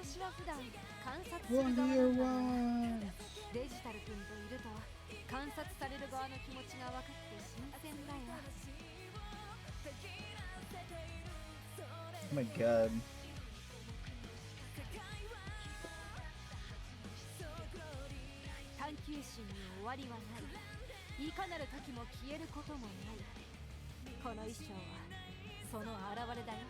私は普段観察する One 側 year なんだ。 one. デジタル君といると観察される側の気持ちが分かって新鮮だよ。 Oh my god. 探求心に終わりはない。いかなる時も消えることもない。この衣装はその現れだよ。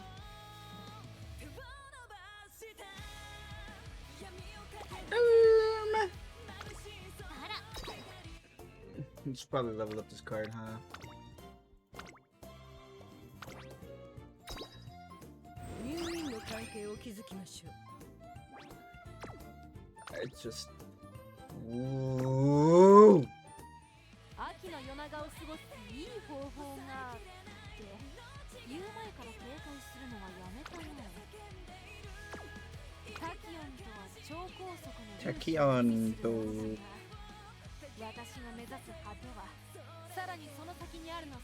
You should probably level up this card, huh? It's just... Whoa! 秋の夜長を過ごすいい方法があって言う前から警戒するのはやめたね。タキオンとは超高速のタキオンと私が目指す果てはさらにその先にあるのさ。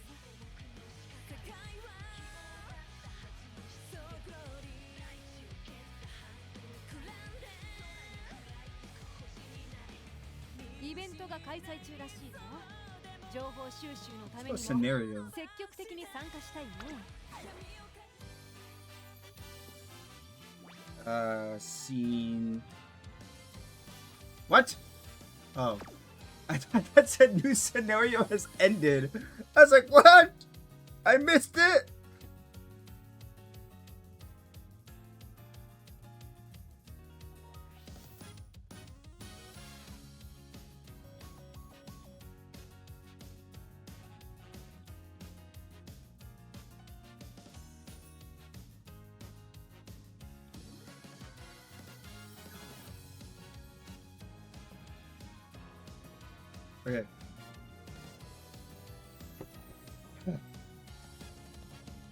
イベントが開催中らしいぞ。情報収集のためにも積極的に参加したいね。Scene. What? Oh. I thought that said new scenario has ended. I was like, what? I missed it? Okay.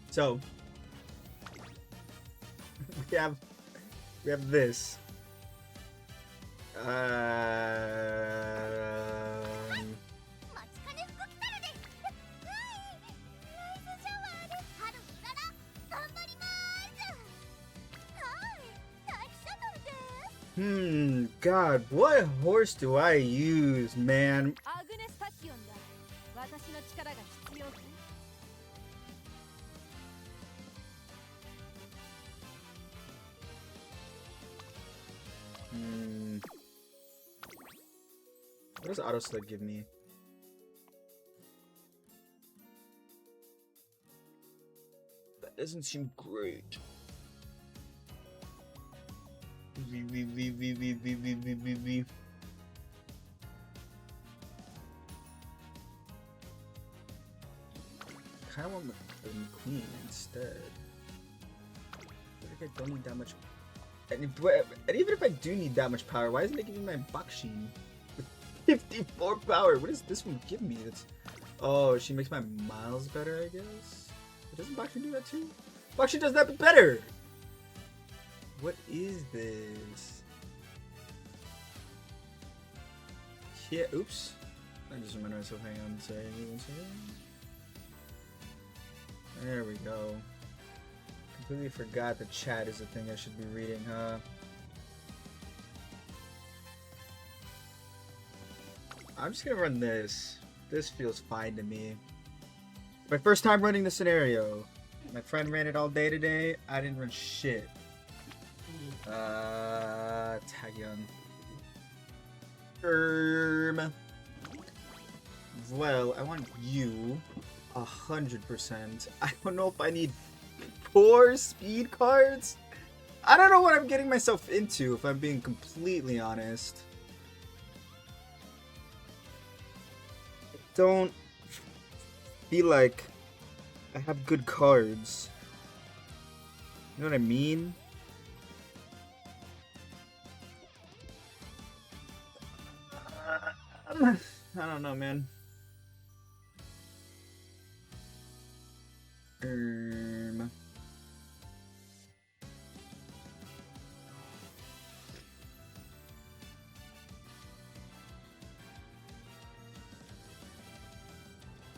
So we have this. God, what horse do I use, man? What does auto sled give me? That doesn't seem great. V. Kinda want the queen instead. I feel like I don't need that much. And even if I do need that much power, why isn't it giving my Bakshin? 54 power. What does this one give me? That's, oh, she makes my miles better, I guess. But doesn't Bakshin do that too? Bakshin does that better. What is this? Yeah, oops. I just reminded myself. Hang on, sorry. There we go. Completely forgot the chat is the thing I should be reading, huh? I'm just gonna run this. This feels fine to me. My first time running the scenario. My friend ran it all day today. I didn't run shit. Tagion. Well, I want you 100%. I don't know if I need 4 speed cards. I don't know what I'm getting myself into, if I'm being completely honest. I don't feel like I have good cards. You know what I mean? I don't know, man. I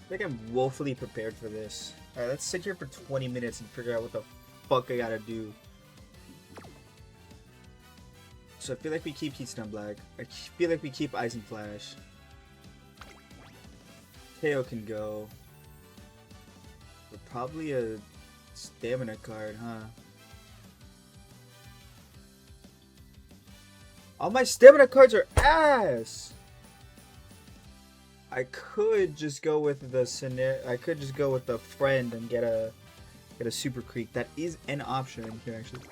think I'm woefully prepared for this. Alright, let's sit here for 20 minutes and figure out what the fuck I gotta do. So I feel like we keep Heat Stun Black. I feel like we keep Ice and Flash. KO can go. But probably a stamina card, huh? All my stamina cards are ass! I could just go with the scenario. I could just go with the friend and get a Super Creek. That is an option here, actually.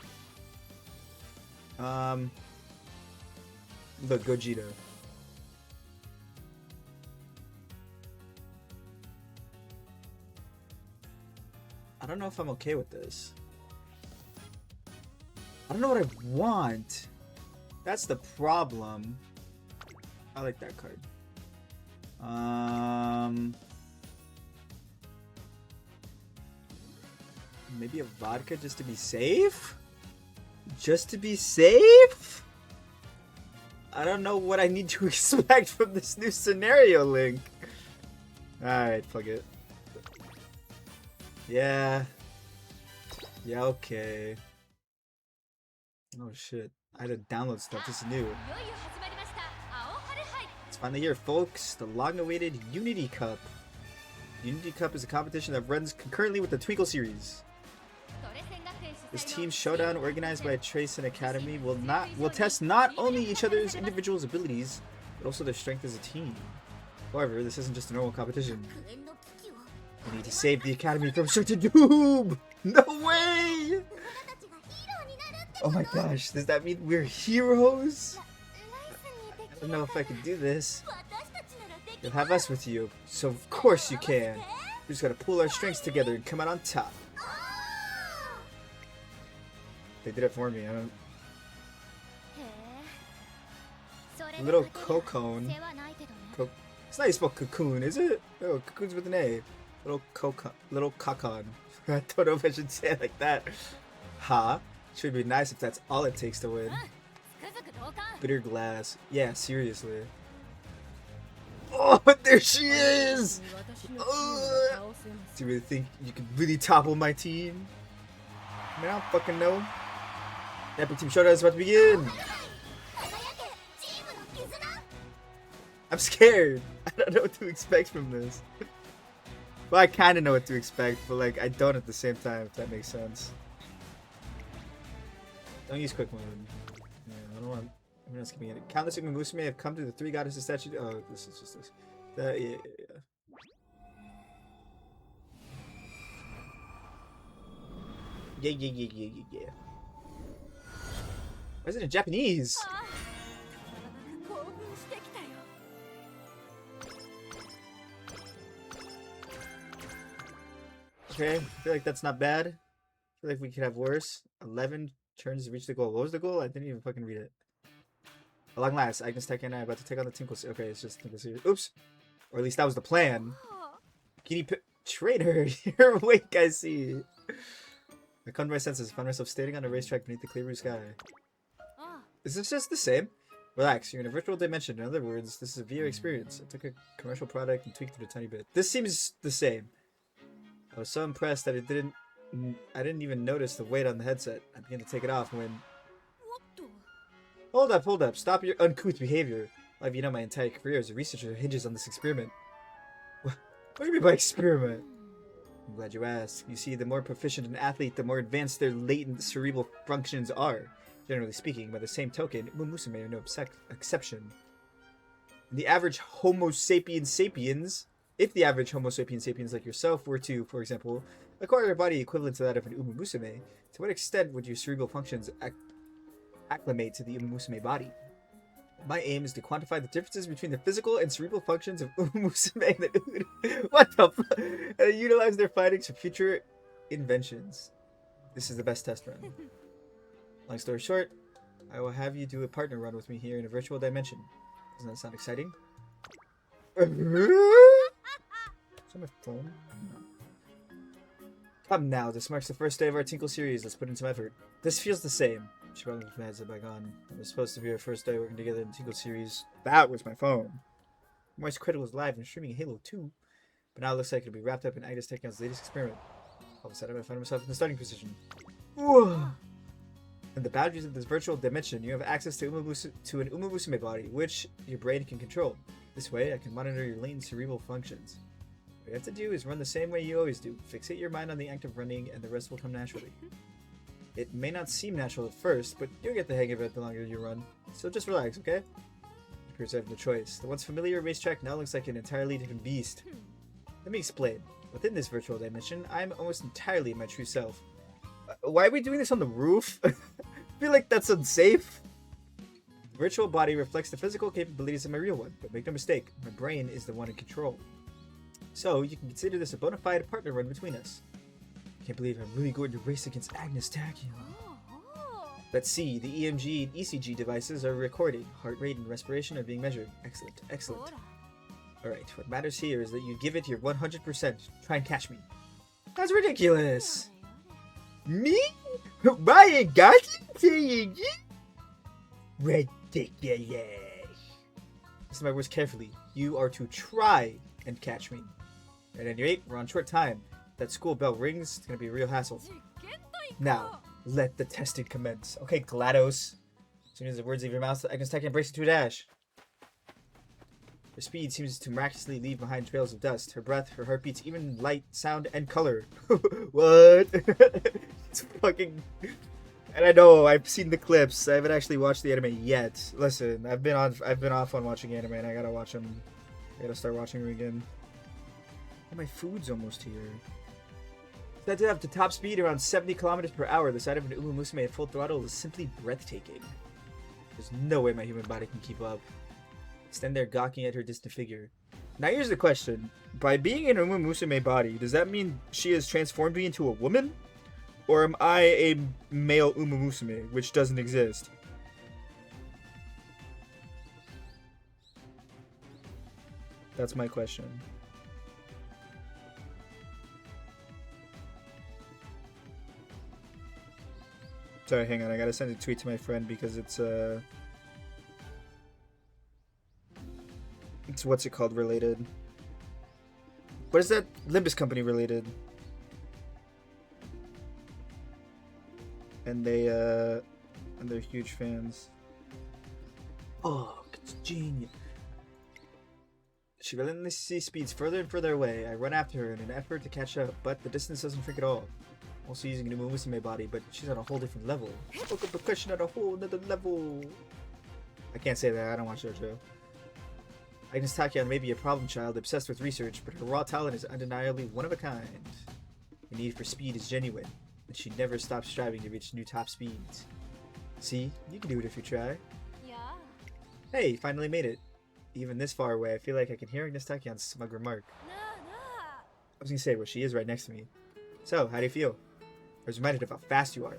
The Gogeta. I don't know if I'm okay with this. I don't know what I want. That's the problem. I like that card. Maybe a vodka just to be safe? Just to be safe? I don't know what I need to expect from this new scenario link. Alright, fuck it. Yeah. Yeah, okay. Oh shit. I had to download stuff. This is new. It's finally here, folks. The long-awaited Unity Cup. Unity Cup is a competition that runs concurrently with the Twinkle series. This team showdown, organized by Trace and Academy, will test not only each other's individual abilities, but also their strength as a team. However, this isn't just a normal competition. We need to save the Academy from certain doom! No way! Oh my gosh, does that mean we're heroes? I don't know if I can do this. You'll have us with you, so of course you can. We just gotta pull our strengths together and come out on top. They did it for me, I don't... Little Cocoon. It's not how you spell cocoon, is it? Oh, cocoon's with an A. Little Cocon. I don't know if I should say it like that. Ha. Should be nice if that's all it takes to win. Bitter glass. Yeah, seriously. Oh, there she is! Do you really think you could really topple my team? I mean, I don't fucking know. Epic Team Showdown is about to begin! I'm scared. I don't know what to expect from this. Well, I kind of know what to expect, but like, I don't at the same time, if that makes sense. Don't use quick mode. Yeah, I don't want... I'm not skipping it. Countless umamusume have come to the three goddesses statue. Oh, this is just this. Yeah. Yeah. Why is it in Japanese? Okay, I feel like that's not bad. I feel like we could have worse. 11 turns to reach the goal. What was the goal? I didn't even fucking read it. At long last, Agnes, Tech, and I are about to take on the Tinkle Series. Okay, it's just Tinkle Series. Oops! Or at least that was the plan. Kitty Traitor, you're awake, I see. I come to my senses, find myself standing on a racetrack beneath the clear blue sky. Is this just the same? Relax, you're in a virtual dimension. In other words, this is a VR experience. I took a commercial product and tweaked it a tiny bit. This seems the same. I was so impressed that I didn't even notice the weight on the headset. I began to take it off when... Hold up. Stop your uncouth behavior. I've my entire career as a researcher hinges on this experiment. What do you mean by experiment? I'm glad you asked. You see, the more proficient an athlete, the more advanced their latent cerebral functions are. Generally speaking, by the same token, umamusume are no exception. The average Homo sapiens sapiens, if the average Homo sapiens sapiens like yourself were to, for example, acquire a body equivalent to that of an umamusume, to what extent would your cerebral functions acclimate to the umamusume body? My aim is to quantify the differences between the physical and cerebral functions of umamusume and the what the fuck? And utilize their findings for future inventions. This is the best test run. Long story short, I will have you do a partner run with me here in a virtual dimension. Doesn't that sound exciting? Is that my phone? No. Come now, this marks the first day of our Tinkle series. Let's put in some effort. This feels the same. She probably put my headset back on. It was supposed to be our first day working together in the Tinkle series. That was my phone. Moist Critical is live and streaming Halo 2. But now it looks like it'll be wrapped up in Agnes Techion's latest experiment. All of a sudden, I find myself in the starting position. Whoa. In the boundaries of this virtual dimension, you have access to an umamusume body, which your brain can control. This way, I can monitor your latent cerebral functions. What you have to do is run the same way you always do. Fixate your mind on the act of running, and the rest will come naturally. It may not seem natural at first, but you'll get the hang of it the longer you run. So just relax, okay? You appear to have no choice. The once familiar racetrack now looks like an entirely different beast. Let me explain. Within this virtual dimension, I am almost entirely my true self. Why are we doing this on the roof? I feel like that's unsafe. The virtual body reflects the physical capabilities of my real one, but make no mistake, my brain is the one in control. So, you can consider this a bona fide partner run between us. I can't believe I'm really going to race against Agnes Tachyon. Let's see, the EMG and ECG devices are recording. Heart rate and respiration are being measured. Excellent, excellent. Alright, what matters here is that you give it your 100%. Try and catch me. That's ridiculous! Me? My God? Ridiculous. Listen to my words carefully. You are to try and catch me. At any rate, we're on short time. If that school bell rings, it's gonna be a real hassle. Now, let the testing commence. Okay, GLaDOS. As soon as the words leave your mouth, I can stack and brace it to a dash. Her speed seems to miraculously leave behind trails of dust. Her breath, her heartbeats, even light, sound, and color. What? It's fucking... And I know, I've seen the clips. I haven't actually watched the anime yet. Listen, I've been off on watching anime, and I gotta watch them. I gotta start watching them again. And my food's almost here. Said to have the top speed around 70 kilometers per hour. The sight of an umamusume at full throttle is simply breathtaking. There's no way my human body can keep up. Stand there gawking at her distant figure. Now here's the question. By being in an umamusume body, does that mean she has transformed me into a woman? Or am I a male umamusume, which doesn't exist? That's my question. Sorry, hang on. I gotta send a tweet to my friend because it's what's it called related. What is that? Limbus Company related. And they're huge fans. Oh, it's genius. She relentlessly speeds further and further away. I run after her in an effort to catch up, but the distance doesn't shrink at all. Also using a umamusume body, but she's on a whole different level. Look at the cushion at a whole another level. I can't say that. I don't watch that show. Agnes Tachyon may be a problem child obsessed with research, but her raw talent is undeniably one of a kind. Her need for speed is genuine, and she never stops striving to reach new top speeds. See, you can do it if you try. Yeah. Hey, finally made it. Even this far away, I feel like I can hear Agnes Tachyon's smug remark. I was gonna say, well, she is right next to me. So, how do you feel? I was reminded of how fast you are.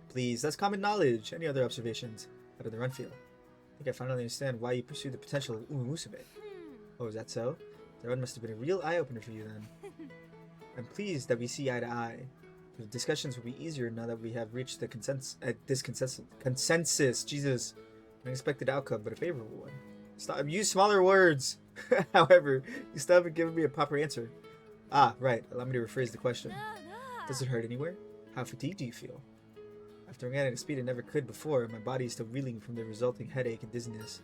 Please, that's common knowledge. Any other observations? How did the run feel? I think I finally understand why you pursue the potential of umamusume. Oh, is that so? The run must have been a real eye-opener for you then. I'm pleased that we see eye to eye. The discussions will be easier now that we have reached the consensus. Jesus. An unexpected outcome, but a favorable one. Stop. Use smaller words. However, you still haven't given me a proper answer. Ah, right. Allow me to rephrase the question. Does it hurt anywhere? How fatigued do you feel? After running at a speed I never could before, my body is still reeling from the resulting headache and dizziness.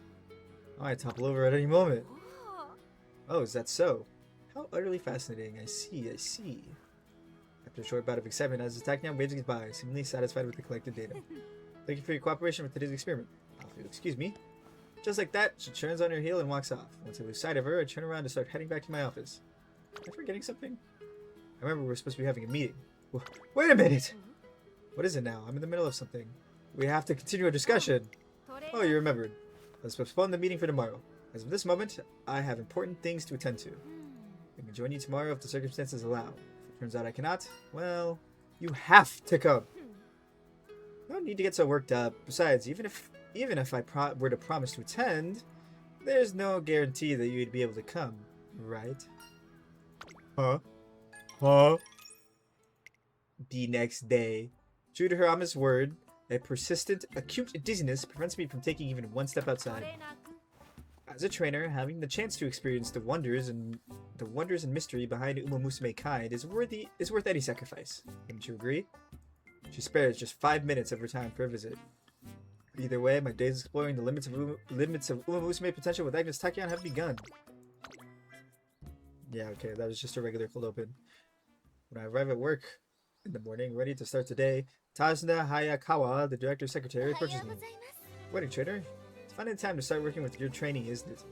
I might topple over at any moment. Oh, is that so? How utterly fascinating. I see, I see. After a short bout of excitement, as the Tachyon waves goodbye, seemingly satisfied with the collected data. Thank you for your cooperation with today's experiment. If you'll excuse me. Just like that, she turns on her heel and walks off. Once I lose sight of her, I turn around and start heading back to my office. Am I forgetting something? I remember we were supposed to be having a meeting. Wait a minute! What is it now? I'm in the middle of something. We have to continue our discussion. Oh, you remembered. Let's postpone the meeting for tomorrow. As of this moment, I have important things to attend to. I can join you tomorrow if the circumstances allow. If it turns out I cannot, well, you have to come. No need to get so worked up. Besides, even if I were to promise to attend, there's no guarantee that you'd be able to come, right? Huh? The next day. True to her honest word, a persistent, acute dizziness prevents me from taking even one step outside. As a trainer, having the chance to experience the wonders and mystery behind umamusume kind is worth any sacrifice. Wouldn't you agree? She spares just 5 minutes of her time for a visit. Either way, my days exploring the limits of umamusume potential with Agnes Tachyon have begun. Yeah, okay, that was just a regular cold open. When I arrive at work in the morning, ready to start today, Tazuna Hayakawa, the director's secretary, approaches me. Wedding trader, it's finally time to start working with your training, isn't it?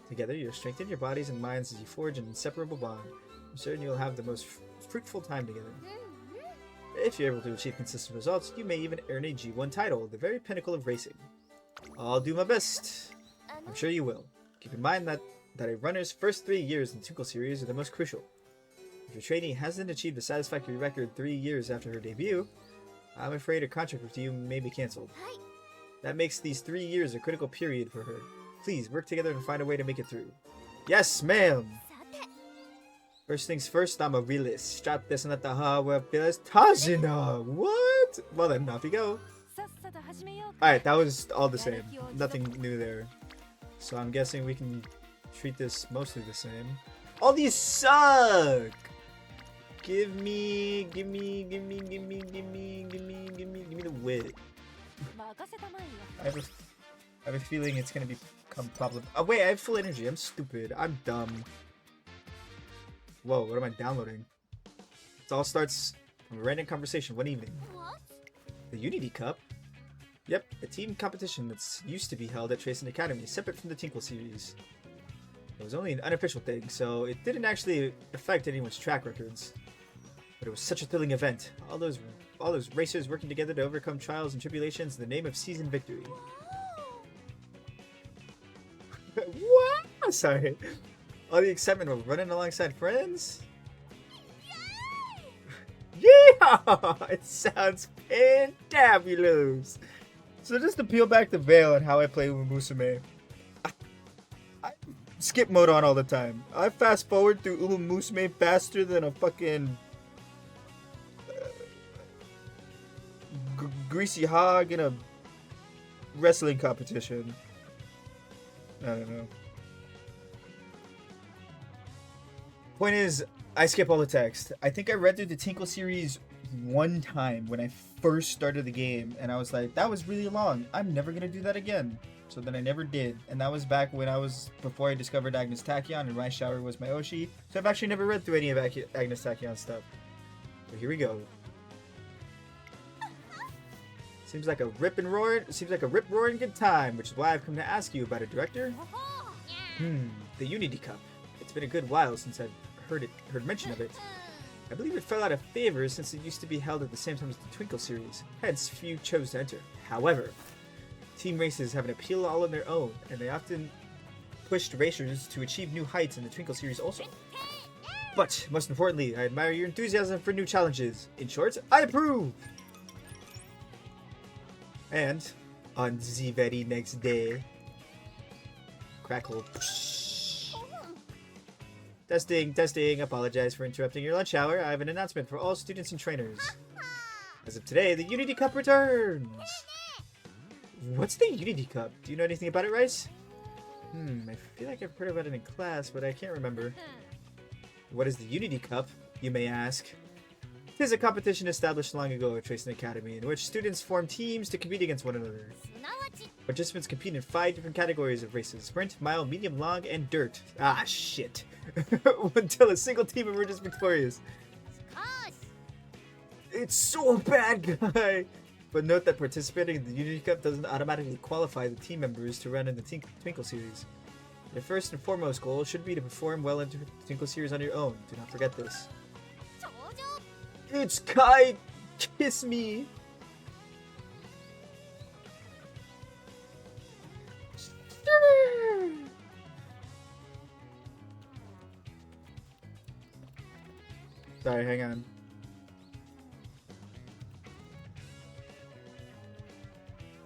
Together, you'll strengthen your bodies and minds as you forge an inseparable bond. I'm certain you'll have the most fruitful time together. If you're able to achieve consistent results, you may even earn a G1 title, the very pinnacle of racing. I'll do my best. I'm sure you will. Keep in mind that a runner's first 3 years in the Twinkle series are the most crucial. If your trainee hasn't achieved a satisfactory record 3 years after her debut, I'm afraid her contract with you may be cancelled. That makes these 3 years a critical period for her. Please, work together and find a way to make it through. Yes, ma'am! First things first, I'm a realist. Strap this and the hardware pillars. Tajina! What? Well then, off you go. Alright, that was all the same. Nothing new there. So I'm guessing we can treat this mostly the same. All these suck! Give me the wit. I have a feeling it's gonna become problem. Oh wait, I have full energy. I'm stupid. I'm dumb. Whoa, what am I downloading? It all starts from a random conversation one evening. The Unity Cup? Yep, a team competition that's used to be held at Tracing Academy, separate from the Tinkle series. It was only an unofficial thing, so it didn't actually affect anyone's track records. But it was such a thrilling event. All those racers working together to overcome trials and tribulations in the name of season victory. What? Sorry. All the excitement of running alongside friends? Yeah! It sounds fantabulous! So just to peel back the veil on how I play umamusume, I skip mode on all the time. I fast forward through umamusume faster than a fucking greasy hog in a wrestling competition. I don't know. Point is, I skip all the text. I think I read through the Tinkle series one time when I first started the game, and I was like, that was really long. I'm never gonna do that again. So then I never did, and that was back when before I discovered Agnes Tachyon and my shower was my Oshi. So I've actually never read through any of Agnes Tachyon stuff. So here we go. Seems like a rip roaring good time, which is why I've come to ask you about it, Director. The Unity Cup. It's been a good while since I've heard mention of it. I believe it fell out of favor since it used to be held at the same time as the Twinkle series, hence few chose to enter. However, team races have an appeal all on their own, and they often pushed racers to achieve new heights in the Twinkle series also. But, most importantly, I admire your enthusiasm for new challenges. In short, I approve! And, on the very next day... Crackle. Testing. Apologize for interrupting your lunch hour. I have an announcement for all students and trainers. As of today, the Unity Cup returns! What's the Unity Cup? Do you know anything about it, Rice? I feel like I've heard about it in class, but I can't remember. What is the Unity Cup, you may ask? It is a competition established long ago at Tracing Academy in which students form teams to compete against one another. Participants compete in 5 different categories of races: sprint, mile, medium, long, and dirt. Ah, shit. Until a single team emerges victorious. It's so bad, guy! But note that participating in the Unity Cup doesn't automatically qualify the team members to run in the Twinkle series. Your first and foremost goal should be to perform well in the Twinkle series on your own. Do not forget this. It's Kai! Kiss me! Sorry, hang on.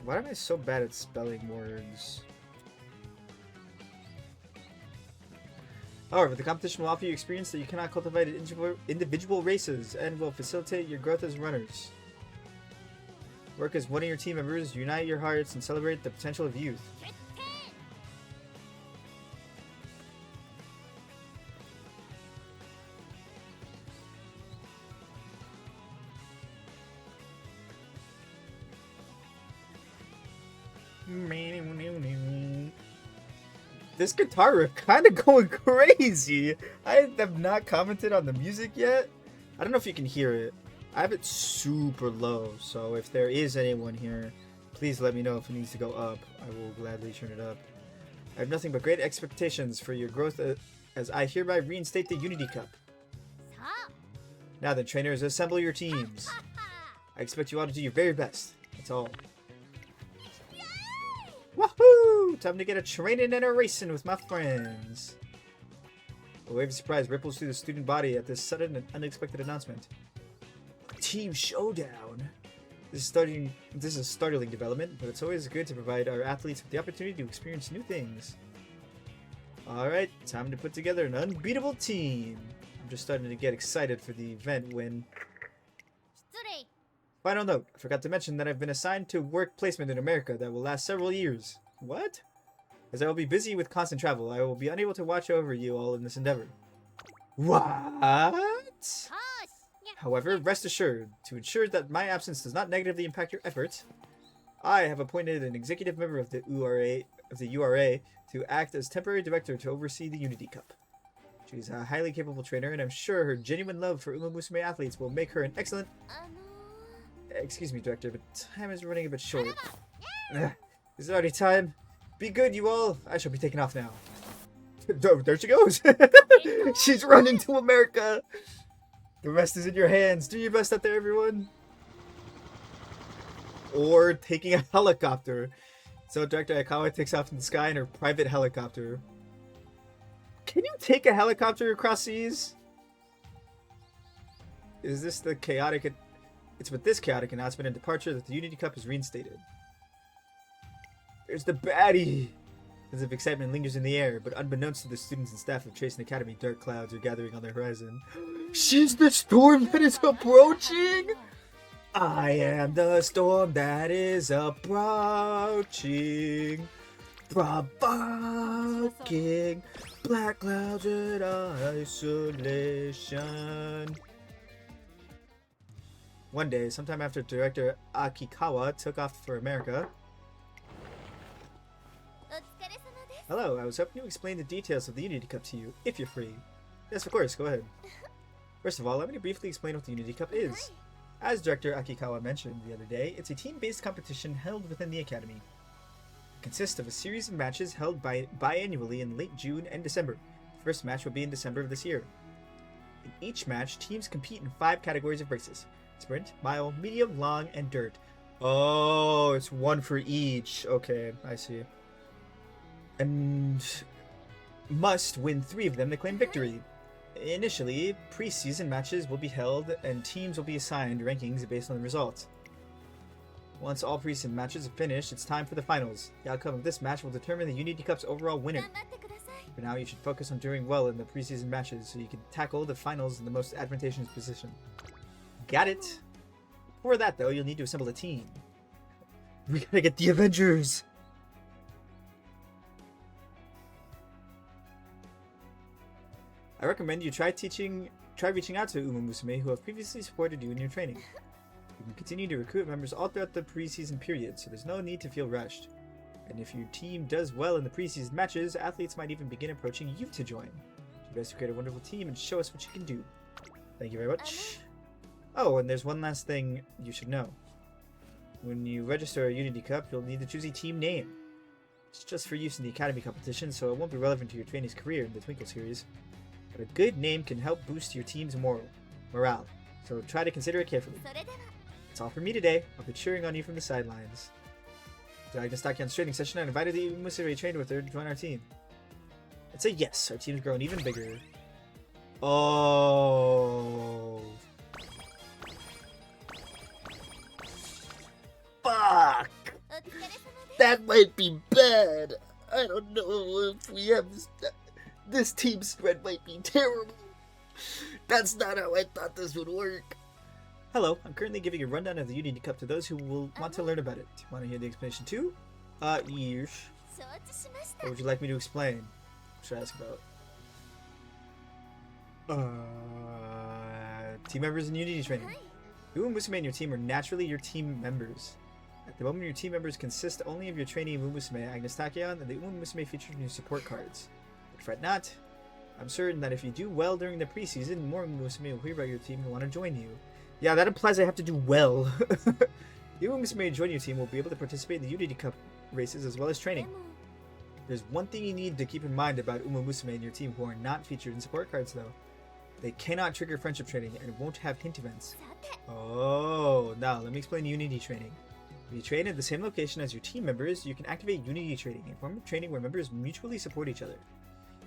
Why am I so bad at spelling words? However, the competition will offer you experience that you cannot cultivate in individual races and will facilitate your growth as runners. Work as one of your team members, unite your hearts, and celebrate the potential of youth. This guitar riff kind of going crazy. I have not commented on the music yet. I don't know if you can hear it. I have it super low, so if there is anyone here, please let me know if it needs to go up. I will gladly turn it up. I have nothing but great expectations for your growth as I hereby reinstate the Unity Cup. Now then, trainers, assemble your teams. I expect you all to do your very best. That's all. Woohoo! Time to get a training and a racing with my friends. A wave of surprise ripples through the student body at this sudden and unexpected announcement. Team Showdown. This is a startling development, but it's always good to provide our athletes with the opportunity to experience new things. Alright, time to put together an unbeatable team. I'm just starting to get excited for the event when... Final note, I forgot to mention that I've been assigned to work placement in America that will last several years. What? As I will be busy with constant travel, I will be unable to watch over you all in this endeavor. What? However, rest assured, to ensure that my absence does not negatively impact your efforts, I have appointed an executive member of the URA to act as temporary director to oversee the Unity Cup. She's a highly capable trainer, and I'm sure her genuine love for umamusume athletes will make her an excellent... Excuse me, Director, but time is running a bit short. Is it already time? Be good, you all. I shall be taking off now. There she goes. She's running to America. The rest is in your hands. Do your best out there, everyone. Or taking a helicopter. So Director Aikawa takes off in the sky in her private helicopter. Can you take a helicopter across seas? Is this the chaotic... It's with this chaotic announcement and departure that the Unity Cup is reinstated. There's the baddie! A sense of excitement lingers in the air, but unbeknownst to the students and staff of Trace Academy, dark clouds are gathering on the horizon. She's the storm that is approaching! I am the storm that is approaching, provoking black clouds in isolation. One day, sometime after Director Akikawa took off for America... Hello, I was hoping to explain the details of the Unity Cup to you, if you're free. Yes, of course, go ahead. First of all, let me briefly explain what the Unity Cup is. As Director Akikawa mentioned the other day, it's a team-based competition held within the Academy. It consists of a series of matches held biannually in late June and December. The first match will be in December of this year. In each match, teams compete in 5 categories of races. Sprint, mile, medium, long, and dirt. Oh, it's one for each. Okay, I see. And must win 3 of them to claim victory. Initially, pre-season matches will be held and teams will be assigned rankings based on the results. Once all pre-season matches are finished, it's time for the finals. The outcome of this match will determine the Unity Cup's overall winner. For now, you should focus on doing well in the pre-season matches so you can tackle the finals in the most advantageous position. Got it! Before that, though, you'll need to assemble a team. We gotta get the Avengers! I recommend you try reaching out to umamusume who have previously supported you in your training. You can continue to recruit members all throughout the preseason period, so there's no need to feel rushed. And if your team does well in the preseason matches, athletes might even begin approaching you to join. You best create a wonderful team and show us what you can do. Thank you very much. Oh, and there's one last thing you should know. When you register a Unity Cup, you'll need to choose a team name. It's just for use in the Academy competition, so it won't be relevant to your trainee's career in the Twinkle series. But a good name can help boost your team's morale, so try to consider it carefully. That's all for me today. I'll be cheering on you from the sidelines. During the Stockyon's training session, I invited the umamusume trained with her to join our team. It's a yes, our team's grown even bigger. Oh. Fuck! That might be bad. I don't know if we have this team spread might be terrible. That's not how I thought this would work. Hello, I'm currently giving a rundown of the Unity Cup to those who will want to learn about it. Do you want to hear the explanation too? Yeesh. What would you like me to explain? What should I ask about? Team members and Unity training. You and Musume and your team are naturally your team members. At the moment, your team members consist only of your trainee umamusume, Agnes Tachyon, and the umamusume featured in your support cards. But fret not. I'm certain that if you do well during the preseason, more umamusume will hear about your team and want to join you. Yeah, that implies I have to do well. The umamusume join your team will be able to participate in the Unity Cup races as well as training. There's one thing you need to keep in mind about umamusume in your team who are not featured in support cards, though. They cannot trigger friendship training and won't have hint events. Oh, now let me explain Unity training. If you train at the same location as your team members, you can activate Unity training, a form of training where members mutually support each other.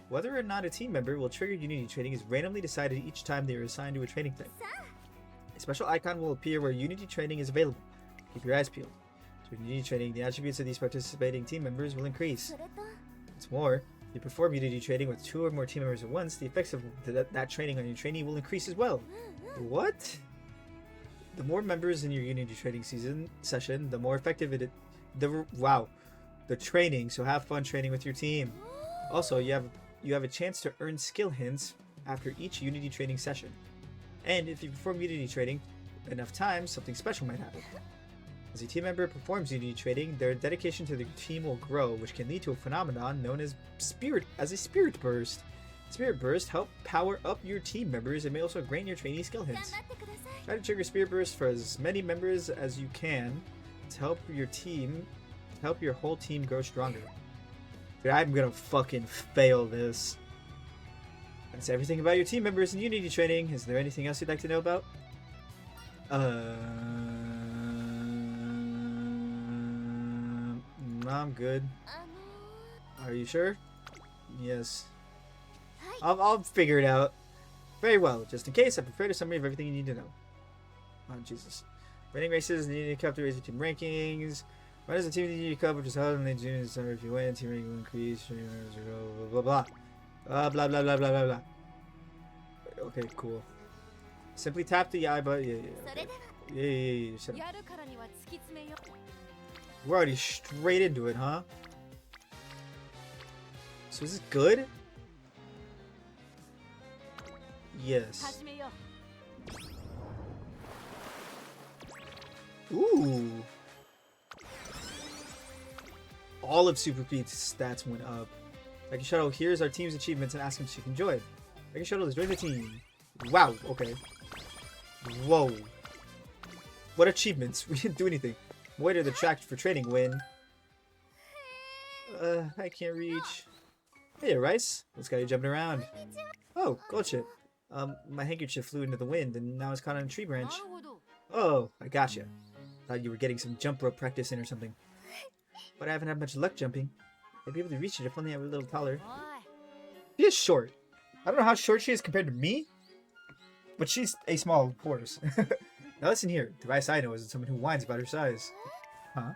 Whether or not a team member will trigger Unity training is randomly decided each time they are assigned to a training thing. A special icon will appear where Unity training is available. Keep your eyes peeled. During Unity training, the attributes of these participating team members will increase. What's more, if you perform Unity training with 2 or more team members at once, the effects of that training on your trainee will increase as well. What? The more members in your Unity training session, the more effective the training, so have fun training with your team. Also, you have a chance to earn skill hints after each Unity training session. And if you perform Unity training enough times, something special might happen. As a team member performs Unity training, their dedication to the team will grow, which can lead to a phenomenon known as a spirit burst. Spirit burst help power up your team members and may also grant your trainee skill hints. Try to trigger Spirit Burst for as many members as you can to help your whole team grow stronger. Dude, I'm gonna fucking fail this. That's everything about your team members in Unity training. Is there anything else you'd like to know about? I'm good. Are you sure? Yes. I'll figure it out. Very well. Just in case, I prepared a summary of everything you need to know. Oh, Jesus. Winning races, the Unity Cup to raise your team rankings. When is the team in the Unity Cup, which is held in late June and December? If you win, team ranking will increase. Blah, blah, blah. Blah, blah, blah, blah, blah, blah, blah. Okay, cool. Simply tap the I button. Yeah. Shut up. We're already straight into it, huh? So is this good? Yes. Ooh. All of Super Pete's stats went up. Becky Shuttle, here's our team's achievements and ask him if she can join. Becky Shuttle is joining the team. Wow, okay. Whoa. What achievements? We didn't do anything. Way to the track for training win. I can't reach. Hey, Rice. What's got you jumping around? Oh, gold ship. My handkerchief flew into the wind and now it's caught on a tree branch. Oh, I gotcha. Thought you were getting some jump rope practice in or something. But I haven't had much luck jumping. I'd be able to reach it if only I were a little taller. She is short. I don't know how short she is compared to me, but she's a small horse. Now listen here. The Rice I know is someone who whines about her size. Huh?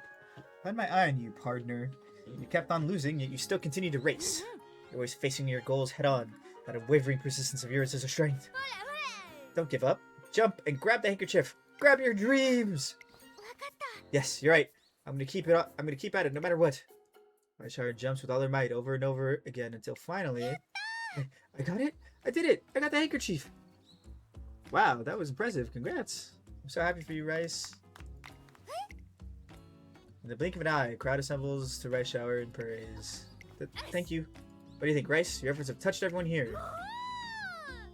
I had my eye on you, partner. You kept on losing, yet you still continue to race. You're always facing your goals head on. That unwavering persistence of yours is a strength. Don't give up. Jump and grab the handkerchief. Grab your dreams. Yes, you're right. I'm gonna keep it up. I'm gonna keep at it no matter what. My child jumps with all her might over and over again until finally... I got it! I did it! I got the handkerchief! Wow, that was impressive. Congrats! I'm so happy for you, Rice. In the blink of an eye, a crowd assembles to Rice shower in praise. Thank you. What do you think, Rice? Your efforts have touched everyone here.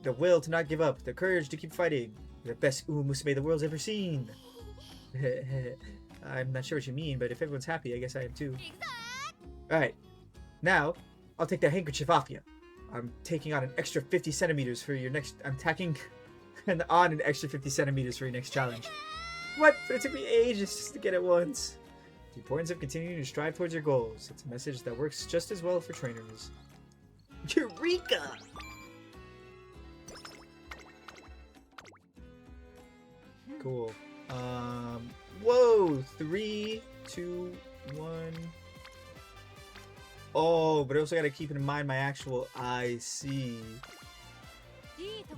The will to not give up, the courage to keep fighting. You're the best umamusume the world's ever seen. I'm not sure what you mean, but if everyone's happy, I guess I am too. Alright, now, I'll take that handkerchief off you. I'm taking on an extra 50 centimeters for your next... I'm tacking on an extra 50 centimeters for your next challenge. What? But it took me ages just to get it once. The importance of continuing to strive towards your goals. It's a message that works just as well for trainers. Eureka! Cool. Whoa! 3, 2, 1... Oh, but I also gotta keep in mind my actual IC.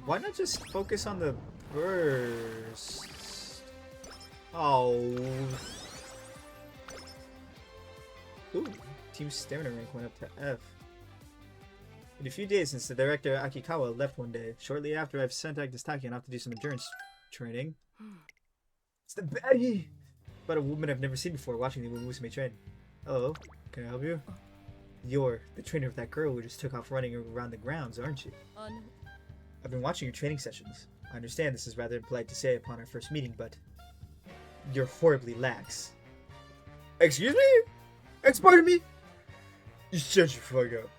Why not just focus on the burst? Oh. Ooh, team stamina rank went up to F. In a few days since the director Akikawa left one day, shortly after I've sent Agnes Tachyon off to do some endurance training. It's the baddie! about a woman I've never seen before watching the umamusume train. Hello, can I help you? You're the trainer of that girl who just took off running around the grounds, aren't you? I've been watching your training sessions. I understand this is rather impolite to say upon our first meeting, but you're horribly lax. Excuse me? Pardon me? You shut your fuck up.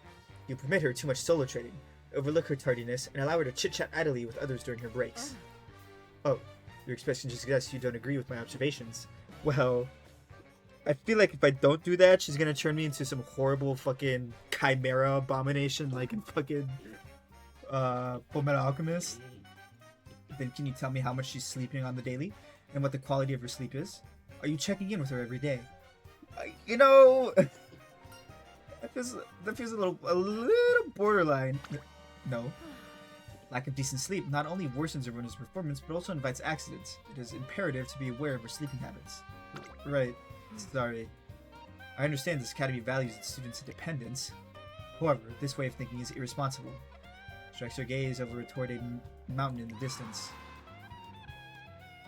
You permit her too much solo training, overlook her tardiness, and allow her to chit-chat idly with others during her breaks. Oh, your expression suggests you don't agree with my observations. Well, I feel like if I don't do that, she's gonna turn me into some horrible fucking chimera abomination like in fucking Fullmetal Alchemist. Then can you tell me how much she's sleeping on the daily? And what the quality of her sleep is? Are you checking in with her every day? You know... that feels a little borderline. No. Lack of decent sleep not only worsens a runner's performance, but also invites accidents. It is imperative to be aware of her sleeping habits. Right. Sorry. I understand this academy values its students' independence. However, this way of thinking is irresponsible. Strikes her gaze over toward a mountain in the distance.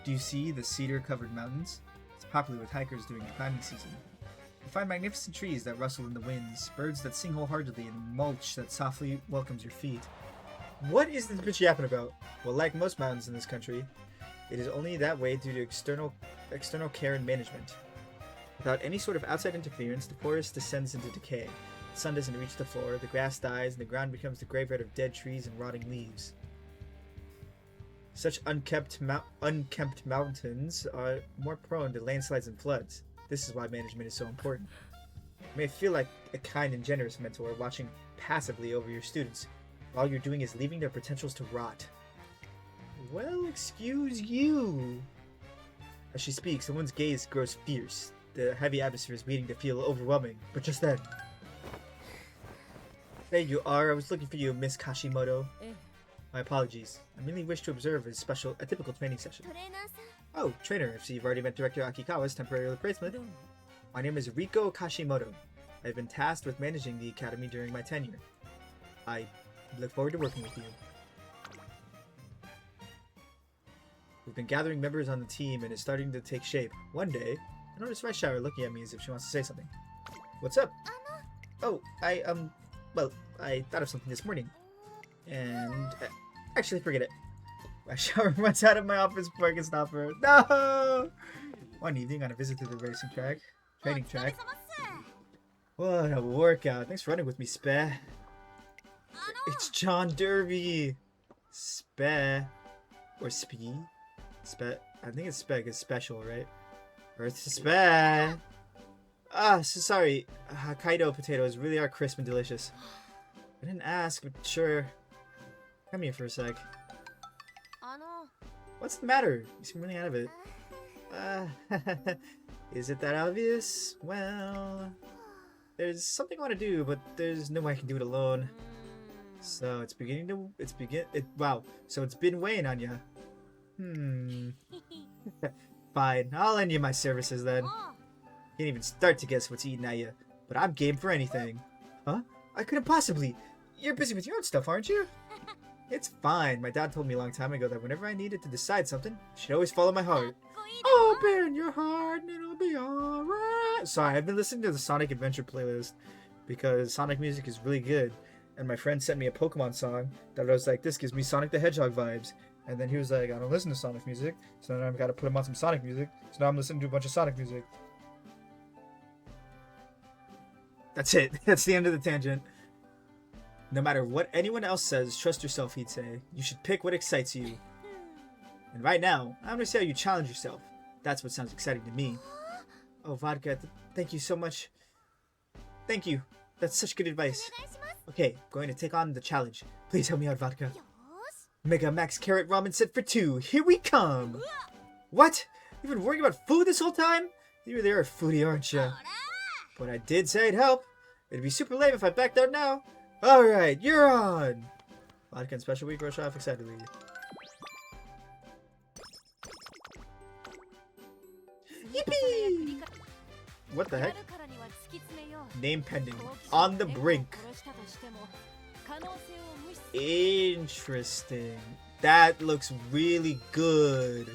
Do you see the cedar-covered mountains? It's popular with hikers during the climbing season. You find magnificent trees that rustle in the winds, birds that sing wholeheartedly, and mulch that softly welcomes your feet. What is this bitch yapping about? Well, like most mountains in this country, it is only that way due to external care and management. Without any sort of outside interference, the forest descends into decay. The sun doesn't reach the floor, the grass dies, and the ground becomes the graveyard of dead trees and rotting leaves. Such unkempt mountains are more prone to landslides and floods. This is why management is so important. You may feel like a kind and generous mentor watching passively over your students. All you're doing is leaving their potentials to rot. Well, excuse you. As she speaks, someone's gaze grows fierce. The heavy atmosphere is beginning to feel overwhelming. But just then... There you are. I was looking for you, Miss Kashimoto. My apologies. I merely wish to observe a typical training session. Oh, trainer, I see you've already met Director Akikawa's temporary replacement. My name is Riko Kashimoto. I've been tasked with managing the academy during my tenure. I look forward to working with you. We've been gathering members on the team and it's starting to take shape. One day, I noticed my shower looking at me as if she wants to say something. What's up? Oh, well, I thought of something this morning. And... actually, forget it. My shower runs out of my office before I can stop her. No! One evening on a visit to the training track. What a workout. Thanks for running with me, Spe. It's John Derby. Spe. Or Spee. Spe. I think it's Spe because special, right? Or it's Spe. Ah, so sorry. Hokkaido potatoes really are crisp and delicious. I didn't ask, but sure. Come here for a sec. What's the matter? You seem really out of it. Is it that obvious? Well, there's something I want to do, but there's no way I can do it alone. So it's wow. So it's been weighing on you. Fine, I'll lend you my services then. Can't even start to guess what's eating at you, but I'm game for anything. Huh? I couldn't possibly. You're busy with your own stuff, aren't you? It's fine. My dad told me a long time ago that whenever I needed to decide something, I should always follow my heart. Open your heart and it'll be alright. Sorry, I've been listening to the Sonic Adventure playlist because Sonic music is really good. And my friend sent me a Pokemon song that I was like, this gives me Sonic the Hedgehog vibes. And then he was like, I don't listen to Sonic music. So then I've got to put him on some Sonic music. So now I'm listening to a bunch of Sonic music. That's it. That's the end of the tangent. No matter what anyone else says, trust yourself, he'd say. You should pick what excites you. And right now, I'm gonna see how you challenge yourself. That's what sounds exciting to me. Oh, Vodka, thank you so much. Thank you. That's such good advice. Okay, going to take on the challenge. Please help me out, Vodka. Mega Max Carrot Ramen set for 2. Here we come. What? You've been worrying about food this whole time? You really are a foodie, aren't you? But I did say it'd help. It'd be super lame if I backed out now. Alright, you're on! Vodka and Special Week rush off excitedly. Yippee! What the heck? Name pending. On the brink. Interesting. That looks really good.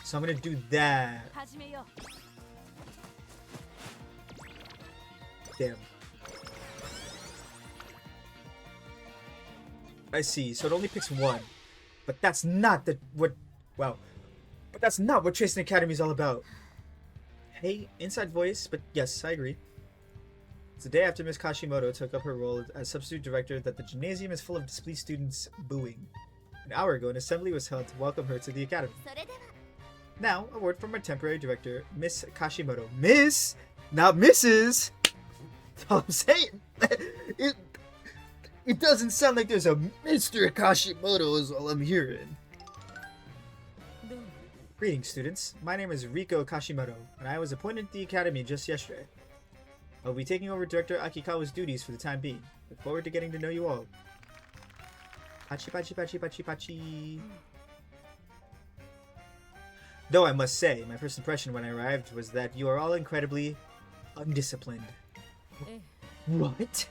So I'm gonna do that. Damn. I see. So it only picks one. But that's not what Tracing Academy is all about. Hey, inside voice, but yes, I agree. It's the day after Miss Kashimoto took up her role as substitute director that the gymnasium is full of displeased students booing. An hour ago, an assembly was held to welcome her to the academy. Now, a word from our temporary director, Miss Kashimoto. Miss, not Mrs. That's all I'm saying. It doesn't sound like there's a Mr. Kashimoto is all I'm hearing. Greetings, students. My name is Riko Kashimoto, and I was appointed to the academy just yesterday. I'll be taking over Director Akikawa's duties for the time being. Look forward to getting to know you all. Pachi pachi pachi pachi pachi. Though I must say, my first impression when I arrived was that you are all incredibly undisciplined. What?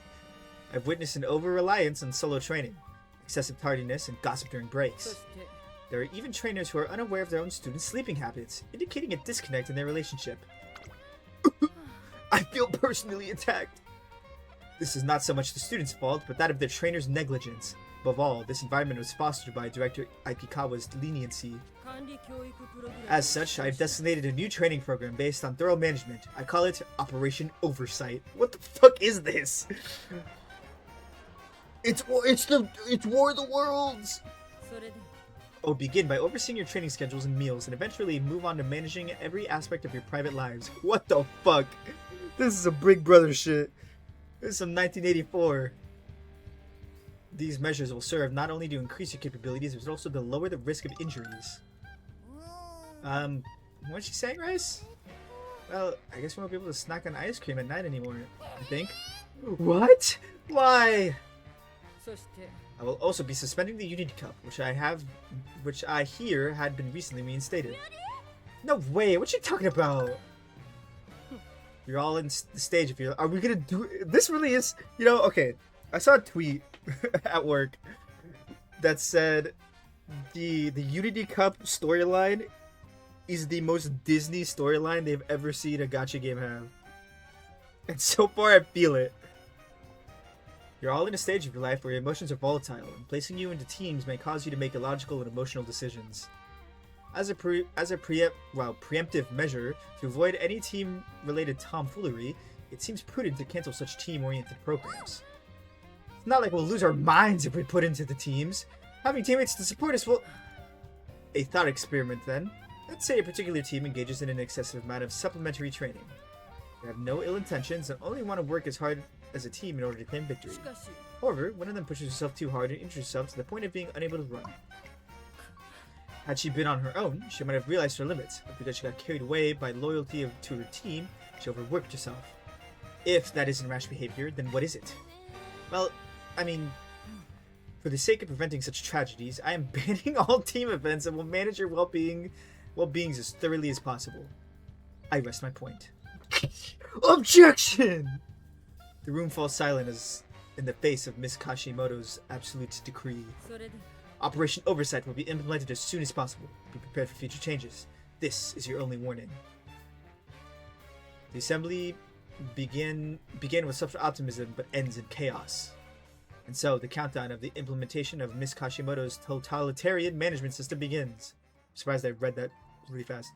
I've witnessed an over-reliance on solo training, excessive tardiness, and gossip during breaks. There are even trainers who are unaware of their own students' sleeping habits, indicating a disconnect in their relationship. I feel personally attacked. This is not so much the students' fault, but that of their trainers' negligence. Above all, this environment was fostered by Director Akikawa's leniency. As such, I've designated a new training program based on thorough management. I call it Operation Oversight. What the fuck is this? It's War of the Worlds! I will begin by overseeing your training schedules and meals, and eventually move on to managing every aspect of your private lives. What the fuck? This is some Big Brother shit. This is some 1984. These measures will serve not only to increase your capabilities, but also to lower the risk of injuries. What's she saying, Rice? Well, I guess we won't be able to snack on ice cream at night anymore, I think. What? Why? I will also be suspending the Unity Cup, which I hear had been recently reinstated. No way, what you talking about? You're all in the stage if are we gonna do this? Really is, okay. I saw a tweet at work that said the Unity Cup storyline is the most Disney storyline they've ever seen a gacha game have. And so far I feel it. You're all in a stage of your life where your emotions are volatile, and placing you into teams may cause you to make illogical and emotional decisions. As a preemptive measure to avoid any team-related tomfoolery, it seems prudent to cancel such team-oriented programs. It's not like we'll lose our minds if we put into the teams. Having teammates to support us will... A thought experiment, then. Let's say a particular team engages in an excessive amount of supplementary training. They have no ill intentions and only want to work as hard as a team in order to claim victory. However, one of them pushes herself too hard and injures herself to the point of being unable to run. Had she been on her own, she might have realized her limits, but because she got carried away by loyalty to her team, she overworked herself. If that isn't rash behavior, then what is it? Well, I mean, for the sake of preventing such tragedies, I am banning all team events and will manage your well-beings as thoroughly as possible. I rest my point. Objection! The room falls silent as in the face of Miss Kashimoto's absolute decree. Operation Oversight will be implemented as soon as possible. Be prepared for future changes. This is your only warning. The assembly began with such optimism but ends in chaos. And so the countdown of the implementation of Miss Kashimoto's totalitarian management system begins. I'm surprised I read that really fast.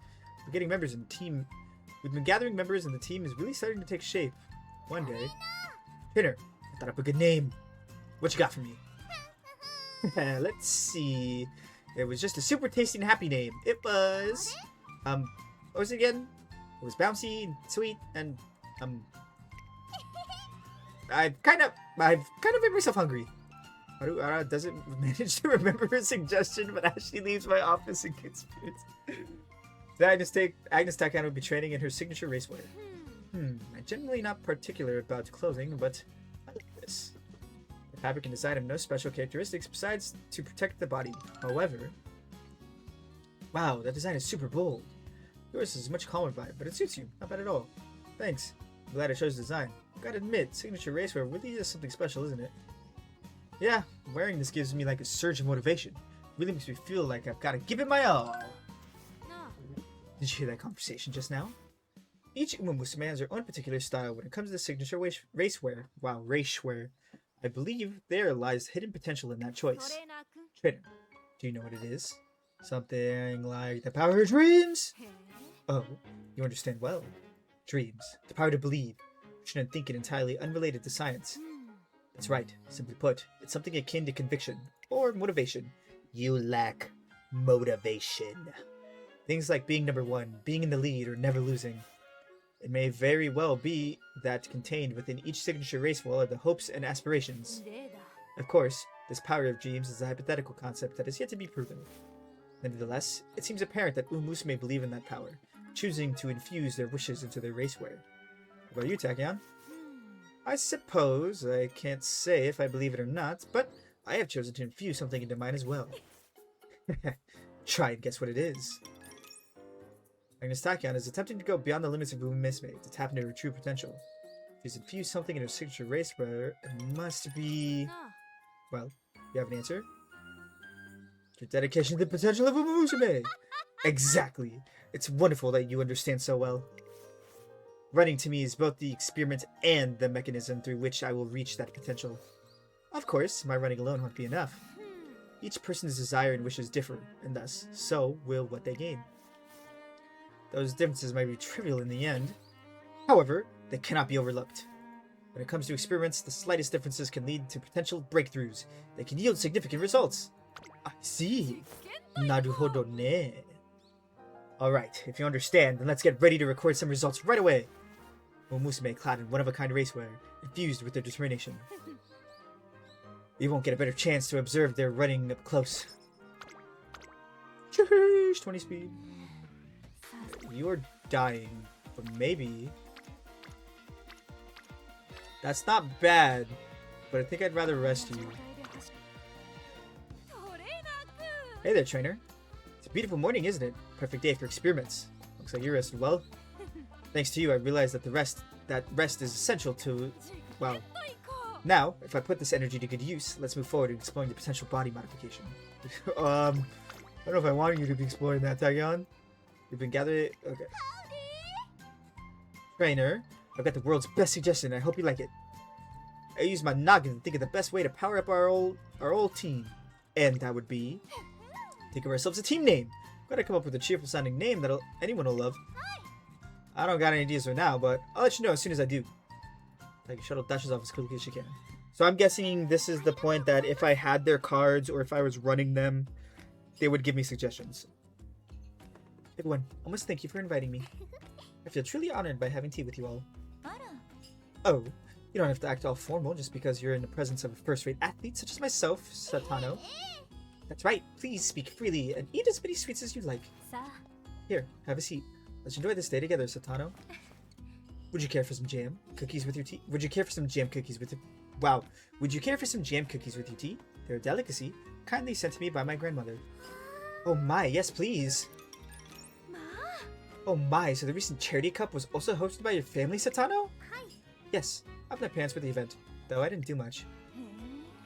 We've been gathering members and the team is really starting to take shape. One day, Pinner, I thought up a good name. What you got for me? Let's see. It was just a super tasty and happy name. It was, what was it again? It was bouncy and sweet and, I've kind of made myself hungry. Haruara doesn't manage to remember her suggestion, but as she leaves my office in good spirits. Agnes Takano will be training in her signature racewear. I'm generally not particular about clothing, but I like this. The fabric and design have no special characteristics besides to protect the body. However, wow, that design is super bold. Yours is a much calmer vibe, but it suits you. Not bad at all. Thanks. I'm glad I chose the design. Gotta admit, signature racewear really is something special, isn't it? Yeah, wearing this gives me like a surge of motivation. Really makes me feel like I've gotta give it my all. Did you hear that conversation just now? Each umamusume has their own particular style when it comes to signature racewear. Wow, racewear. I believe there lies hidden potential in that トレ choice. ーナーくん Trainer, do you know what it is? Something like the power of dreams? へえ Oh, you understand well. Dreams, the power to believe, action and thinking entirely unrelated to science. うん That's right. Simply put, it's something akin to conviction or motivation. You lack motivation. Things like being number one, being in the lead, or never losing. It may very well be that contained within each signature race wall are the hopes and aspirations. 例だ Of course, this power of dreams is a hypothetical concept that is yet to be proven. Nevertheless, it seems apparent that Umusume believe in that power, choosing to infuse their wishes into their racewear. What about you, Tachyon? うん I suppose I can't say if I believe it or not, but I have chosen to infuse something into mine as well. Try and guess what it is. Agnes Tachyon is attempting to go beyond the limits of Umamusume to tap into her true potential. She's infused something in her signature racewear. It must be... なあ Well, you have an answer? Your dedication to the potential of Umamusume! Exactly! It's wonderful that you understand so well. Running to me is both the experiment and the mechanism through which I will reach that potential. Of course, my running alone won't be enough. うん Each person's desire and wishes differ, and thus, so will what they gain. Those differences might be trivial in the end. However, they cannot be overlooked. When it comes to experiments, the slightest differences can lead to potential breakthroughs. They can yield significant results. I see. Naruhodo ne. Alright, if you understand, then let's get ready to record some results right away. Umusume clad in one-of-a-kind racewear, infused with their determination. You won't get a better chance to observe their running up close. Sheesh, 20 speed. You are dying, but maybe... That's not bad, but I think I'd rather rest you. トレーナーくん Hey there, trainer. It's a beautiful morning, isn't it? Perfect day for experiments. Looks like you rested well. Thanks to you, I realized that rest is essential to, well... と行こ Now, if I put this energy to good use, let's move forward in exploring the potential body modification. I don't know if I wanted you to be exploring that, Tachyon. We've been gathering... Okay. Trainer, I've got the world's best suggestion. I hope you like it. I use my noggin to think of the best way to power up our old team. And that would be... Think of ourselves a team name. Gotta come up with a cheerful sounding name that anyone will love. I don't got any ideas right now, but I'll let you know as soon as I do. Like shuttle dashes off as quickly as she can. So I'm guessing this is the point that if I had their cards or if I was running them, they would give me suggestions. Everyone, I must thank you for inviting me. I feel truly honored by having tea with you all. あら Oh, you don't have to act all formal just because you're in the presence of a first-rate athlete such as myself, Satano. That's right, please speak freely and eat as many sweets as you'd like. さあ Here, have a seat. Let's enjoy this day together, Satano. Would you care for some jam cookies with your tea? Would you care for some jam cookies with your... Wow. Would you care for some jam cookies with your tea? They're a delicacy, kindly sent to me by my grandmother. Oh my, yes please. まあ Oh my, so the recent charity cup was also hosted by your family, Satano? はい Yes, I've met parents for the event, though I didn't do much. へえ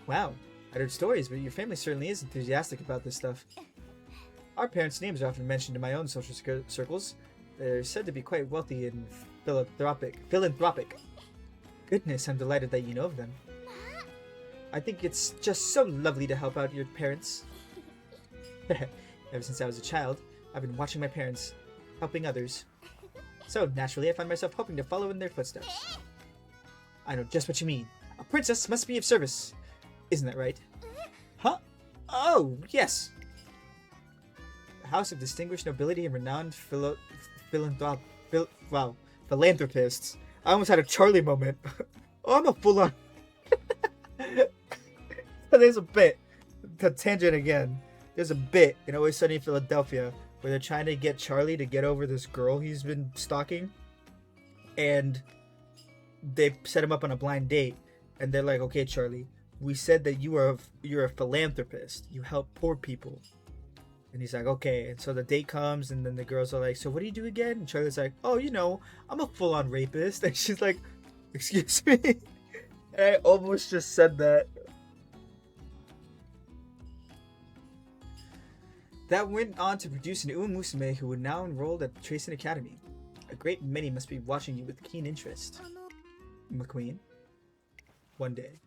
Wow, I heard stories, but your family certainly is enthusiastic about this stuff. Our parents' names are often mentioned in my own social circles. They're said to be quite wealthy and philanthropic. Goodness, I'm delighted that you know of them. I think it's just so lovely to help out your parents. Ever since I was a child, I've been watching my parents, helping others. So, naturally, I find myself hoping to follow in their footsteps. I know just what you mean. A princess must be of service. Isn't that right? Huh? Oh, yes! A house of distinguished nobility and renowned philanthropists. I almost had a Charlie moment. Oh, I'm a full-on... There's a bit. The tangent again. There's a bit in Always Sunny in Philadelphia where they're trying to get Charlie to get over this girl he's been stalking. And they set him up on a blind date. And they're like, okay, Charlie, we said that you're a philanthropist. You help poor people. And he's like, okay. And so the date comes, and then the girls are like, so what do you do again? And Charlie's like, oh, you know, I'm a full-on rapist. And she's like, excuse me? And I almost just said that. That went on to produce an umamusume who would now enrolled at Tracing Academy. A great many must be watching you with keen interest. McQueen. One day,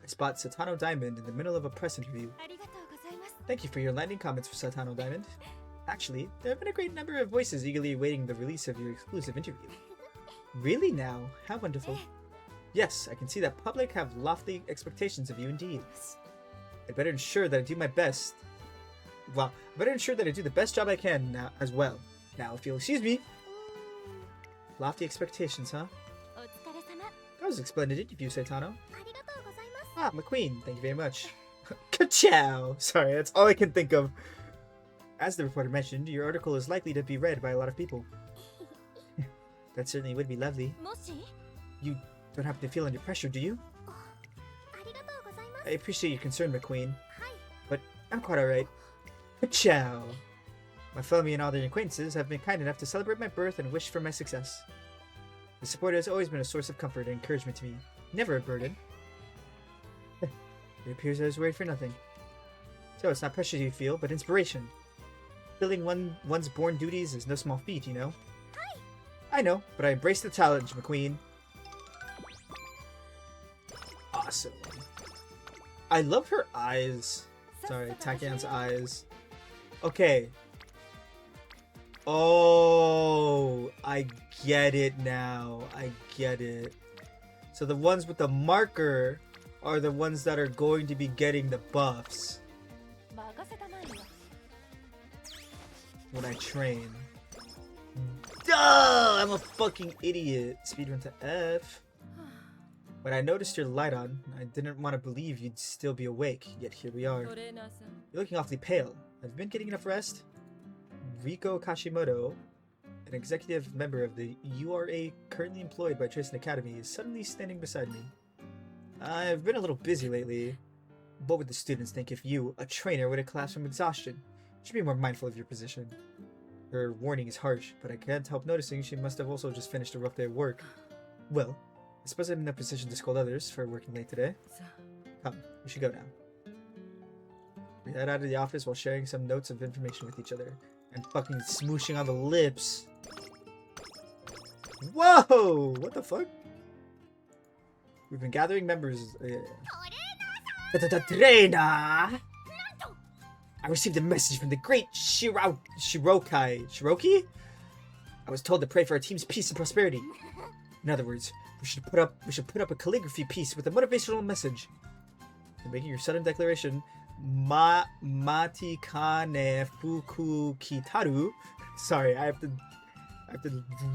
I spot Satano Diamond in the middle of a press interview. ありがとうございます。 Thank you for your landing comments for Satano Diamond. Actually, there have been a great number of voices eagerly awaiting the release of your exclusive interview. Really now? How wonderful. Yes, I can see that public have lofty expectations of you indeed. I better ensure that I do my best. Well, I better ensure that I do the best job I can now as well. Now, if you'll excuse me. Lofty expectations, huh? お疲れ様。 That was a splendid interview, Saitano. ありがとうございます。 Ah, McQueen, thank you very much. Ka-chow! Sorry, that's all I can think of. As the reporter mentioned, your article is likely to be read by a lot of people. That certainly would be lovely. もし You don't happen to feel under pressure, do you? ありがとうございます。 I appreciate your concern, McQueen, はい。 but I'm quite alright. Ka-chow! My family and all their acquaintances have been kind enough to celebrate my birth and wish for my success. The support has always been a source of comfort and encouragement to me, never a burden. It appears I was worried for nothing. So it's not pressure you feel, but inspiration. Filling one's born duties is no small feat, you know? I know, but I embrace the challenge, McQueen. Awesome. I love her eyes. Sorry, Takian's eyes. Okay. Oh, I get it now. I get it. So the ones with the marker are the ones that are going to be getting the buffs 任せたまえよ。 when I train. Duh! I'm a fucking idiot. Speedrun to F. When I noticed your light on, I didn't want to believe you'd still be awake, yet here we are. トレーナーさん。 You're looking awfully pale. Have you been getting enough rest? Riko Kashimoto, an executive member of the URA currently employed by Tristan Academy, is suddenly standing beside me. I've been a little busy lately. What would the students think if you, a trainer, would have collapsed from exhaustion? You should be more mindful of your position. Her warning is harsh, but I can't help noticing she must have also just finished a rough day of work. Well, I suppose I'm in a position to scold others for working late today. Come, we should go now. We head out of the office while sharing some notes of information with each other. And fucking smooshing on the lips. Whoa! What the fuck? We've been gathering members. Trainer! I received a message from the great Shiroki? I was told to pray for our team's peace and prosperity. In other words, we should put up a calligraphy piece with a motivational message. In making your sudden declaration, Mati Kane Fuku Kitaru. Sorry, I have to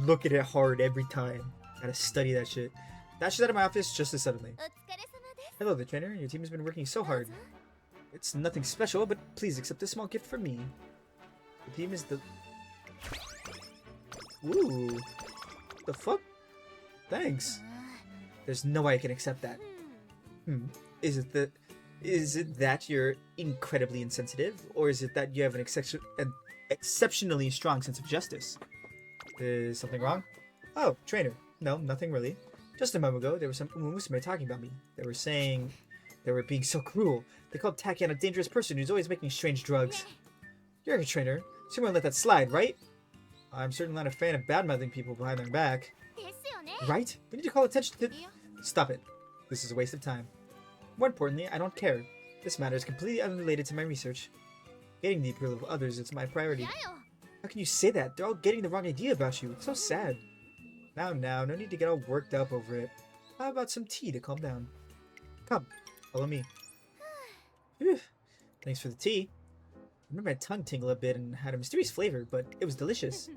look at it hard every time. Gotta study that shit. Dashes out of my office just as suddenly. お疲れ様です。 Hello there, trainer. Your team has been working so hard. It's nothing special, but please accept this small gift from me. The team is the... Ooh. What the fuck? Thanks. There's no way I can accept that. Is it that you're incredibly insensitive? Or is it that you have an exceptionally strong sense of justice? Is something wrong? Oh, trainer. No, nothing really. Just a moment ago, there were some umamusume talking about me. They were saying they were being so cruel. They called Takian a dangerous person who's always making strange drugs. You're a trainer, so you won't let that slide, right? I'm certainly not a fan of bad-mouthing people behind their back. ですよね。 Right? We need to call attention to... いや Stop it. This is a waste of time. More importantly, I don't care. This matter is completely unrelated to my research. Getting the approval of others is my priority. 嫌よ。 How can you say that? They're all getting the wrong idea about you. It's so sad. Now, no need to get all worked up over it. How about some tea to calm down? Come, follow me. Phew. Thanks for the tea. I made my tongue tingle a bit and had a mysterious flavor, but it was delicious.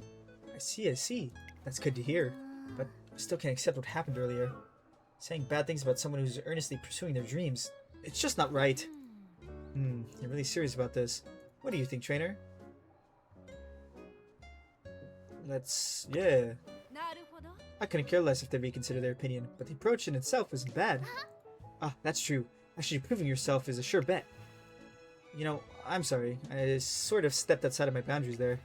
I see. That's good to hear. But I still can't accept what happened earlier. Saying bad things about someone who's earnestly pursuing their dreams. It's just not right. You're really serious about this. What do you think, trainer? Yeah. なるほど。 I couldn't care less if they reconsider their opinion, but the approach in itself isn't bad. Ah, that's true. Actually, proving yourself is a sure bet. You know, I'm sorry. I sort of stepped outside of my boundaries there.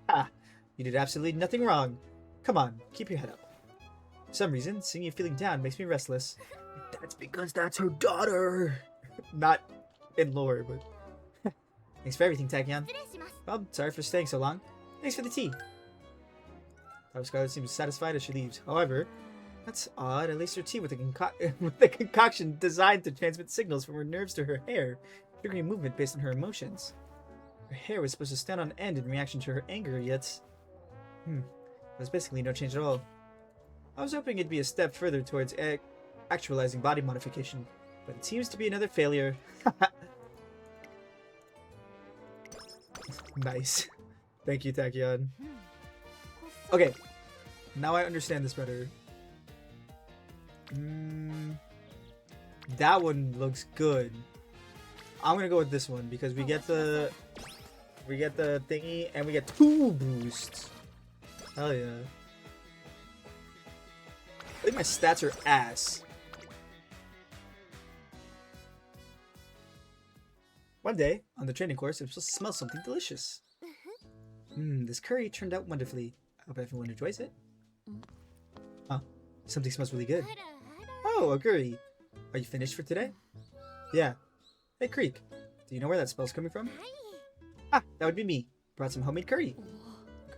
Haha, you did absolutely nothing wrong. Come on, keep your head up. For some reason, seeing you feeling down makes me restless. That's because that's her daughter. Not in lore, but... Thanks for everything, Takian. 失礼します。 Well, sorry for staying so long. Thanks for the tea. Scarlet seems satisfied as she leaves. However, that's odd. I laced her tea with with a concoction designed to transmit signals from her nerves to her hair, triggering movement based on her emotions. Her hair was supposed to stand on end in reaction to her anger, yet... There's basically no change at all. I was hoping it'd be a step further towards actualizing body modification, but it seems to be another failure. Nice. Thank you, Tachyon. Okay, now I understand this better. That one looks good. I'm gonna go with this one because we get the thingy and we get 2 boosts. Hell yeah. I think my stats are ass. One day, on the training course, I'm supposed to smell something delicious. This curry turned out wonderfully. I hope everyone enjoys it. Huh, something smells really good. Oh, a curry. Are you finished for today? Yeah. Hey, Creek. Do you know where that smell's coming from? Ah, that would be me. Brought some homemade curry.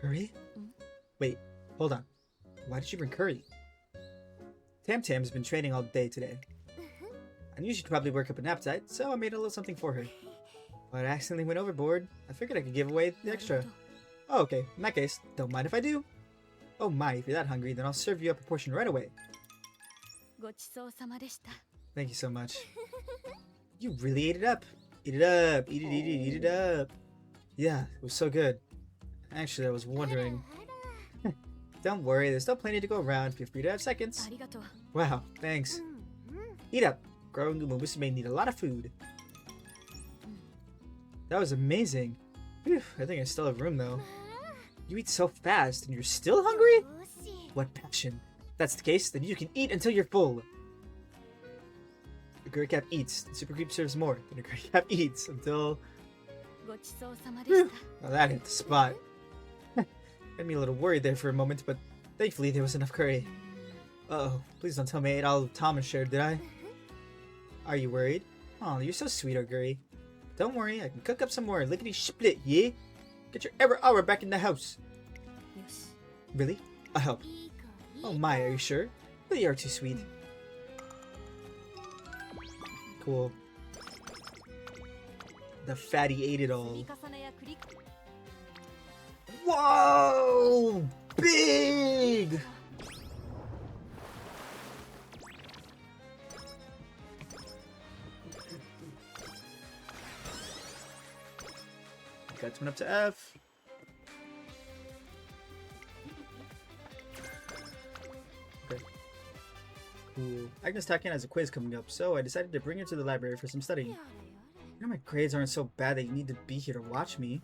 Curry? Wait, hold on. Why did you bring curry? Tam Tam's been training all day today. I knew she'd probably work up an appetite, so I made a little something for her. But I accidentally went overboard. I figured I could give away the extra. Oh, okay. In that case, don't mind if I do. Oh my, if you're that hungry, then I'll serve you up a portion right away. Thank you so much. You really ate it up. Eat it up. Eat it up. Yeah, it was so good. Actually, I was wondering... Don't worry, there's still plenty to go around. Feel free to have seconds. Wow, thanks. Eat up. Growing umamusume need a lot of food. That was amazing. Whew, I think I still have room though. You eat so fast and you're still hungry? What passion. If that's the case, then you can eat until you're full. The Gurry Cap eats. The Super Creep serves more. Then the Gurry Cap eats until... Whew, now that hit the spot. Got me a little worried there for a moment, but thankfully there was enough curry. Uh-oh, please don't tell me I ate all Thomas shared, did I? Are you worried? Oh, you're so sweet, Gurry. Don't worry, I can cook up some more lickety-split, yeah? Get your hour back in the house. Really? I'll help. Oh my, are you sure? Well, you are too sweet. Cool. The fatty ate it all. Whoa! Big! Got one up to F. Okay. Cool. Agnes Taken has a quiz coming up, so I decided to bring her to the library for some studying. You know my grades aren't so bad that you need to be here to watch me.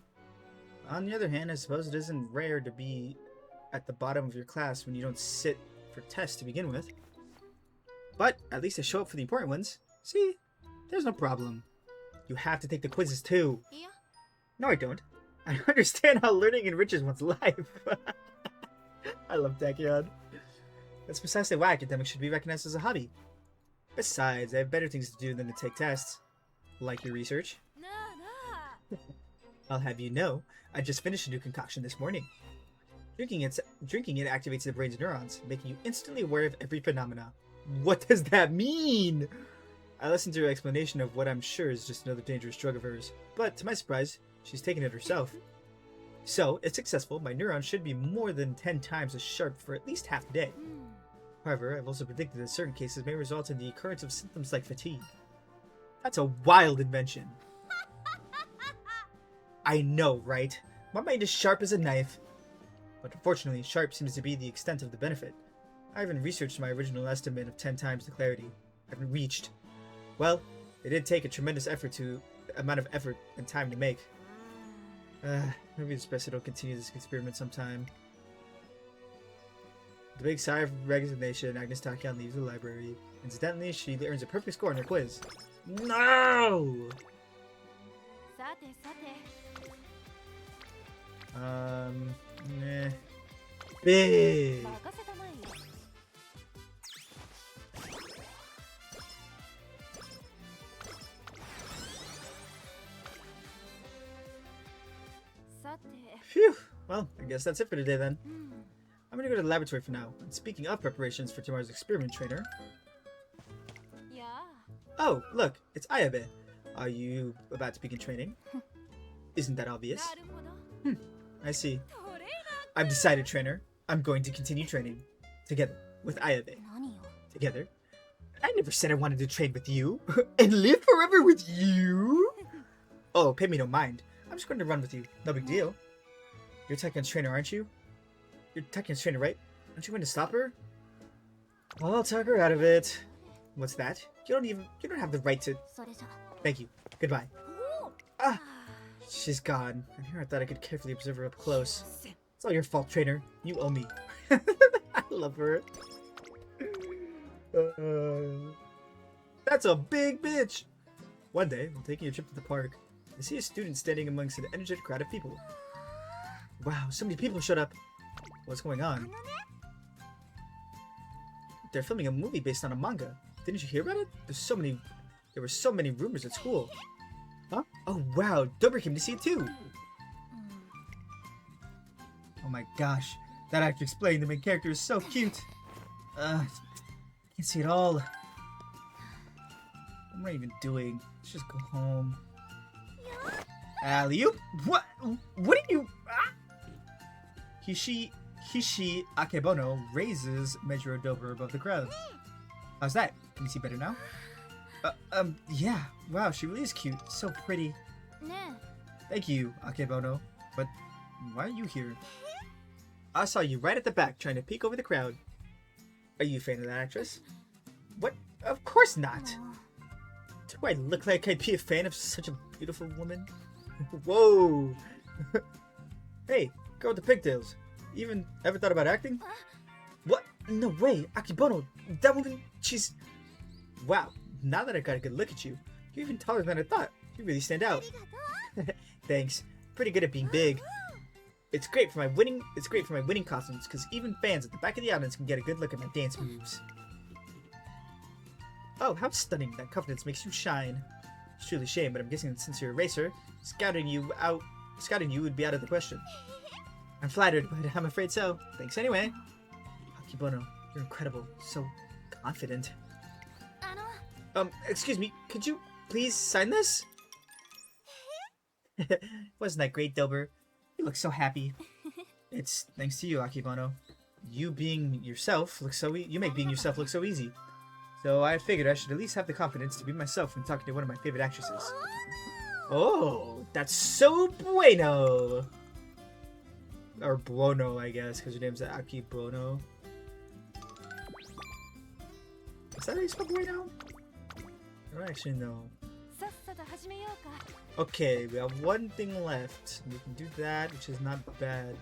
On the other hand, I suppose it isn't rare to be at the bottom of your class when you don't sit for tests to begin with. But at least I show up for the important ones. See? There's no problem. You have to take the quizzes too. No, I don't. I understand how learning enriches one's life. I love Tachyon. That's precisely why academics should be recognized as a hobby. Besides, I have better things to do than to take tests. Like your research. I'll have you know, I just finished a new concoction this morning. Drinking it activates the brain's neurons, making you instantly aware of every phenomena. What does that mean? I listened to her explanation of what I'm sure is just another dangerous drug of hers, but to my surprise, she's taken it herself. So, if successful, my neurons should be more than 10 times as sharp for at least half a day. However, I've also predicted that certain cases may result in the occurrence of symptoms like fatigue. That's a wild invention. I know, right? My mind is sharp as a knife. But unfortunately, sharp seems to be the extent of the benefit. I haven't researched my original estimate of 10 times the clarity. I haven't reached. Well, it did take a tremendous amount of effort and time to make. Maybe it's best I don't continue this experiment sometime. With a big sigh of resignation, Agnes Tachyon leaves the library. Incidentally, she earns a perfect score on her quiz. No! Meh. Big! Phew! Well, I guess that's it for today then. I'm gonna go to the laboratory for now. And speaking of preparations for tomorrow's experiment, trainer. いや Oh, look, it's Ayabe. Are you about to begin training? Isn't that ー obvious? なるほど I see. トレー I've decided, trainer. I'm going to continue training. Together, with Ayabe. ナー何よ Together? I never said I wanted to train with you. And live forever with you? Oh, pay me no mind. I'm just going to run with you. No big deal. You're Tekken's trainer, aren't you? You're Tekken's trainer, right? Aren't you going to stop her? I'll talk her out of it. What's that? You don't have the right to... それじゃ Thank you. Goodbye. おお Ah, she's gone. And here I thought I could carefully observe her up close. せん It's all your fault, trainer. You owe me. I love her. That's a big bitch. One day, while taking a trip to the park, I see a student standing amongst an energetic crowd of people. Wow, so many people showed up. What's going on? They're filming a movie based on a manga. Didn't you hear about it? There were so many rumors at school. Huh? Oh wow, Dober came to see it too. Oh my gosh, that actor explained the main character is so cute. I can't see it all. What am I even doing? Let's just go home. Alley-oop? What did you... Ah! Hishi Akebono raises Measure Dober above the crowd. How's that? Can you see better now? Yeah. Wow, she really is cute. So pretty. ね Thank you, Akebono. But why are you here? I saw you right at the back trying to peek over the crowd. Are you a fan of that actress? What? Of course え not. もう Do I look like I'd be a fan of such a beautiful woman? Whoa! Hey, girl with the pigtails. You even ever thought about acting? What? No way, Akebono. That woman, she's... Wow, now that I got a good look at you, you're even taller than I thought. You really stand out. Thanks. Pretty good at being big. It's great for my winning costumes, because even fans at the back of the audience can get a good look at my dance moves. Oh, how stunning. That confidence makes you shine. It's truly a shame, but I'm guessing that since you're a racer, scouting you would be out of the question. I'm flattered, but I'm afraid so. Thanks anyway. Akebono, you're incredible. So confident. あの Excuse me, could you please sign this? Wasn't that great, Dober? You look so happy. It's thanks to you, Akebono. You being yourself looks so you make being yourself look so easy. So I figured I should at least have the confidence to be myself when talking to one of my favorite actresses. Oh, that's so bueno. Or Buono, I guess, because her name's Akebono. Is that how you spell bueno? I don't actually know. さっさと始めようか Okay, we have one thing left. We can do that, which is not bad.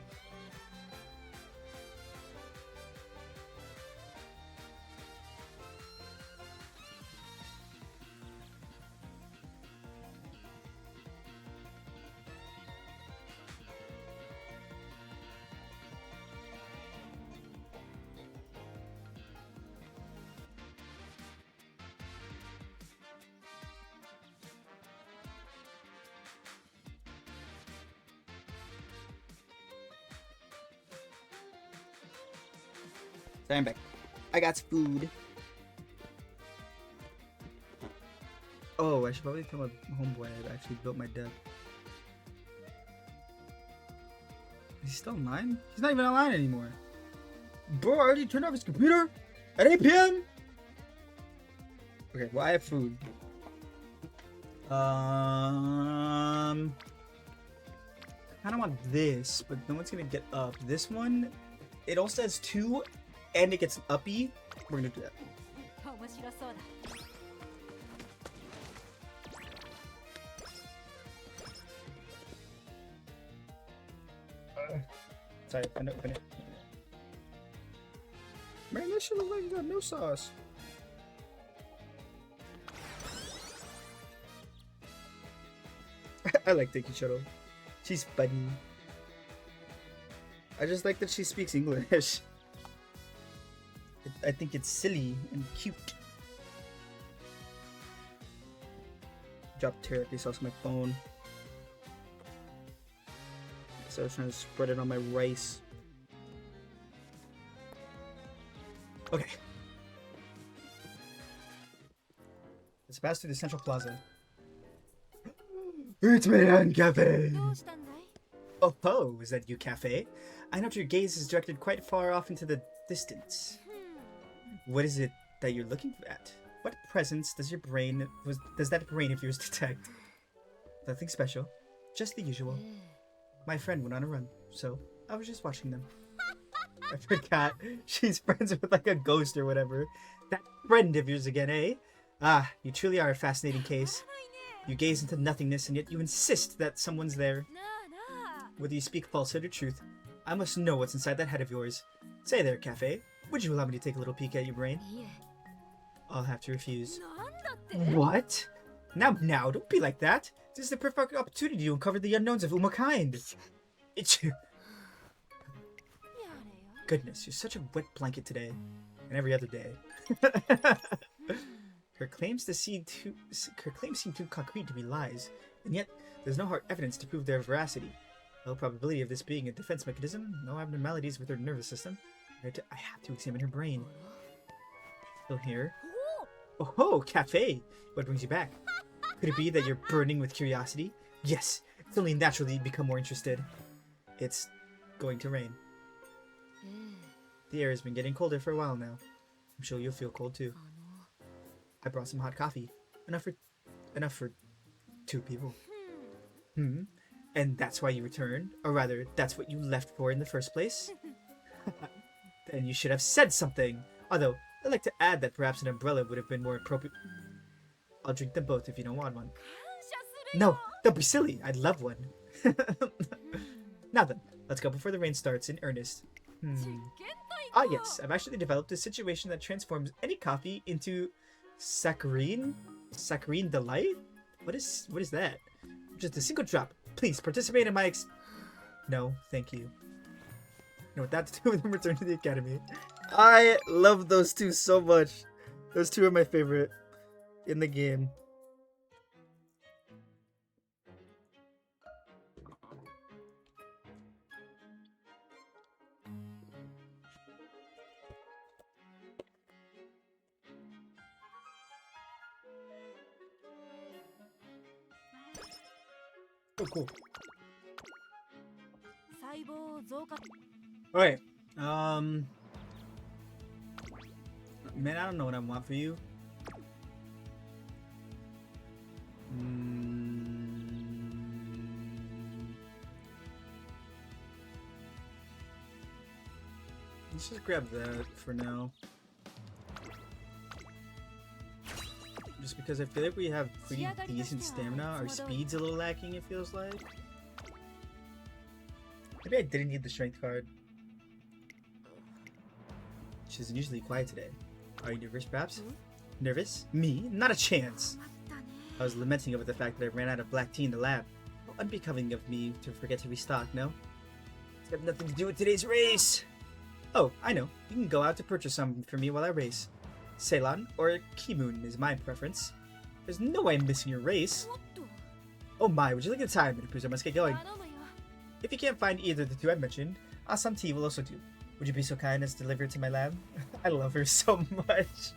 I'm back. I got food. Oh, I should probably tell my homeboy I actually built my deck. Is he still online? He's not even online anymore. Bro already turned off his computer at 8 p.m. Okay, well I have food. I kind of want this, but no one's gonna get up. This one, it also has 2, and it gets an uppy. We're gonna do that. 面白そうだ Sorry, open it. Man, this shit look like you got no sauce. I like Tiki Shuttle. She's funny. I just like that she speaks English. I think it's silly and cute. Dropped terribly sauce on my phone. So I was trying to spread it on my rice. pass through the central plaza. It's Milan Cafe! どうしたんだい？ Oh ho, is that you, Cafe? I note your gaze is directed quite far off into the distance. What is it that you're looking at? What presence does that brain of yours detect? Nothing special, just the usual. My friend went on a run, so I was just watching them. I forgot. She's friends with like a ghost or whatever. That friend of yours again, eh? Ah, you truly are a fascinating case. You gaze into nothingness and yet you insist that someone's there. なあなあ。 Whether you speak falsehood or truth, I must know what's inside that head of yours. Say there, Cafe, would you allow me to take a little peek at your brain? いえ。 I'll have to refuse. なんだって？ What? Now, don't be like that. This is the perfect opportunity to uncover the unknowns of Umakind. It's you. やれよ。 Goodness, you're such a wet blanket today. And every other day. Her claims seem too concrete to be lies, and yet there's no hard evidence to prove their veracity. Low probability of this being a defense mechanism, no abnormalities with her nervous system. I have to examine her brain. Still here? Oh ho, Cafe! What brings you back? Could it be that you're burning with curiosity? Yes, it's only natural that you become more interested. It's going to rain. The air has been getting colder for a while now. I'm sure you'll feel cold too. I brought some hot coffee. Enough for 2 people. And that's why you returned? Or rather, that's what you left for in the first place? Then you should have said something! Although, I'd like to add that perhaps an umbrella would have been more appropriate. I'll drink them both if you don't want one. No, don't be silly! I'd love one. Now then, let's go before the rain starts in earnest. Ah yes, I've actually developed a situation that transforms any coffee into saccharine delight? What is that? Just a single drop. Please participate in my No, thank you. No, with that to do with them return to the academy. I love those two so much. Those two are my favorite in the game. Oh, cool. 細胞増加。 Alright. Man, I don't know what I want for you. Let's just grab that for now. Just because I feel like we have pretty decent stamina. Our speed's a little lacking, it feels like. Maybe I didn't need the strength card. She's unusually quiet today. Are you nervous, perhaps? Nervous? Me? Not a chance! I was lamenting over the fact that I ran out of black tea in the lab. How unbecoming of me to forget to restock, no? It's got nothing to do with today's race! Oh, I know. You can go out to purchase some for me while I race. Ceylon or Kimoon is my preference. There's no way I'm missing your race. Oh my, would you look at the time? It appears I must get going. If you can't find either of the two I mentioned, some tea will also do. Would you be so kind as to deliver it to my lab? I love her so much.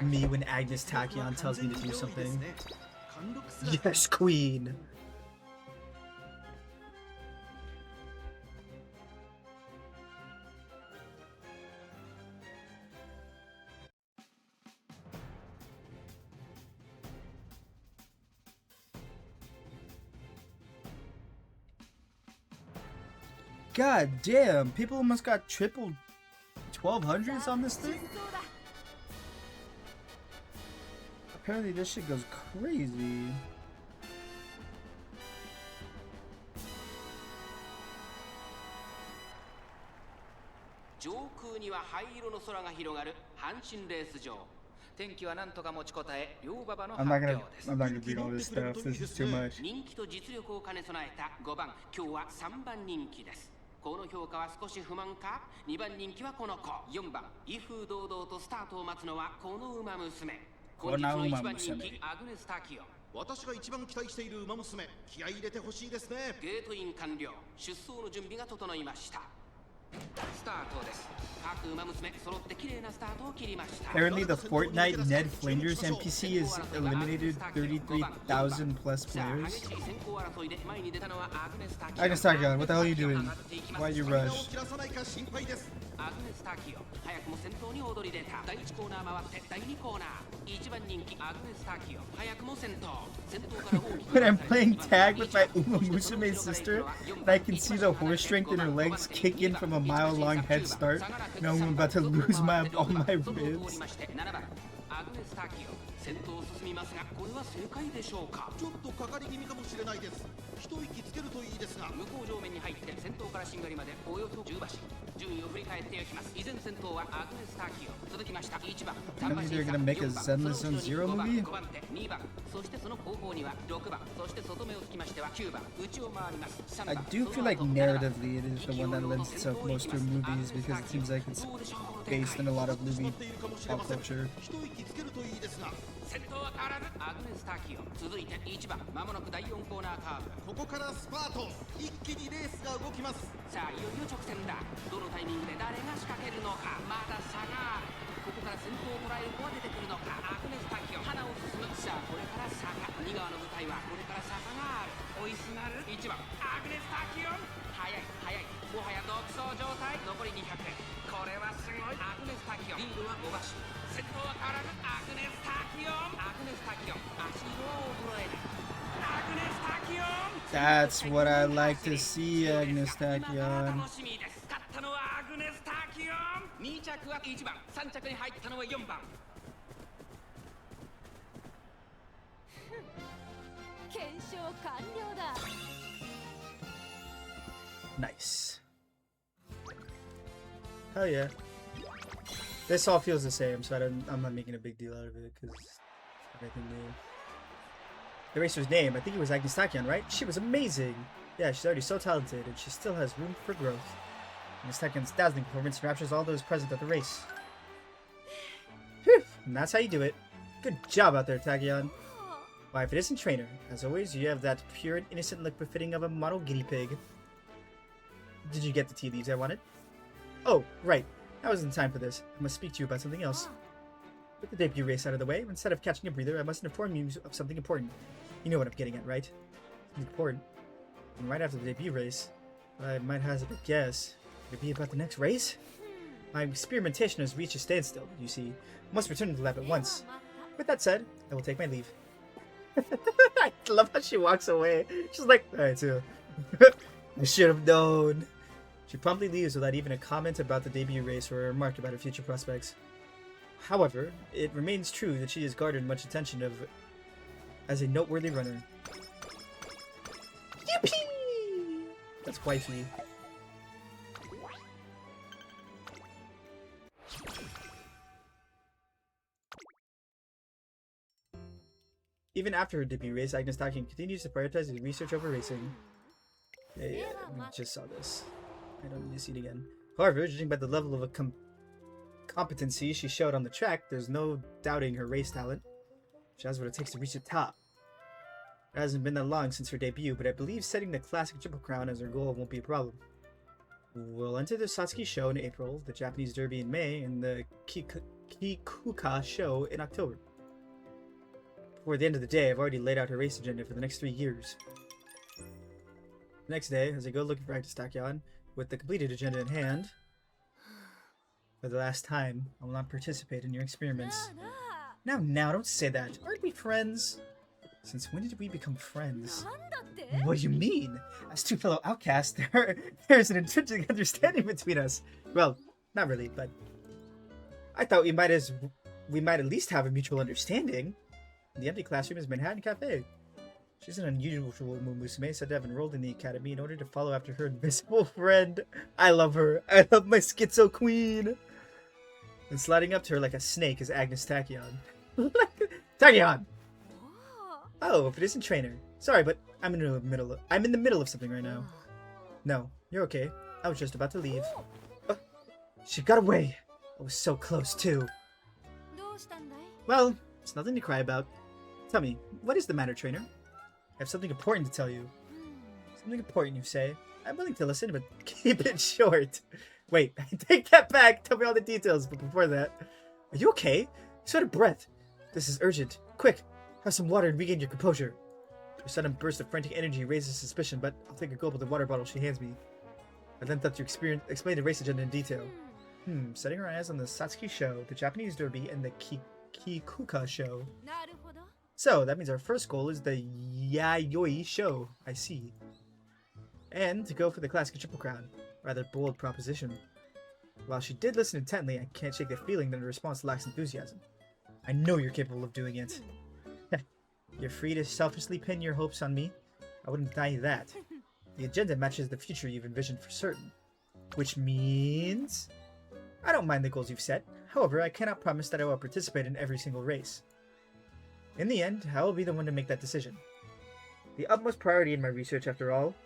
Me when Agnes Tachyon tells me to do something. Yes, queen! God damn, people almost got triple 1200s on this thing? Apparently this shit goes crazy. I'm not gonna read all this stuff, this is too much. この評価は少し不満か。2番人気はこの子。4番、威風堂々とスタートを待つのはこの馬娘。本日の1番人気、アグネス・タキオ。私が一番期待している馬娘、気合い入れてほしいですね。ゲートイン完了。出走の準備が整いました。Apparently the Fortnite Ned Flanders NPC is eliminated 33,000 plus players. Agnes Tachyon, what the hell are you doing? Why you rush? アグネス・ターキオ早くも先頭に躍り出た第1コーナー回って第2コーナー1番人気アグネス・ターキオ早くも先頭から大きく When I'm playing tag with my umamusume sister, and I can see the horse strength in her legs kick in from a mile-long head start, knowing I'm about to lose all my ribs. アグネス・ターキオ先頭を進みますがこれは正解でしょうかちょっとかかり気味かもしれないです一息つけるといいですが向こう上面に入って先頭からしんがりまでおよそ10馬身順位を振り返っていきます依然先頭はアグネス・ターキオ続きました1番3馬身They're gonna make a Zenless Zone Zero movie? 5番手2番そしてその後方には6番そして外目をつきましては9番内を回ります3 I 番 do feel like narratively it is the one that lends itself most to movies because it seems like it's based in a lot of movie pop culture. 一息つけるといいですが先頭は変わらずアグネス・ターキオ続いて1番まもなく第4コーナーカーブここからスパート一気にレースが動きますさあいよいよ直線だどのタイミングで誰が仕掛けるのかまだ差があるここから先頭を捉える子は出てくるのかアグネス・ターキオ花を進むさあこれから差が2側の舞台はこれから差がある追いすがる1番アグネス・ターキオ速い速いもはや独走状態残り200これはすごいアグネス・ターキオリードは5馬身先頭は変わらずアグネス・ターキオンアグネス・ターキオン足色は衰えないアグネス・ターキオン That's what I like to see, Agnes Tachyon. 楽しみです勝ったのはアグネス・ターキオン2着は1番3着に入ったのは4番検証完了だ Nice. Hell yeah. This all feels the same, so I'm not making a big deal out of it because everything new. The racer's name, I think it was Agnes Tachyon, right? She was amazing. Yeah, she's already so talented, and she still has room for growth. Agnes Tachyon's dazzling performance raptures all those present at the race. Whew, and that's how you do it. Good job out there, Tachyon. Why, if it isn't Trainer, as always, you have that pure and innocent look befitting of a model guinea pig. Did you get the tea leaves I wanted? Oh, right. I wasn't in time for this. I must speak to you about something else. With the debut race out of the way, instead of catching a breather, I must inform you of something important. You know what I'm getting at, right? Something important. And right after the debut race, I might hazard a guess. Could it be about the next race? My experimentation has reached a standstill, you see. I must return to the lab at once. With that said, I will take my leave. I love how she walks away. She's like, alright, so I should have known. She promptly leaves without even a comment about the debut race or a remark about her future prospects. However, it remains true that she has garnered much attention as a noteworthy runner. Yippee! That's wifey. Even after her debut race, Agnes Tachyon continues to prioritize his research over racing. Yeah, we just saw this. I don't need to see it again. However, judging by the level of competency she showed on the track, there's no doubting her race talent. She has what it takes to reach the top. It hasn't been that long since her debut, but I believe setting the classic Triple Crown as her goal won't be a problem. We'll enter the Satsuki show in April, the Japanese Derby in May, and the Kikuka show in October. Before the end of the day, I've already laid out her race agenda for the next 3 years. The next day, as I go looking for Agnes Tachyon, with the completed agenda in hand, for the last time, I will not participate in your experiments. Now, don't say that. Aren't we friends? Since when did we become friends? What do you mean? As two fellow outcasts, there's an intrinsic understanding between us. Well, not really, but I thought we might at least have a mutual understanding. The empty classroom is Manhattan Cafe. She's an unusual umamusume, said to have enrolled in the academy in order to follow after her invisible friend. I love her. I love my schizo queen. And sliding up to her like a snake is Agnes Tachyon. Tachyon! Oh, if it isn't Trainer. Sorry, but I'm in the middle of something right now. No, you're okay. I was just about to leave. She got away. I was so close too. Well, it's nothing to cry about. Tell me, what is the matter, Trainer? I have something important to tell you. Something important, you say? I'm willing to listen, but keep it short. Wait, take that back. Tell me all the details. But before that, are you okay? You sweat a breath. This is urgent. Quick, have some water and regain your composure. Her sudden burst of frantic energy raises suspicion, but I'll take a gulp of the water bottle she hands me. I then thought to explain the race agenda in detail. Setting her eyes on the Satsuki show, the Japanese derby, and the Kikuka show. So, that means our first goal is the Yayoi show, I see. And to go for the classic triple crown. Rather bold proposition. While she did listen intently, I can't shake the feeling that her response lacks enthusiasm. I know you're capable of doing it. You're free to selfishly pin your hopes on me. I wouldn't deny that. The agenda matches the future you've envisioned for certain. Which means... I don't mind the goals you've set. However, I cannot promise that I will participate in every single race. In the end, I will be the one to make that decision. The utmost priority in my research, after all...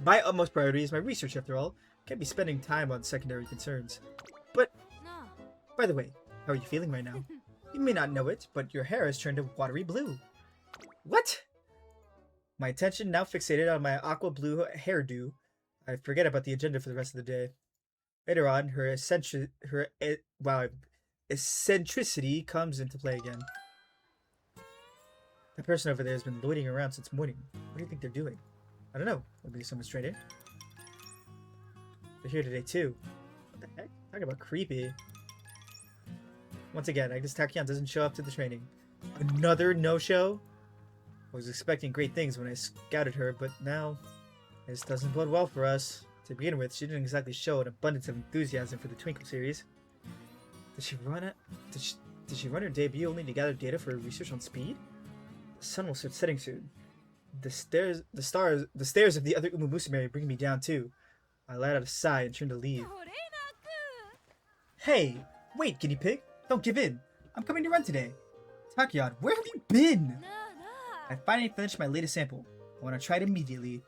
My utmost priority is my research, after all. Can't be spending time on secondary concerns. But... By the way, how are you feeling right now? You may not know it, but your hair has turned a watery blue. What? My attention now fixated on my aqua blue hairdo. I forget about the agenda for the rest of the day. Later on, her eccentricity comes into play again. That person over there has been loitering around since morning. What do you think they're doing? I don't know. Maybe someone's training. They're here today too. What the heck? Talk about creepy. Once again, I guess Takion doesn't show up to the training. Another no-show? I was expecting great things when I scouted her, but now this doesn't bode well for us. To begin with, she didn't exactly show an abundance of enthusiasm for the Twinkle series. Did she run her debut only to gather data for her research on speed? The sun will start setting soon. The stairs of the other umamusume bring me down too. I let out a sigh and turned to leave. Hey, wait, guinea pig! Don't give in. I'm coming to run today. Takion, where have you been? I finally finished my latest sample. I want to try it immediately.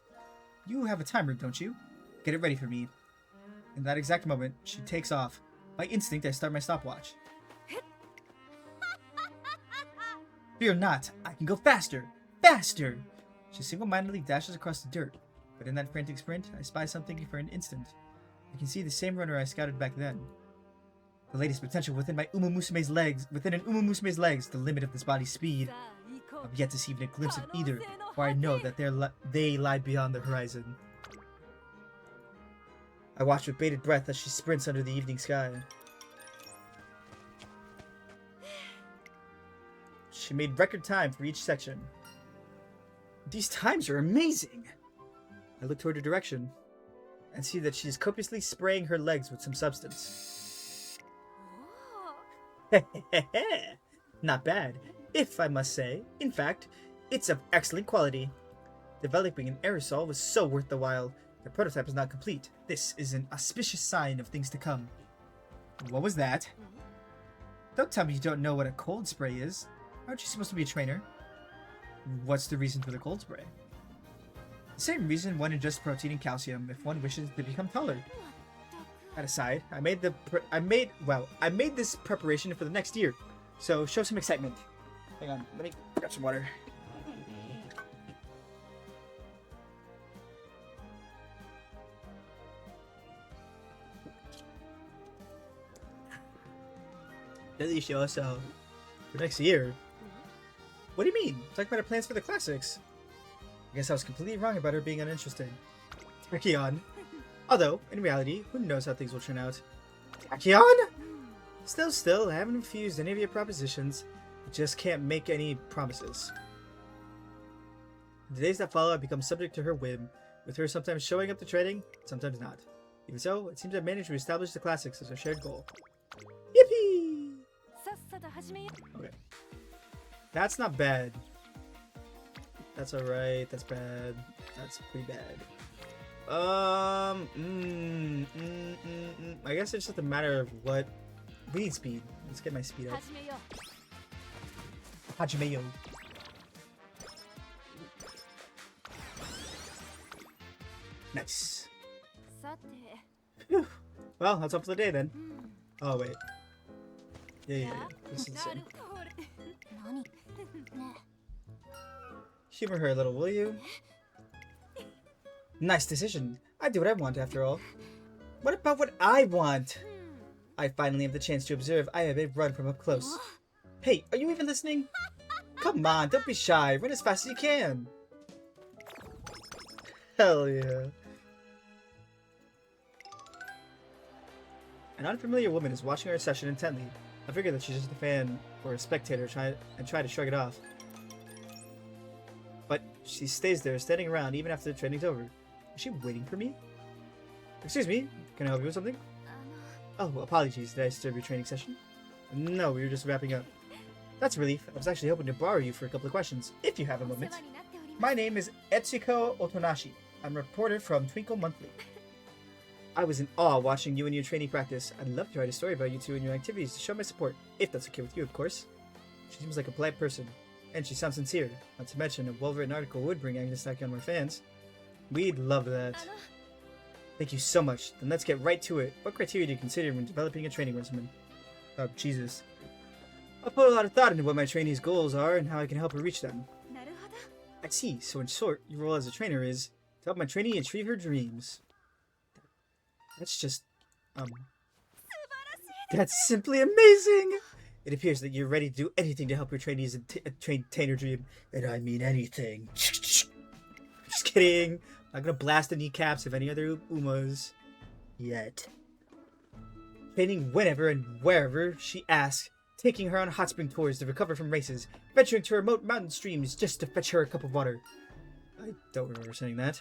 You have a timer, don't you? Get it ready for me. In that exact moment, she takes off. By instinct, I start my stopwatch. Fear not, I can go faster! Faster! She single-mindedly dashes across the dirt. But in that frantic sprint, I spy something for an instant. I can see the same runner I scouted back then. The latest potential within an umamusume's legs, the limit of this body's speed. I've yet to see even a glimpse of either, for I know that they lie beyond the horizon. I watch with bated breath as she sprints under the evening sky. She made record time for each section. These times are amazing! I look toward her direction and see that she is copiously spraying her legs with some substance. Not bad, if I must say. In fact, it's of excellent quality. Developing an aerosol was so worth the while. The prototype is not complete. This is an auspicious sign of things to come. What was that? Don't tell me you don't know what a cold spray is. Aren't you supposed to be a trainer? What's the reason for the cold spray? The same reason one ingests protein and calcium if one wishes to become taller. That aside, I made this preparation for the next year. So show some excitement. Hang on, let me grab some water. Delicioso. For next year? What do you mean? Talk about our plans for the classics. I guess I was completely wrong about her being uninterested. Takion. Although, in reality, who knows how things will turn out. Takion? Still, I haven't refused any of your propositions. I just can't make any promises. The days that follow, I become subject to her whim, with her sometimes showing up to training, sometimes not. Even so, it seems I've managed to establish the classics as our shared goal. Yippee! Okay. That's not bad. That's alright. That's bad. That's pretty bad. I guess it's just a matter of what... We need speed. Let's get my speed up. Hajimeyo. Nice. Whew. Well, that's all for the day then. Oh, wait. Yeah. This is the same. Humor her a little, will you? Nice decision. I do what I want, after all. What about what I want? I finally have the chance to observe Ayabe run from up close. Hey, are you even listening? Come on, don't be shy. Run as fast as you can. Hell yeah. An unfamiliar woman is watching our session intently. I figure that she's just a fan or a spectator try to shrug it off. But she stays there, standing around even after the training's over. Is she waiting for me? Excuse me, can I help you with something? Oh, apologies, did I disturb your training session? No, we were just wrapping up. That's a relief. I was actually hoping to borrow you for a couple of questions, if you have a moment. My name is Etsuko Otonashi. I'm a reporter from Twinkle Monthly. I was in awe watching you and your training practice. I'd love to write a story about you two and your activities to show my support, if that's okay with you, of course. She seems like a polite person, and she sounds sincere. Not to mention, a well-written article would bring Agnes Taki on more fans. We'd love that. Thank you so much. Then let's get right to it. What criteria do you consider when developing a training regimen? Oh, Jesus. I'll put a lot of thought into what my trainee's goals are and how I can help her reach them. I see. So in short, your role as a trainer is to help my trainee achieve her dreams. That's just, that's simply amazing! It appears that you're ready to do anything to help your trainees attain her dream. And I mean anything. Just kidding. I'm not gonna blast the kneecaps of any other Umas. Yet. Training whenever and wherever she asks. Taking her on hot spring tours to recover from races. Venturing to remote mountain streams just to fetch her a cup of water. I don't remember saying that.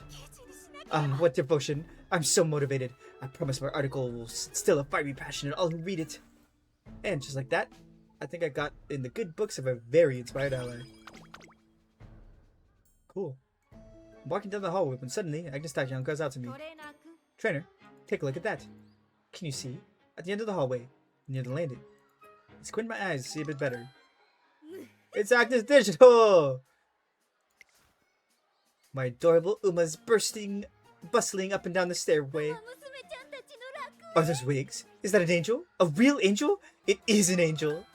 What devotion. I'm so motivated. I promise my article will instill a fiery passion in all who read it. And just like that, I think I got in the good books of a very inspired ally. Cool. I'm walking down the hallway when suddenly Agnes Takion calls out to me. Trainer, take a look at that. Can you see? At the end of the hallway, near the landing. I squint my eyes to see a bit better. It's Agnes Digital! My adorable Uma's bustling up and down the stairway. Are those wigs? Is that an angel? A real angel? It is an angel!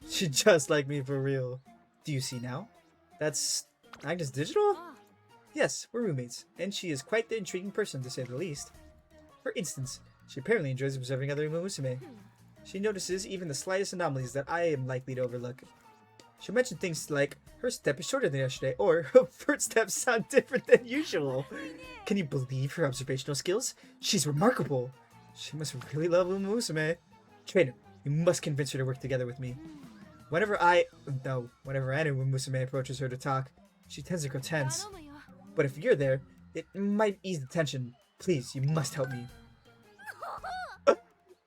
She's just like me for real. Do you see now? That's Agnes Digital? Yes, we're roommates, and she is quite the intriguing person to say the least. For instance, she apparently enjoys observing other umamusume. She notices even the slightest anomalies that I am likely to overlook. She'll mention things like, her step is shorter than yesterday, or her footsteps sound different than usual. Can you believe her observational skills? She's remarkable. She must really love umamusume. Trainer, you must convince her to work together with me. Whenever any umamusume approaches her to talk, she tends to grow tense. But if you're there, it might ease the tension. Please, you must help me.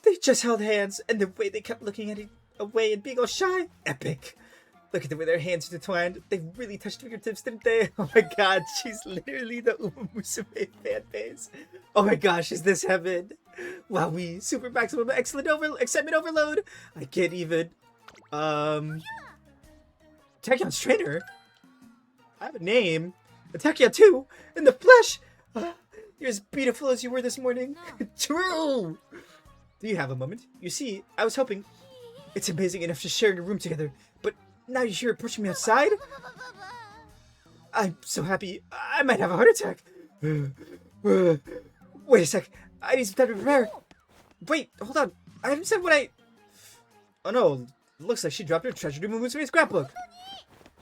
They just held hands, and the way they kept looking at away and being all shy. Epic. Look at the way their hands intertwined. They really touched fingertips, didn't they? Oh my god, she's literally the umamusume fan base. Oh my gosh, is this heaven? Wow, we super maximum excellent excitement overload. I can't even. Takion's trainer? I have a name. Takion too, in the flesh. You're as beautiful as you were this morning. True. Do you have a moment? You see, I was hoping. It's amazing enough just sharing a room together, but now you're here pushing me outside? I'm so happy. I might have a heart attack. Wait a sec. I need some time to prepare. Wait, hold on. I haven't said what I... Oh no. Looks like she dropped her treasured Umamusume scrapbook.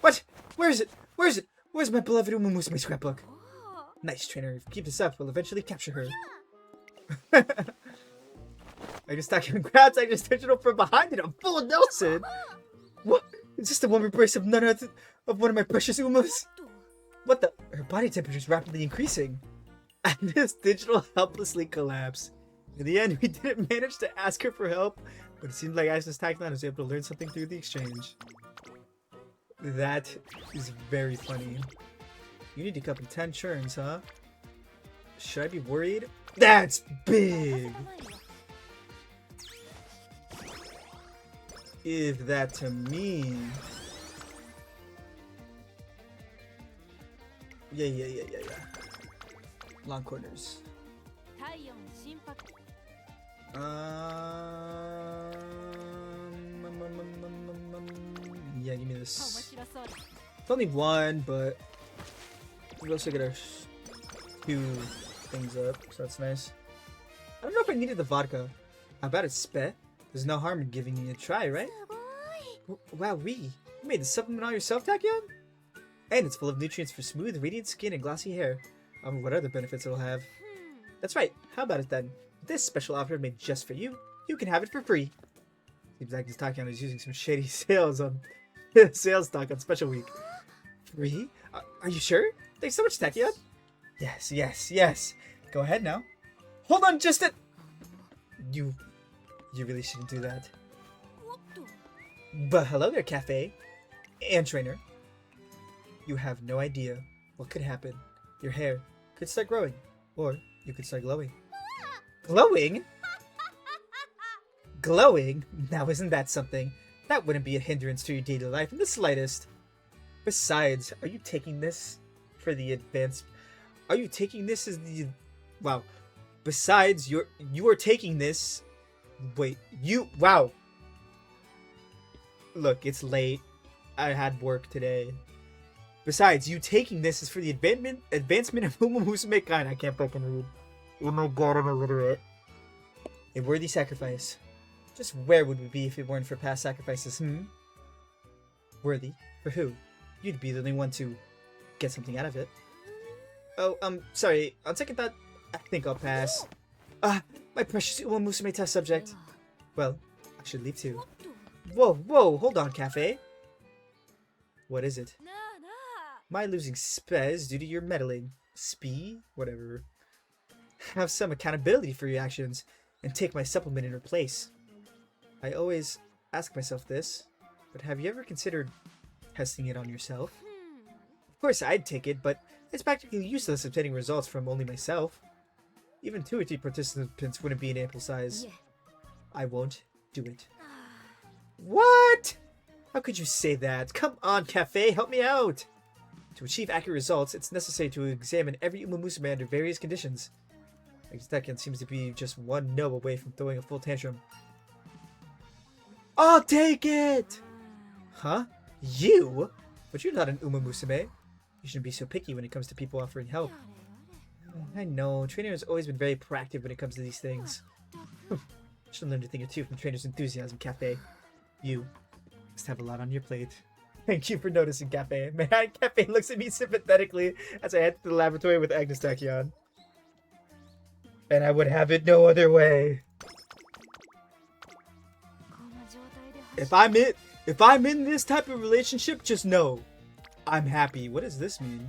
What? Where is it? Where is it? Where's my beloved Umamusume scrapbook? Nice, trainer. If you keep this up, we'll eventually capture her. I just stuck him grabs Agnes Digital from behind in a full Nelson. What? Is this the warm embrace of none other of one of my precious Umas? What the? Her body temperature is rapidly increasing. Agnes Digital helplessly collapsed. In the end, we didn't manage to ask her for help, but it seemed like Agnes Takion was able to learn something through the exchange. That is very funny. You need to cup in 10 churns, huh? Should I be worried? That's big! Give that to me. Yeah. Long corners. Yeah, give me this. It's only one, but we also get our two things up, so that's nice. I don't know if I needed the vodka. How about it, Spe? There's no harm in giving it a try, right? Wow, you made the supplement all yourself, Tachyon? And it's full of nutrients for smooth, radiant skin and glossy hair. What other benefits it'll have? That's right. How about it then? This special offer made just for you. You can have it for free. Seems like this Tachyon is using some shady sales stock on special week. Free? Are you sure? Thanks so much, Tachyon. Yes. Go ahead now. Hold on just a... You really shouldn't do that. But hello there, Cafe. And Trainer. You have no idea what could happen. Your hair could start growing. Or you could start glowing. Glowing? Glowing? Now isn't that something? That wouldn't be a hindrance to your daily life in the slightest. Besides, are you taking this for the advanced... Are you taking this as the... Wow. Besides, you are taking this... Wait, Wow. Look, it's late. I had work today. Besides, you taking this is for the advancement of umamusume kind. I can't fucking read. Oh my god, I'm illiterate. A worthy sacrifice. Just where would we be if it weren't for past sacrifices, Worthy? For who? You'd be the only one to get something out of it. Oh, sorry. On second thought, I think I'll pass. My precious umamusume test subject. Well, I should leave too. Whoa, hold on, Cafe. What is it? My losing spez due to your meddling. Spee? Whatever. Have some accountability for your actions, and take my supplement in her place. I always ask myself this, but have you ever considered testing it on yourself? Of course I'd take it, but it's practically useless obtaining results from only myself. Even 2 or 3 participants wouldn't be an ample size. I won't do it. What? How could you say that? Come on, Cafe, help me out! To achieve accurate results, it's necessary to examine every umamusume under various conditions. Tachyon seems to be just one no away from throwing a full tantrum. I'll take it! Huh? You? But you're not an umamusume. You shouldn't be so picky when it comes to people offering help. I know, Trainer has always been very proactive when it comes to these things. Should learn a thing or two from Trainer's enthusiasm, Cafe. You must have a lot on your plate. Thank you for noticing, Cafe. Man, Cafe looks at me sympathetically as I head to the laboratory with Agnes Tachyon. And I would have it no other way. If I'm in this type of relationship, just know I'm happy. What does this mean?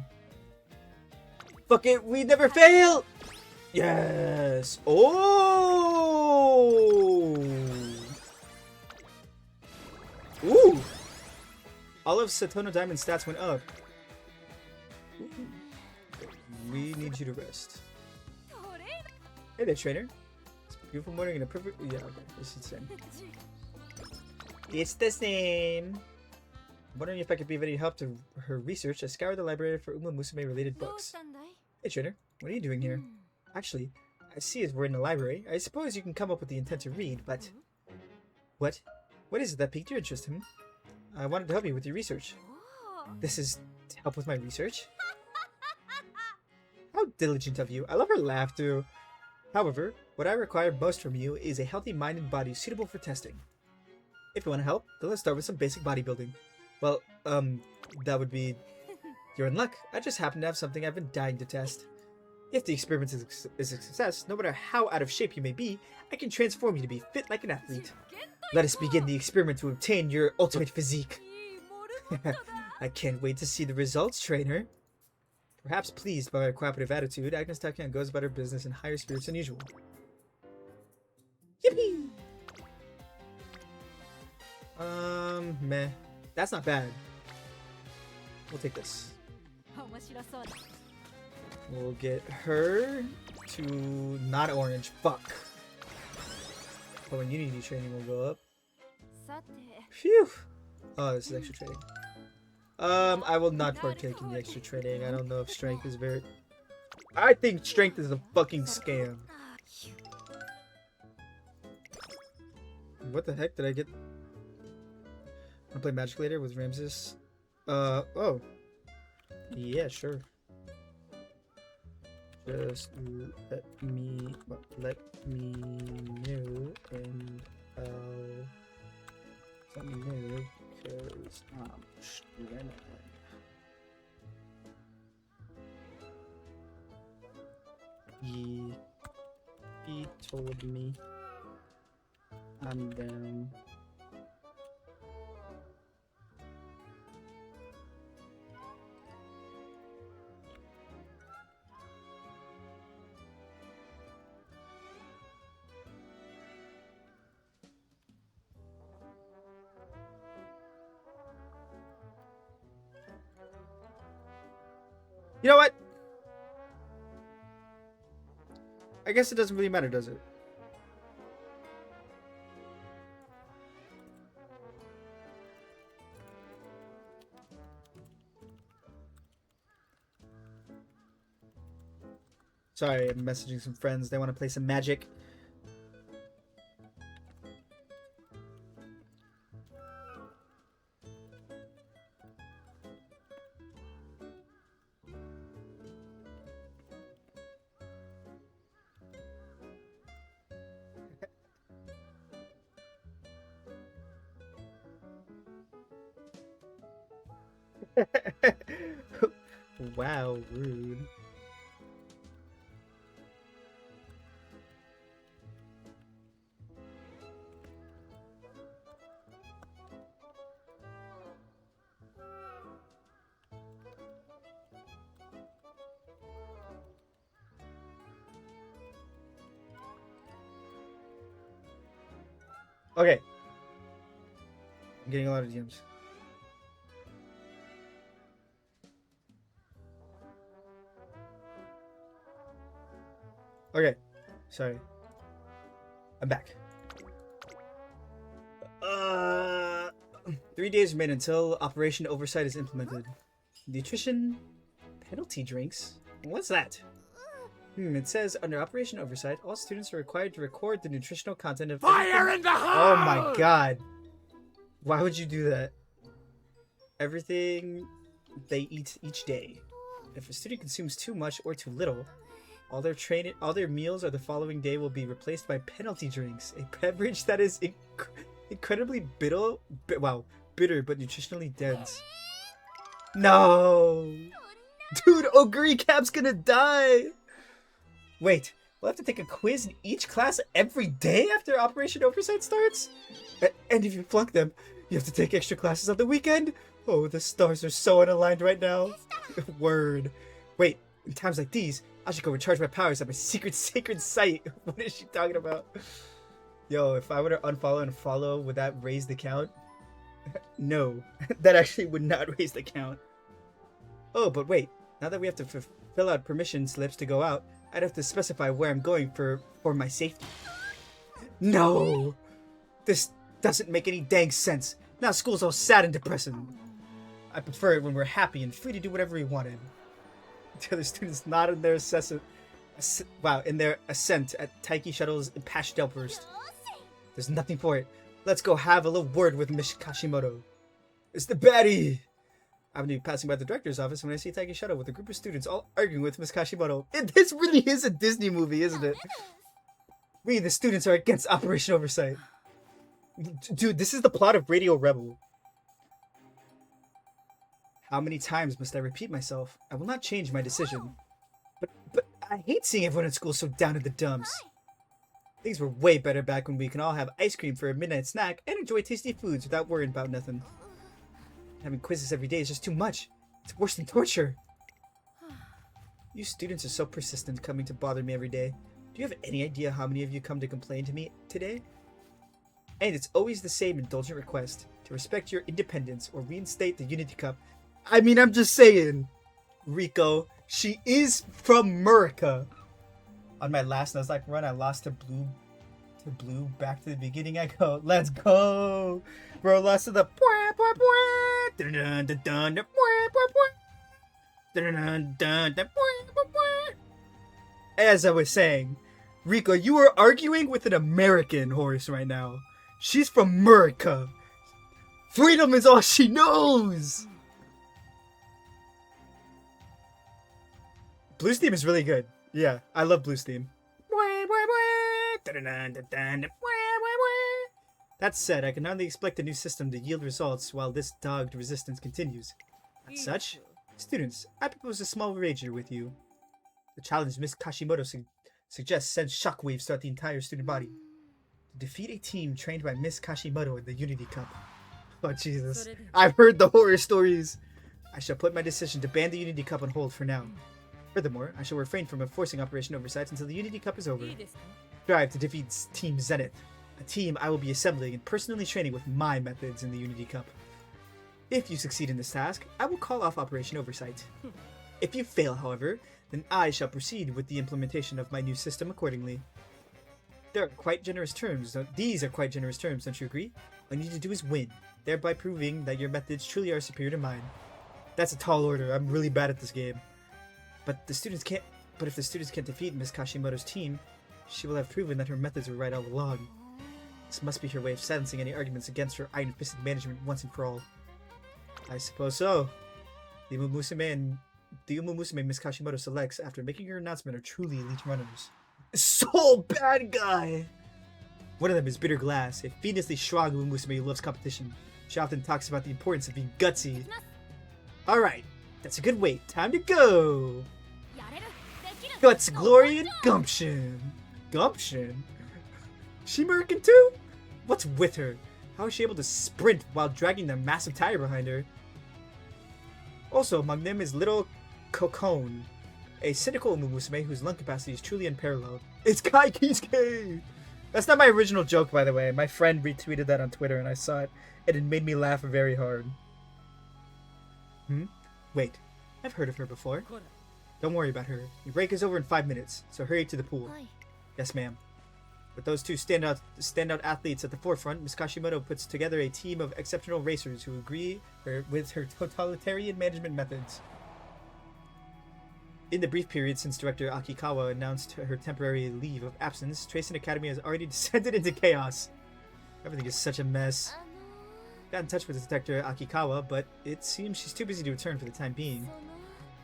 Fuck it, we never fail! Yes! Oh! Ooh! All of Satono Diamond stats went up. Ooh. We need you to rest. Hey there, Trainer. It's a beautiful morning and a perfect... Yeah, okay. It's the same. It's the same. I'm wondering if I could be of any help to her research. I scoured the library for umamusume related books. Hey, Trainer. What are you doing here? Actually, I see as we're in the library. I suppose you can come up with the intent to read, but... What? What is it that piqued your interest, I wanted to help you with your research. This is to help with my research? How diligent of you. I love her laugh, too. However, what I require most from you is a healthy mind and body suitable for testing. If you want to help, then let's start with some basic bodybuilding. Well, that would be... You're in luck. I just happen to have something I've been dying to test. If the experiment is a success, no matter how out of shape you may be, I can transform you to be fit like an athlete. Let us begin the experiment to obtain your ultimate physique. I can't wait to see the results, Trainer. Perhaps pleased by my cooperative attitude, Agnes Tachyon goes about her business in higher spirits than usual. Yippee! Meh. That's not bad. We'll take this. We'll get her to not orange. Fuck. But when Unity training will go up. Phew! Oh, this is extra training. I will not partake in the extra training. I don't know if strength is very... I think strength is a fucking scam. What the heck did I get? Wanna play Magic later with Ramses? Oh. Yeah, sure. Just let me know, and I'll let me know because I'm streaming. He told me I'm down. You know what? I guess it doesn't really matter, does it? Sorry, I'm messaging some friends. They want to play some Magic. Wow, rude. Okay. I'm getting a lot of DMs. Okay. Sorry. I'm back. 3 days remain until Operation Oversight is implemented. Nutrition penalty drinks? What's that? It says, under Operation Oversight, all students are required to record the nutritional content of Fire in the hole! Oh my god. Why would you do that? Everything they eat each day. If a student consumes too much or too little, all their meals or the following day will be replaced by penalty drinks, a beverage that is incredibly bitter but nutritionally dense. No! Dude, Oguri Cap's gonna die! Wait, we'll have to take a quiz in each class every day after Operation Oversight starts? And if you flunk them, you have to take extra classes on the weekend? Oh, the stars are so unaligned right now. Word. Wait, in times like these, I should go recharge my powers at my secret sacred site. What is she talking about? Yo, if I were to unfollow and follow, would that raise the count? No, that actually would not raise the count. Oh, but wait, now that we have to fill out permission slips to go out, I'd have to specify where I'm going for my safety. No! This doesn't make any dang sense. Now school's all sad and depressing. I prefer it when we're happy and free to do whatever we wanted. The other students nod in their assent at Taiki Shuttle's impassioned outburst. There's nothing for it. Let's go have a little word with Miss Kashimoto. It's the baddie! I'm gonna be passing by the director's office when I see Taiki Shuttle with a group of students all arguing with Miss Kashimoto. This really is a Disney movie, isn't it? We, the students, are against Operation Oversight. Dude, this is the plot of Radio Rebel. How many times must I repeat myself? I will not change my decision. But I hate seeing everyone at school so down in the dumps. Things were way better back when we can all have ice cream for a midnight snack and enjoy tasty foods without worrying about nothing. Having quizzes every day is just too much. It's worse than torture. You students are so persistent, coming to bother me every day. Do you have any idea how many of you come to complain to me today? And it's always the same indulgent request, to respect your independence or reinstate the Unity Cup. I mean, I'm just saying, Rico, she is from America. On my last Nuzlocke run, I lost to Blue, back to the beginning. I go, let's go, bro. Lost to the as I was saying, Rico, you are arguing with an American horse right now. She's from America. Freedom is all she knows. Blue's theme is really good. Yeah, I love Blue's theme. That said, I can only expect the new system to yield results while this dogged resistance continues. As such, students, I propose a small wager with you. The challenge Miss Kashimoto suggests sends shockwaves throughout the entire student body. To defeat a team trained by Miss Kashimoto in the Unity Cup. Oh Jesus, I've heard the horror stories. I shall put my decision to ban the Unity Cup on hold for now. Furthermore, I shall refrain from enforcing Operation Oversight until the Unity Cup is over. Strive to defeat Team Zenith, a team I will be assembling and personally training with my methods in the Unity Cup. If you succeed in this task, I will call off Operation Oversight. If you fail, however, then I shall proceed with the implementation of my new system accordingly. These are quite generous terms, don't you agree? All you need to do is win, thereby proving that your methods truly are superior to mine. That's a tall order. I'm really bad at this game. But if the students can't defeat Miss Kashimoto's team, she will have proven that her methods were right all along. This must be her way of silencing any arguments against her iron-fisted management once and for all. I suppose so. The umamusume Miss Kashimoto selects after making her announcement are truly elite runners. So bad guy! One of them is Bitter Glass, a fiendishly strong umamusume who loves competition. She often talks about the importance of being gutsy. Alright, that's a good wait. Time to go! Guts, glory, and gumption. Gumption? She American too? What's with her? How is she able to sprint while dragging the massive tire behind her? Also among them is little Kokone, a cynical umamusume whose lung capacity is truly unparalleled. It's Kai Kisuke! That's not my original joke, by the way. My friend retweeted that on Twitter and I saw it, and it made me laugh very hard. Wait, I've heard of her before. Don't worry about her. Your break is over in 5 minutes, so hurry to the pool. Yes, ma'am. With those two standout athletes at the forefront, Ms. Kashimoto puts together a team of exceptional racers who agree with her totalitarian management methods. In the brief period since Director Akikawa announced her temporary leave of absence, Tracing Academy has already descended into chaos. Everything is such a mess. Got in touch with Director Akikawa, but it seems she's too busy to return for the time being.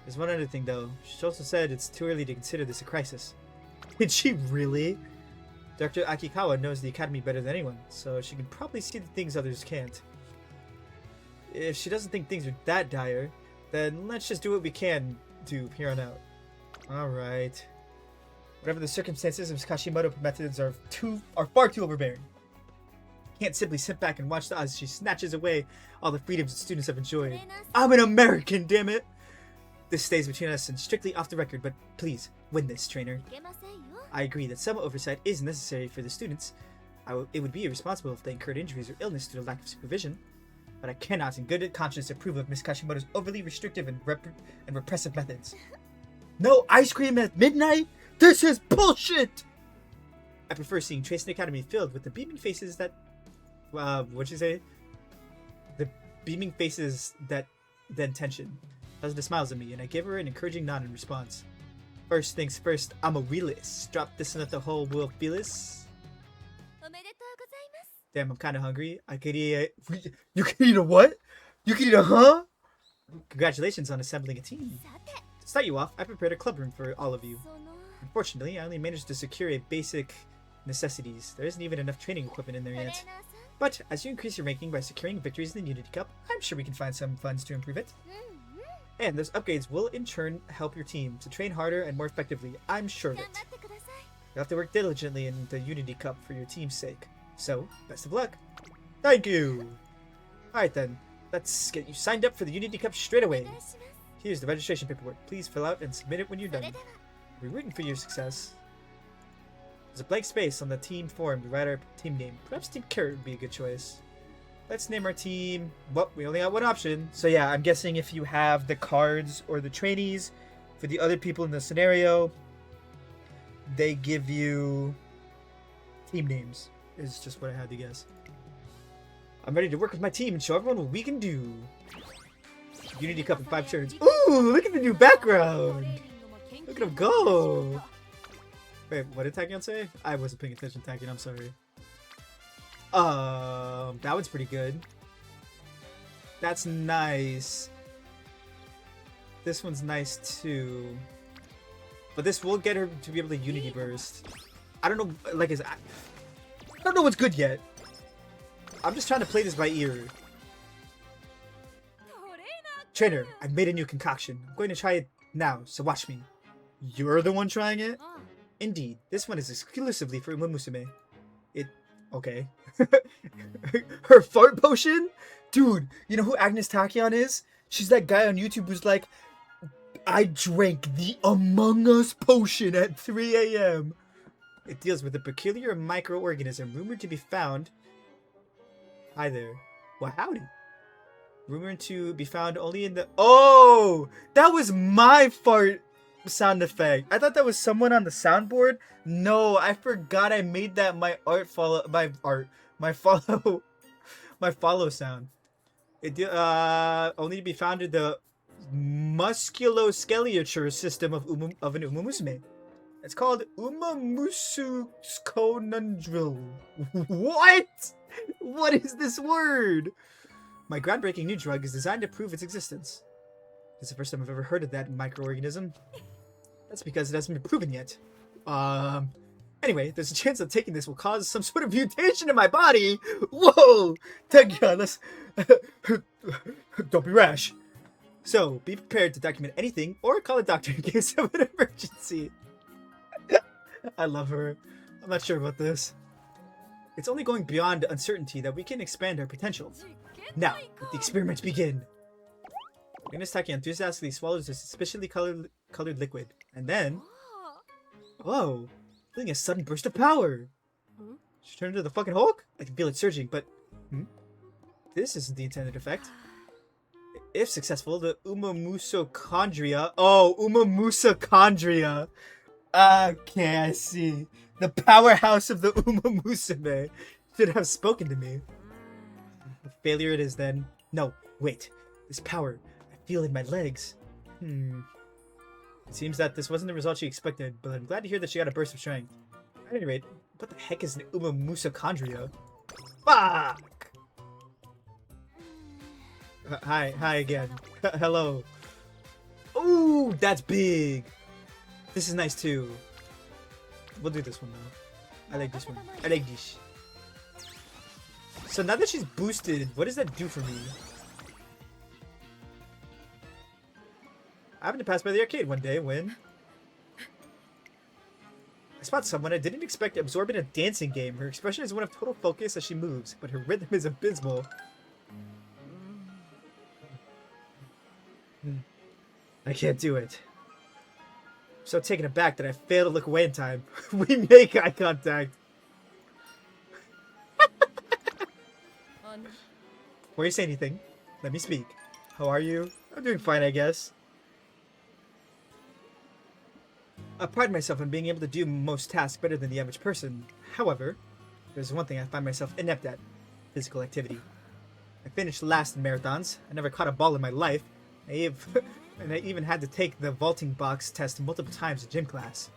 There's one other thing though. She also said it's too early to consider this a crisis. Did she really? Dr. Akikawa knows the Academy better than anyone, so she can probably see the things others can't. If she doesn't think things are that dire, then let's just do what we can do here on out. Alright. Whatever the circumstances, Ms. Kashimoto's methods are far too overbearing. Can't simply sit back and watch as she snatches away all the freedoms that students have enjoyed. I'm an American, damn it! This stays between us and strictly off the record, but please, win this, trainer. I agree that some oversight is necessary for the students. It would be irresponsible if they incurred injuries or illness due to lack of supervision. But I cannot in good conscience approve of Miss Kashimoto's overly restrictive and repressive methods. No ice cream at midnight? This is bullshit! I prefer seeing Tracing Academy filled with the beaming faces that... what'd you say? The beaming faces that then tension. Husband smiles at me, and I give her an encouraging nod in response. First things first, I'm a realist. Drop this and let the whole world feel this. Damn, I'm kind of hungry. I could eat You can eat a what? You can eat a huh? Congratulations on assembling a team. To start you off, I prepared a club room for all of you. Unfortunately, I only managed to secure a basic necessities. There isn't even enough training equipment in there yet. But as you increase your ranking by securing victories in the Unity Cup, I'm sure we can find some funds to improve it. And those upgrades will in turn help your team to train harder and more effectively. I'm sure of it. You'll have to work diligently in the Unity Cup for your team's sake. So, best of luck. Thank you! Alright then, let's get you signed up for the Unity Cup straight away. Here's the registration paperwork. Please fill out and submit it when you're done. We're rooting for your success. There's a blank space on the team form to write our team name. Perhaps Team Carrot would be a good choice. Let's name our team... Well, we only got one option. So yeah, I'm guessing if you have the cards or the trainees for the other people in the scenario, they give you team names. Is just what I had to guess. I'm ready to work with my team and show everyone what we can do. Unity Cup and 5 turns. Ooh, look at the new background. Look at him go. Wait, what did Tachyon say? I wasn't paying attention, Tachyon. I'm sorry. That one's pretty good. That's nice. This one's nice too. But this will get her to be able to Unity Burst. I don't know, like, I don't know what's good yet. I'm just trying to play this by ear. Trainer, I've made a new concoction. I'm going to try it now, so watch me. You're the one trying it? Indeed, this one is exclusively for umamusume. Okay. Her fart potion? Dude, you know who Agnes Tachyon is? She's that guy on YouTube who's like, I drank the Among Us potion at 3 a.m. It deals with a peculiar microorganism rumored to be found... Hi there. Well, howdy. Rumored to be found only in the... Oh! That was my fart sound effect. I thought that was someone on the soundboard. No, I forgot I made that my follow sound. It only to be found in the musculoskeletal system of an umamusume. It's called umamusume. What? What is this word? My groundbreaking new drug is designed to prove its existence. It's the first time I've ever heard of that microorganism. That's because it hasn't been proven yet. Anyway, there's a chance that taking this will cause some sort of mutation in my body. Whoa! Tachyon, let's... Don't be rash. So, be prepared to document anything or call a doctor in case of an emergency. I love her. I'm not sure about this. It's only going beyond uncertainty that we can expand our potential. Now, let the experiments begin. Agnes Tachyon enthusiastically swallows a suspiciously colored liquid. And then... Whoa! Feeling a sudden burst of power! She turned into the fucking Hulk? I can feel it surging, but... This isn't the intended effect. If successful, the umamusochondria... Oh, umamusochondria! Okay, I see. The powerhouse of the umamusume should have spoken to me. A failure it is then. No, wait. This power, I feel in my legs. It seems that this wasn't the result she expected, but I'm glad to hear that she got a burst of strength. At any rate, what the heck is an umamusochondria? Fuck! Hi again. Hello. Ooh, that's big! This is nice too. We'll do this one though. I like this one. I like this. So now that she's boosted, what does that do for me? I happened to pass by the arcade one day when I spot someone I didn't expect to absorb in a dancing game. Her expression is one of total focus as she moves, but her rhythm is abysmal. I can't do it. I'm so taken aback that I fail to look away in time. We make eye contact. Before you say anything, let me speak. How are you? I'm doing fine, I guess. I pride myself on being able to do most tasks better than the average person. However, there's one thing I find myself inept at. Physical activity. I finished last in marathons. I never caught a ball in my life. And I even had to take the vaulting box test multiple times in gym class.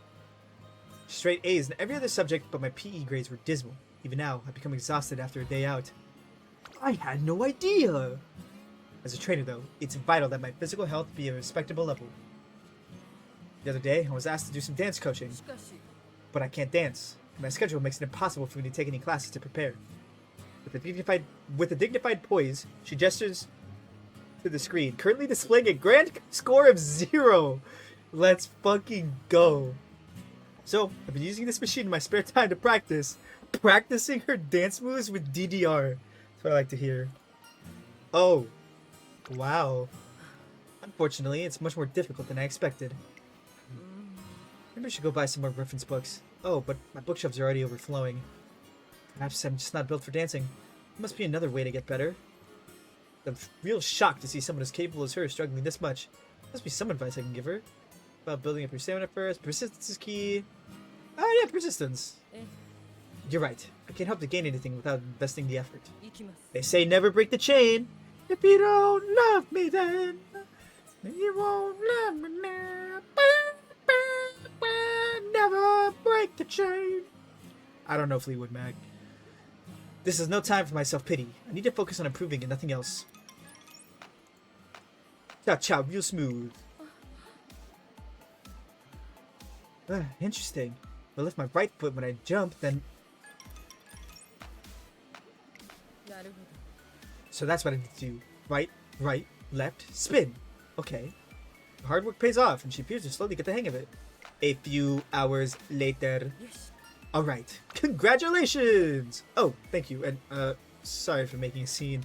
Straight A's in every other subject, but my PE grades were dismal. Even now, I've become exhausted after a day out. I had no idea! As a trainer though, it's vital that my physical health be at a respectable level. The other day, I was asked to do some dance coaching. But I can't dance. My schedule makes it impossible for me to take any classes to prepare. With a dignified poise, she gestures to the screen, currently displaying a grand score of 0. Let's fucking go. So, I've been using this machine in my spare time to practice. Practicing her dance moves with DDR. That's what I like to hear. Oh. Wow. Unfortunately, it's much more difficult than I expected. Maybe I should go buy some more reference books. Oh, but my bookshelves are already overflowing. Perhaps I'm just not built for dancing. There must be another way to get better. I'm real shocked to see someone as capable as her struggling this much. Must be some advice I can give her. About building up your stamina first. Persistence is key. Oh yeah, persistence. You're right. I can't hope to gain anything without investing the effort. They say never break the chain. If you don't love me then you won't love me now. Never break the chain. I don't know Fleetwood Mac. This is no time for my self-pity. I need to focus on improving and nothing else. Cha-cha, real smooth. Interesting. If I lift my right foot when I jump, then... So that's what I need to do. Right, right, left, spin. Okay. Hard work pays off, and she appears to slowly get the hang of it. A few hours later. Alright. Congratulations! Oh, thank you, and, sorry for making a scene.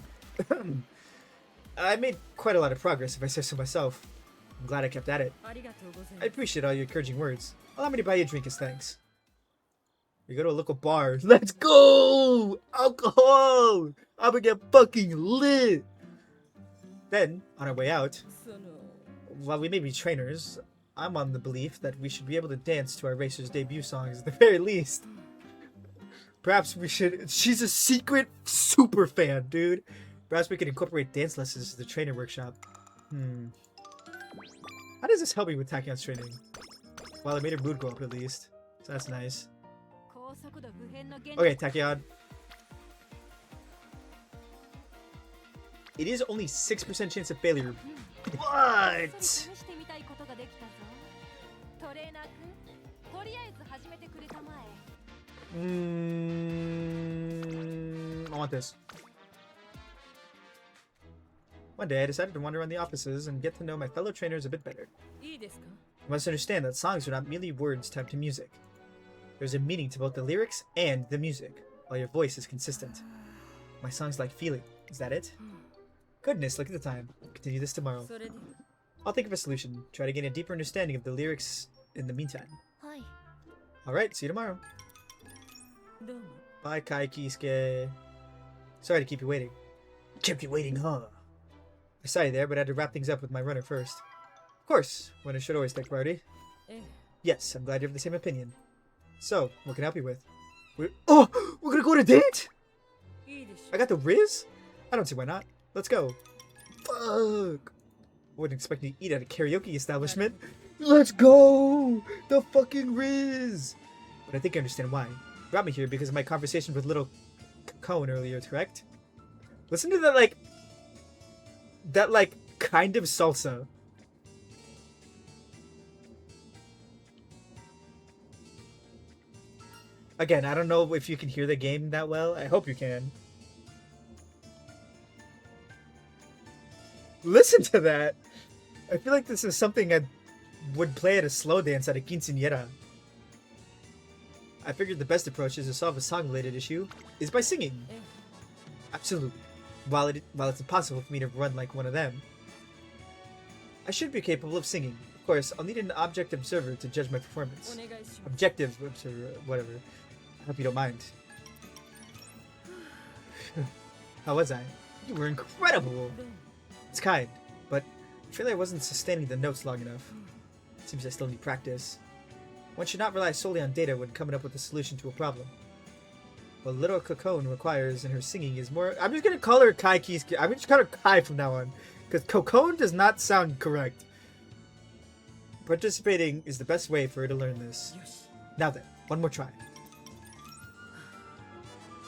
I made quite a lot of progress, if I say so myself. I'm glad I kept at it. I appreciate all your encouraging words. Allow me to buy you a drink as thanks. We go to a local bar. Let's go! Alcohol! I'm gonna get fucking lit! Then, on our way out, while we may be trainers, I'm on the belief that we should be able to dance to our racers' debut songs at the very least. Perhaps we should... She's a secret super fan, dude. Perhaps we could incorporate dance lessons to the trainer workshop. How does this help me with Tachyon's training? Well, it made her mood go up at least. So that's nice. Okay, Tachyon. It is only 6% chance of failure. What? I want this. One day I decided to wander around the offices and get to know my fellow trainers a bit better. You must understand that songs are not merely words tied to music. There's a meaning to both the lyrics and the music, while your voice is consistent. My songs like feeling. Is that it? Goodness, look at the time. Continue this tomorrow. I'll think of a solution. Try to gain a deeper understanding of the lyrics in the meantime. Alright, see you tomorrow. Bye, Kai Kisuke. Sorry to keep you waiting. Kept you waiting, huh? I saw you there, but I had to wrap things up with my runner first. Of course, runner should always take priority. Yes, I'm glad you have the same opinion. So, what can I help you with? We're gonna go on a date? I got the Riz? I don't see why not. Let's go. Fuck. I wouldn't expect you to eat at a karaoke establishment. Let's go! The fucking Riz! But I think I understand why. You brought me here because of my conversation with little Cohen earlier, correct? Listen to that, kind of salsa. Again, I don't know if you can hear the game that well. I hope you can. Listen to that! I feel like this is something I would play at a slow dance at a quinceañera. I figured the best approach is to solve a song-related issue is by singing. Absolutely. While it's impossible for me to run like one of them, I should be capable of singing. Of course, I'll need an object observer to judge my performance. Objective observer, whatever. I hope you don't mind. How was I? You were incredible! It's kind, but I feel like I wasn't sustaining the notes long enough. Seems I still need practice. One should not rely solely on data when coming up with a solution to a problem. What little Cocoon requires in her singing is more... I'm just gonna call her Kai Kisuke. I'm just gonna call her Kai from now on. Because Cocoon does not sound correct. Participating is the best way for her to learn this. Now then, one more try.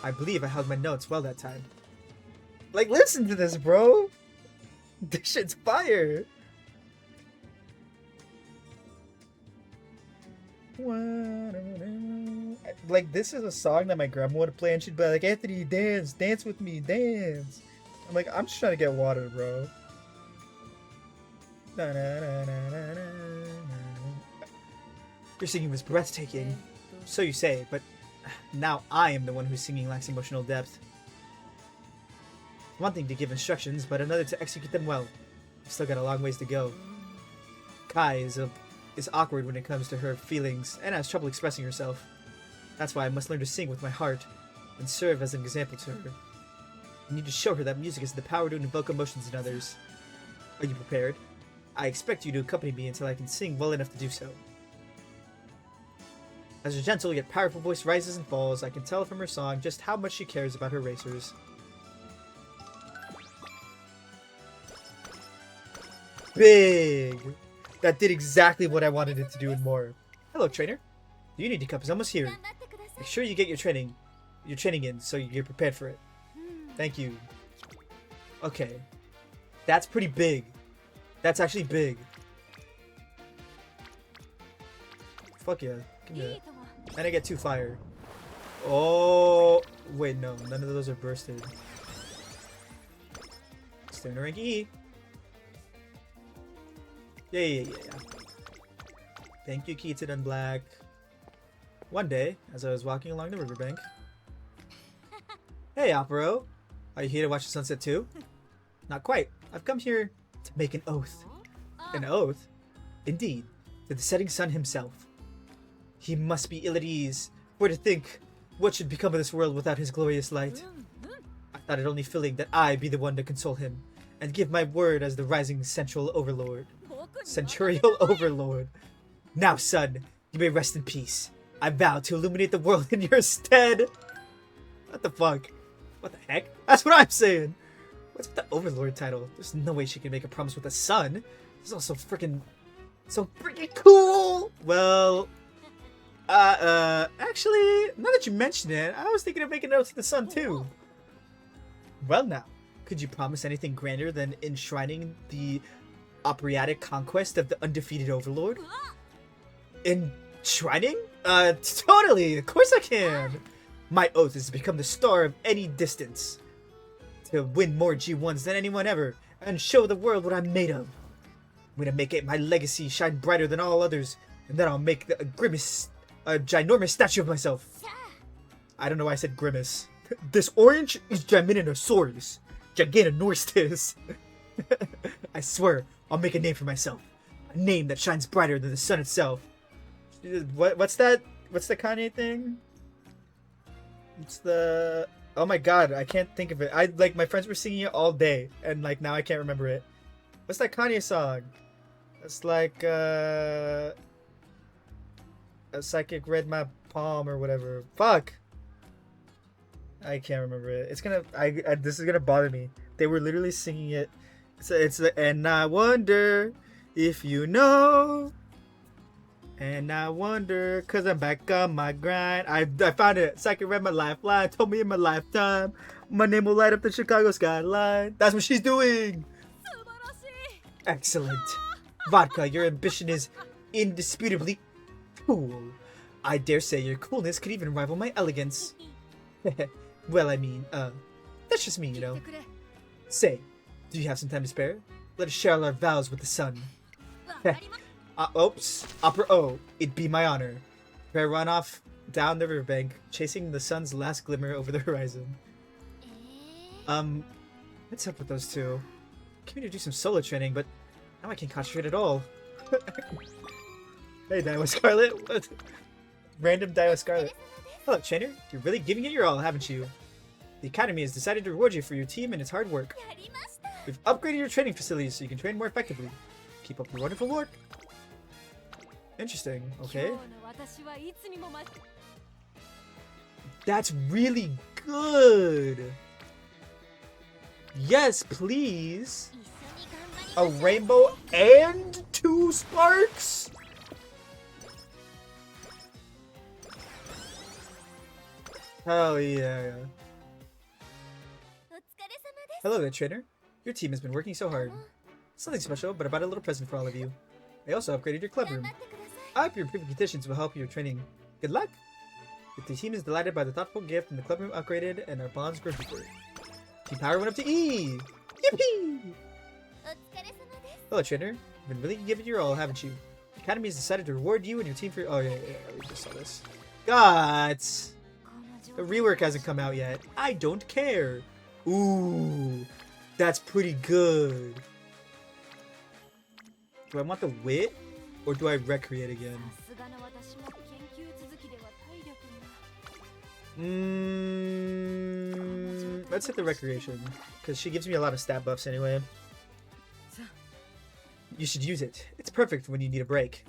I believe I held my notes well that time. Like, listen to this, bro! This shit's fire! Like, this is a song that my grandma would play, and she'd be like, Anthony, dance with me, dance. I'm like, I'm just trying to get water, bro. Your singing was breathtaking. So you say, but now I am the one whose singing lacks emotional depth. One thing to give instructions, but another to execute them well. I've still got a long ways to go. Kai is awkward when it comes to her feelings and has trouble expressing herself. That's why I must learn to sing with my heart and serve as an example to her. I need to show her that music has the power to invoke emotions in others. Are you prepared? I expect you to accompany me until I can sing well enough to do so. As her gentle yet powerful voice rises and falls, I can tell from her song just how much she cares about her racers. Big! That did exactly what I wanted it to do and more. Hello, trainer. The Unity Cup is almost here. Make sure you get your training in so you're prepared for it. Thank you. Okay. That's pretty big. That's actually big. fuck yeah. Give me い that. いとも And I get 2 fire. Oh, wait, no. None of those are bursted. Stay in rank E. Yeah. Thank you, Keaton and Black. One day, as I was walking along the riverbank. Hey, Opero. Are you here to watch the sunset too? Not quite. I've come here to make an oath. An oath? Indeed, to the setting sun himself. He must be ill at ease, for to think what should become of this world without his glorious light. I thought it only fitting that I be the one to console him, and give my word as the rising central overlord. Centurial overlord. Now, son, you may rest in peace. I vow to illuminate the world in your stead. What the fuck? What the heck? That's what I'm saying. What's with the overlord title? There's no way she can make a promise with a son. This is also freaking so freaking cool. Well, actually, now that you mention it, I was thinking of making notes to the sun too. Well, now, could you promise anything grander than enshrining the operatic conquest of the undefeated overlord? Enshrining? Totally. Of course I can. My oath is to become the star of any distance, to win more G1s than anyone ever, and show the world what I'm made of. I'm gonna make it my legacy shine brighter than all others, and then I'll make a ginormous statue of myself. I don't know why I said grimace. This orange is Gigantinosaurus. Gigantinosaurus. I swear, I'll make a name for myself. A name that shines brighter than the sun itself. What's that? What's the Kanye thing? It's the... Oh my god, I can't think of it. My friends were singing it all day, and now I can't remember it. What's that Kanye song? It's like, a psychic read my palm or whatever. Fuck! I can't remember it. It's gonna... this is gonna bother me. They were literally singing it. And I wonder if you know... And I wonder, cause I'm back on my grind. I found it. Psychic read my lifeline. Told me in my lifetime, my name will light up the Chicago skyline. That's what she's doing. Excellent. Vodka, your ambition is indisputably cool. I dare say your coolness could even rival my elegance. Well, I mean, that's just me, you know. Say, do you have some time to spare? Let us share our vows with the sun. Oops. Opera O, it'd be my honor. I run off down the riverbank, chasing the sun's last glimmer over the horizon. What's up with those two? Came here to do some solo training, but now I can't concentrate at all. Hey, Daiwa Scarlet. What? Random Daiwa Scarlet. Hello, trainer. You're really giving it your all, haven't you? The Academy has decided to reward you for your team and its hard work. We've upgraded your training facilities so you can train more effectively. Keep up your wonderful work. Interesting. Okay. That's really good. Yes, please. A rainbow and 2 sparks? Hell yeah. Hello there, trainer. Your team has been working so hard. Something special, but I bought a little present for all of you. I also upgraded your club room. I hope your improving conditions will help your training. Good luck! If the team is delighted by the thoughtful gift and the club room upgraded and our bonds grow deeper. Team power went up to E! Yippee! Hello, trainer. You've been really giving your all, haven't you? The Academy has decided to reward you and your team for... Oh, yeah, we just saw this. Gods! The rework hasn't come out yet. I don't care. Ooh, that's pretty good. Do I want the wit? Or do I recreate again? Let's hit the recreation. Because she gives me a lot of stat buffs anyway. You should use it. It's perfect when you need a break.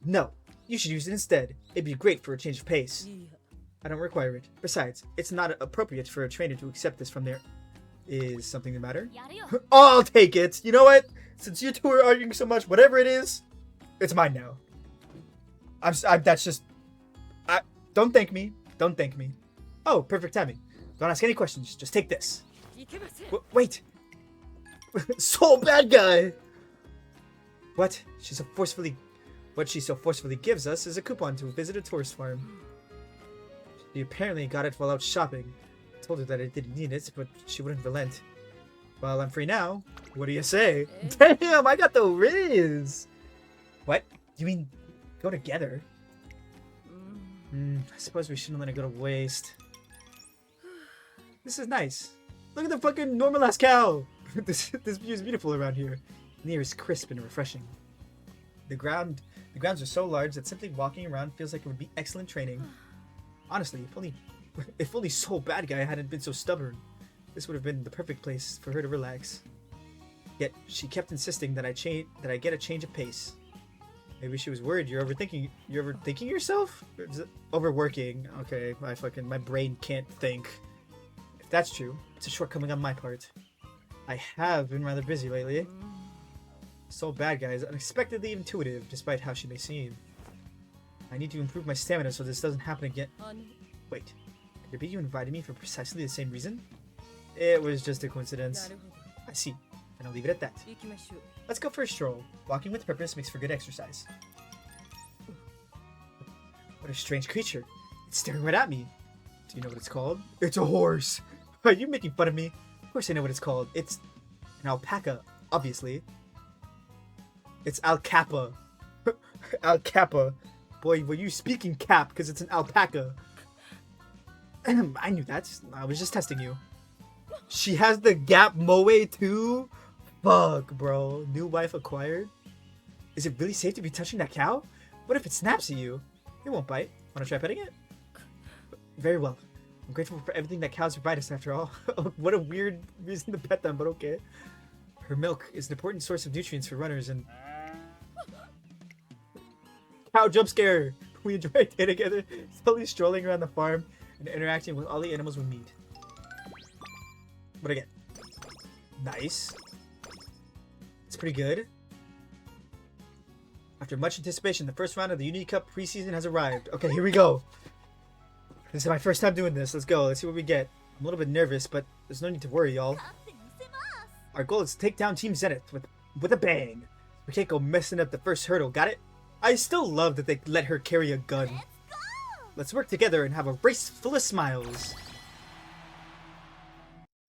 No, you should use it instead. It'd be great for a change of pace. I don't require it. Besides, it's not appropriate for a trainer to accept this from there. Is something the matter? Oh, I'll take it. You know what? Since you two are arguing so much, whatever it is, it's mine now. That's just... don't thank me. Don't thank me. Oh, perfect timing. Don't ask any questions. Just take this. Wait. Soul bad guy. What? She's a forcefully What she so forcefully gives us is a coupon to visit a tourist farm. She apparently got it while out shopping. I told her that I didn't need it, but she wouldn't relent. Well, I'm free now. What do you say? Damn, I got the riz! What? You mean go together? I suppose we shouldn't let it go to waste. This is nice. Look at the fucking normal ass cow! this view is beautiful around here. The air is crisp and refreshing. The grounds are so large that simply walking around feels like it would be excellent training. Honestly, if only Soul Bad Guy hadn't been so stubborn, this would have been the perfect place for her to relax. Yet she kept insisting that I get a change of pace. Maybe she was worried you're overthinking yourself? Overworking. Okay, my brain can't think. If that's true, it's a shortcoming on my part. I have been rather busy lately. Soul Bad Guy is unexpectedly intuitive, despite how she may seem. I need to improve my stamina so this doesn't happen again. Wait, could it be you invited me for precisely the same reason? It was just a coincidence. I see, and I'll leave it at that. Let's go for a stroll. Walking with purpose makes for good exercise. What a strange creature. It's staring right at me. Do you know what it's called? It's a horse. Are you making fun of me? Of course I know what it's called. It's an alpaca, obviously. It's alcapa. Alcapa. Boy, were you speaking cap because it's an alpaca. I knew that. I was just testing you. She has the gap moe too? Fuck, bro. New wife acquired? Is it really safe to be touching that cow? What if it snaps at you? It won't bite. Wanna try petting it? Very well. I'm grateful for everything that cows provide us after all. What a weird reason to pet them, but okay. Her milk is an important source of nutrients for runners and... Cow jump scare! We enjoy a day together, slowly strolling around the farm and interacting with all the animals we meet. What I get? Nice. It's pretty good. After much anticipation, the first round of the Unity Cup preseason has arrived. Okay, here we go. This is my first time doing this. Let's go. Let's see what we get. I'm a little bit nervous, but there's no need to worry, y'all. Our goal is to take down Team Zenith with a bang. We can't go messing up the first hurdle, got it? I still love that they let her carry a gun. Let's work together and have a race full of smiles.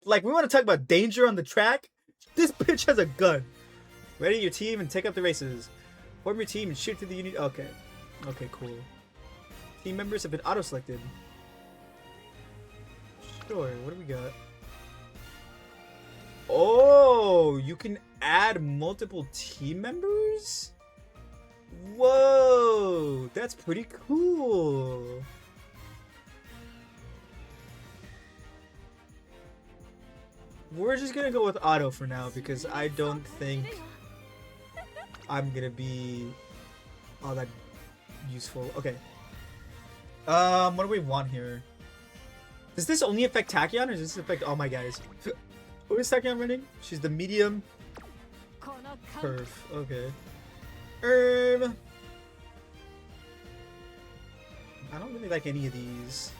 Like, we want to talk about danger on the track? This bitch has a gun. Ready your team and take up the races. Form your team and shoot through the unit. Okay. Okay, cool. Team members have been auto-selected. Sure, what do we got? Oh, you can add multiple team members? Whoa, that's pretty cool. We're just gonna go with auto for now because I don't think I'm gonna be all that useful. Okay. What do we want here? Does this only affect Tachyon or does this affect all my guys? Who is Tachyon running? She's the medium perf. Okay. I don't really like any of these.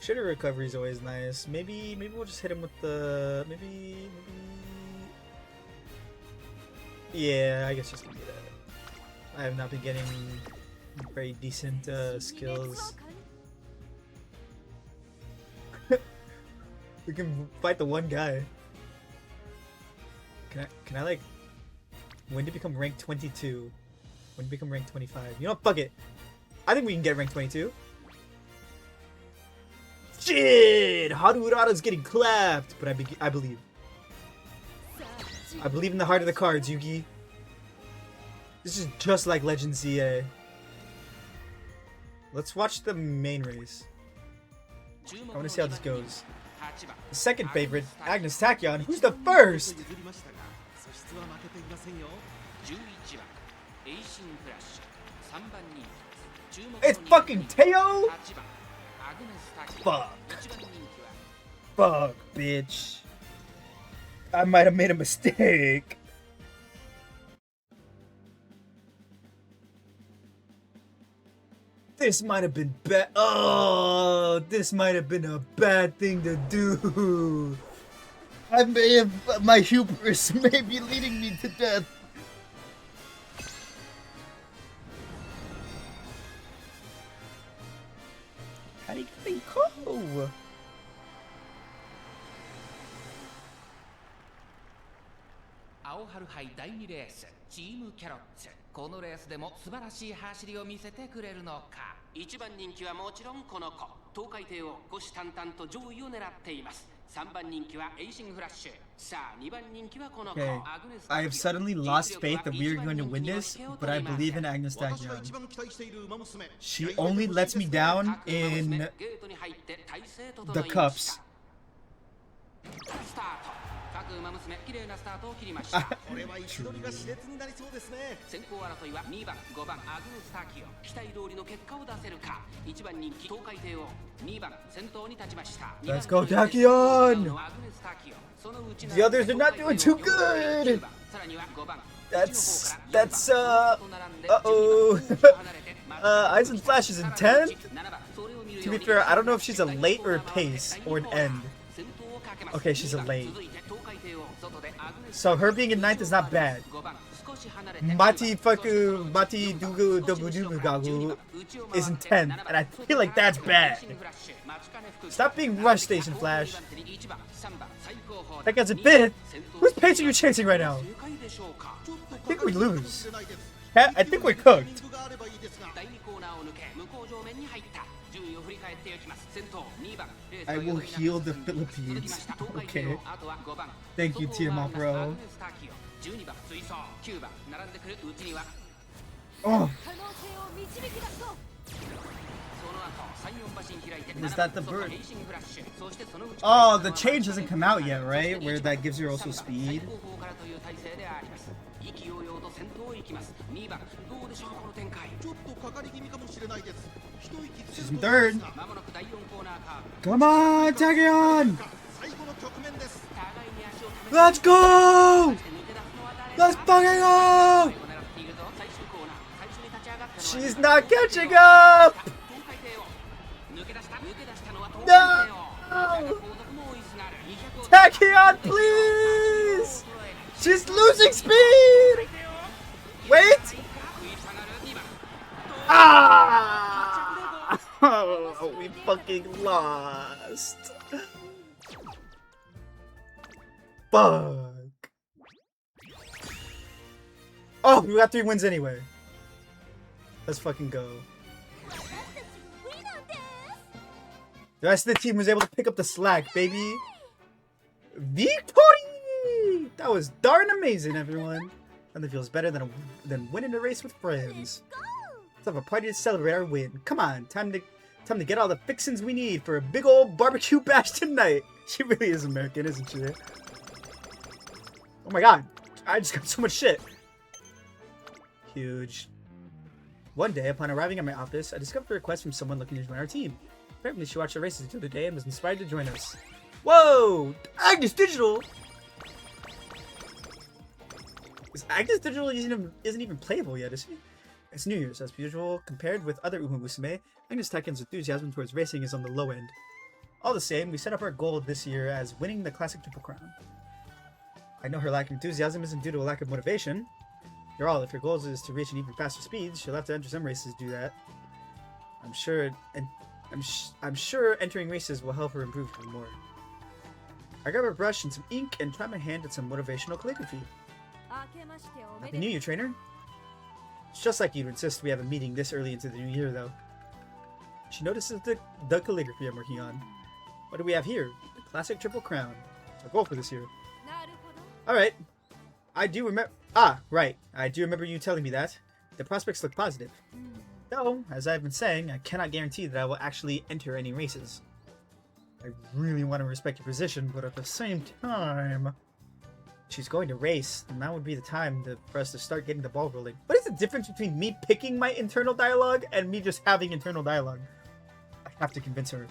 Shitter recovery is always nice. Maybe we'll just hit him with the maybe. Yeah, I guess just gonna do that. I have not been getting very decent skills. We can fight the one guy. Can I like when to become rank 22? When to become rank 25? You know, fuck it. I think we can get rank 22. Shit! Harurata's getting clapped, but I believe. I believe in the heart of the cards, Yugi. This is just like Legend ZA. Let's watch the main race. I want to see how this goes. The second favorite, Agnes Tachyon. Who's the first? It's fucking Teo! Fuck. Fuck, bitch. I might have made a mistake. This might have been bad. Oh, this might have been a bad thing to do. I may have, my hubris may be leading me to death. Arigato. 青春杯第2レースチームキャロッツ、このレースでも素晴らしい走りを見せてくれるのか。1番人気はもちろんこの子、東海帝を虎視眈々と上位を狙っています。3番人気はエイシングフラッシュ。さあ2番人気はこの子、 Okay, アグネス I have suddenly lost faith that we are going to win this, but I believe in Agnes Dagion. She only lets me down in the cups. スタート。各馬娘綺麗なスタートを切りました。これは位置取りが熾烈になりそうですね。先行争いは2番5番アグネスタキオ、期待通りの結果を出せるか。1番人気東海帝王、2番先頭に立ちました。 Let's go Dagion! The others are not doing too good! That's uh-oh. Ice and Flash is in 10th? To be fair, I don't know if she's a late or a pace or an end. Okay, she's a late. So her being in 9th is not bad. Mati Dugu Dubu Gagu is in 10th, and I feel like that's bad. Stop being rush station, Flash. That guy's in 5th. Whose pace are you chasing right now? I think we lose. I think we're cooked. I will heal the Philippines. Okay. Thank you, Tiamat, bro. Oh. Is that the bird? Oh, the change hasn't come out yet, right? Where that gives her also speed. She's in 3rd. Come on, Dagion! Let's go! Let's fucking go! She's not catching up! No! Dagion, please! She's losing speed! Wait! Ah! Oh, we fucking lost. Fuck. Oh, we got 3 wins anyway. Let's fucking go. The rest of the team was able to pick up the slack, baby. Victory! That was darn amazing, everyone. Nothing feels better than winning a race with friends. Let's have a party to celebrate our win. Come on, time to get all the fixins we need for a big old barbecue bash tonight. She really is American, isn't she? Oh my god, I just got so much shit. Huge. One day, upon arriving at my office, I discovered a request from someone looking to join our team. Apparently, she watched the races the other day and was inspired to join us. Whoa! Agnes Digital! Agnes Digital isn't even playable yet, is she? It's New Year's, as usual. Compared with other umamusume, Agnes Daigion's enthusiasm towards racing is on the low end. All the same, we set up our goal this year as winning the Classic Triple Crown. I know her lack of enthusiasm isn't due to a lack of motivation. After all, if her goal is to reach an even faster speed, she'll have to enter some races to do that. I'm sure entering races will help her improve even more. I grab a brush and some ink and try my hand at some motivational calligraphy. Happy New Year, trainer. It's just like you to insist we have a meeting this early into the new year, though. She notices the calligraphy I'm working on. What do we have here? The Classic Triple Crown. Our goal for this year. Alright. I do remember... Ah, right. I do remember you telling me that. The prospects look positive. Though, as I've been saying, I cannot guarantee that I will actually enter any races. I really want to respect your position, but at the same time... She's going to race, and that would be the time for us to start getting the ball rolling. What is the difference between me picking my internal dialogue and me just having internal dialogue? I have to convince her.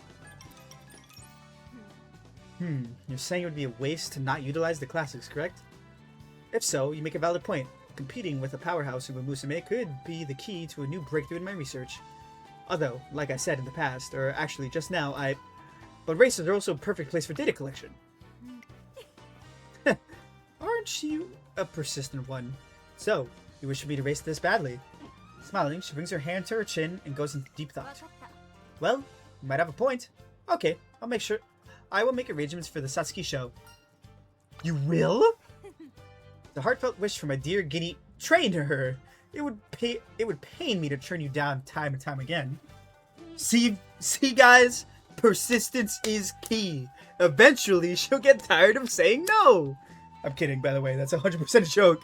You're saying it would be a waste to not utilize the classics, correct? If so, you make a valid point. Competing with a powerhouse umamusume could be the key to a new breakthrough in my research. Although, like I said in the past, or actually just now, But races are also a perfect place for data collection. Aren't you a persistent one? So, you wish me to race this badly? Smiling, she brings her hand to her chin and goes into deep thought. Well, You might have a point. Okay, I'll make sure. I will make arrangements for the Satsuki show. You will? The heartfelt wish for my dear giddy trainer. It would pain me to turn you down time and time again. See guys? Persistence is key. Eventually, she'll get tired of saying no. I'm kidding, by the way. That's 100% a joke.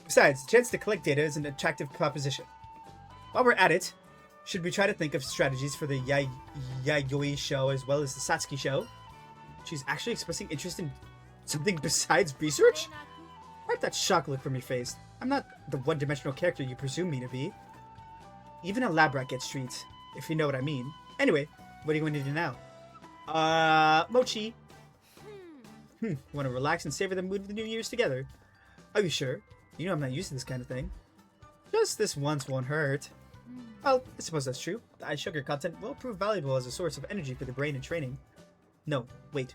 Besides, the chance to collect data is an attractive proposition. While we're at it, should we try to think of strategies for the Yayoi show as well as the Satsuki show? She's actually expressing interest in something besides research? Why'd that shock look from your face? I'm not the one-dimensional character you presume me to be. Even a lab rat gets treats, if you know what I mean. Anyway, what are you going to do now? Mochi. Want to relax and savor the mood of the New Year's together? Are you sure? You know I'm not used to this kind of thing. Just this once won't hurt. Well, I suppose that's true. The ice sugar content will prove valuable as a source of energy for the brain and training. No, wait.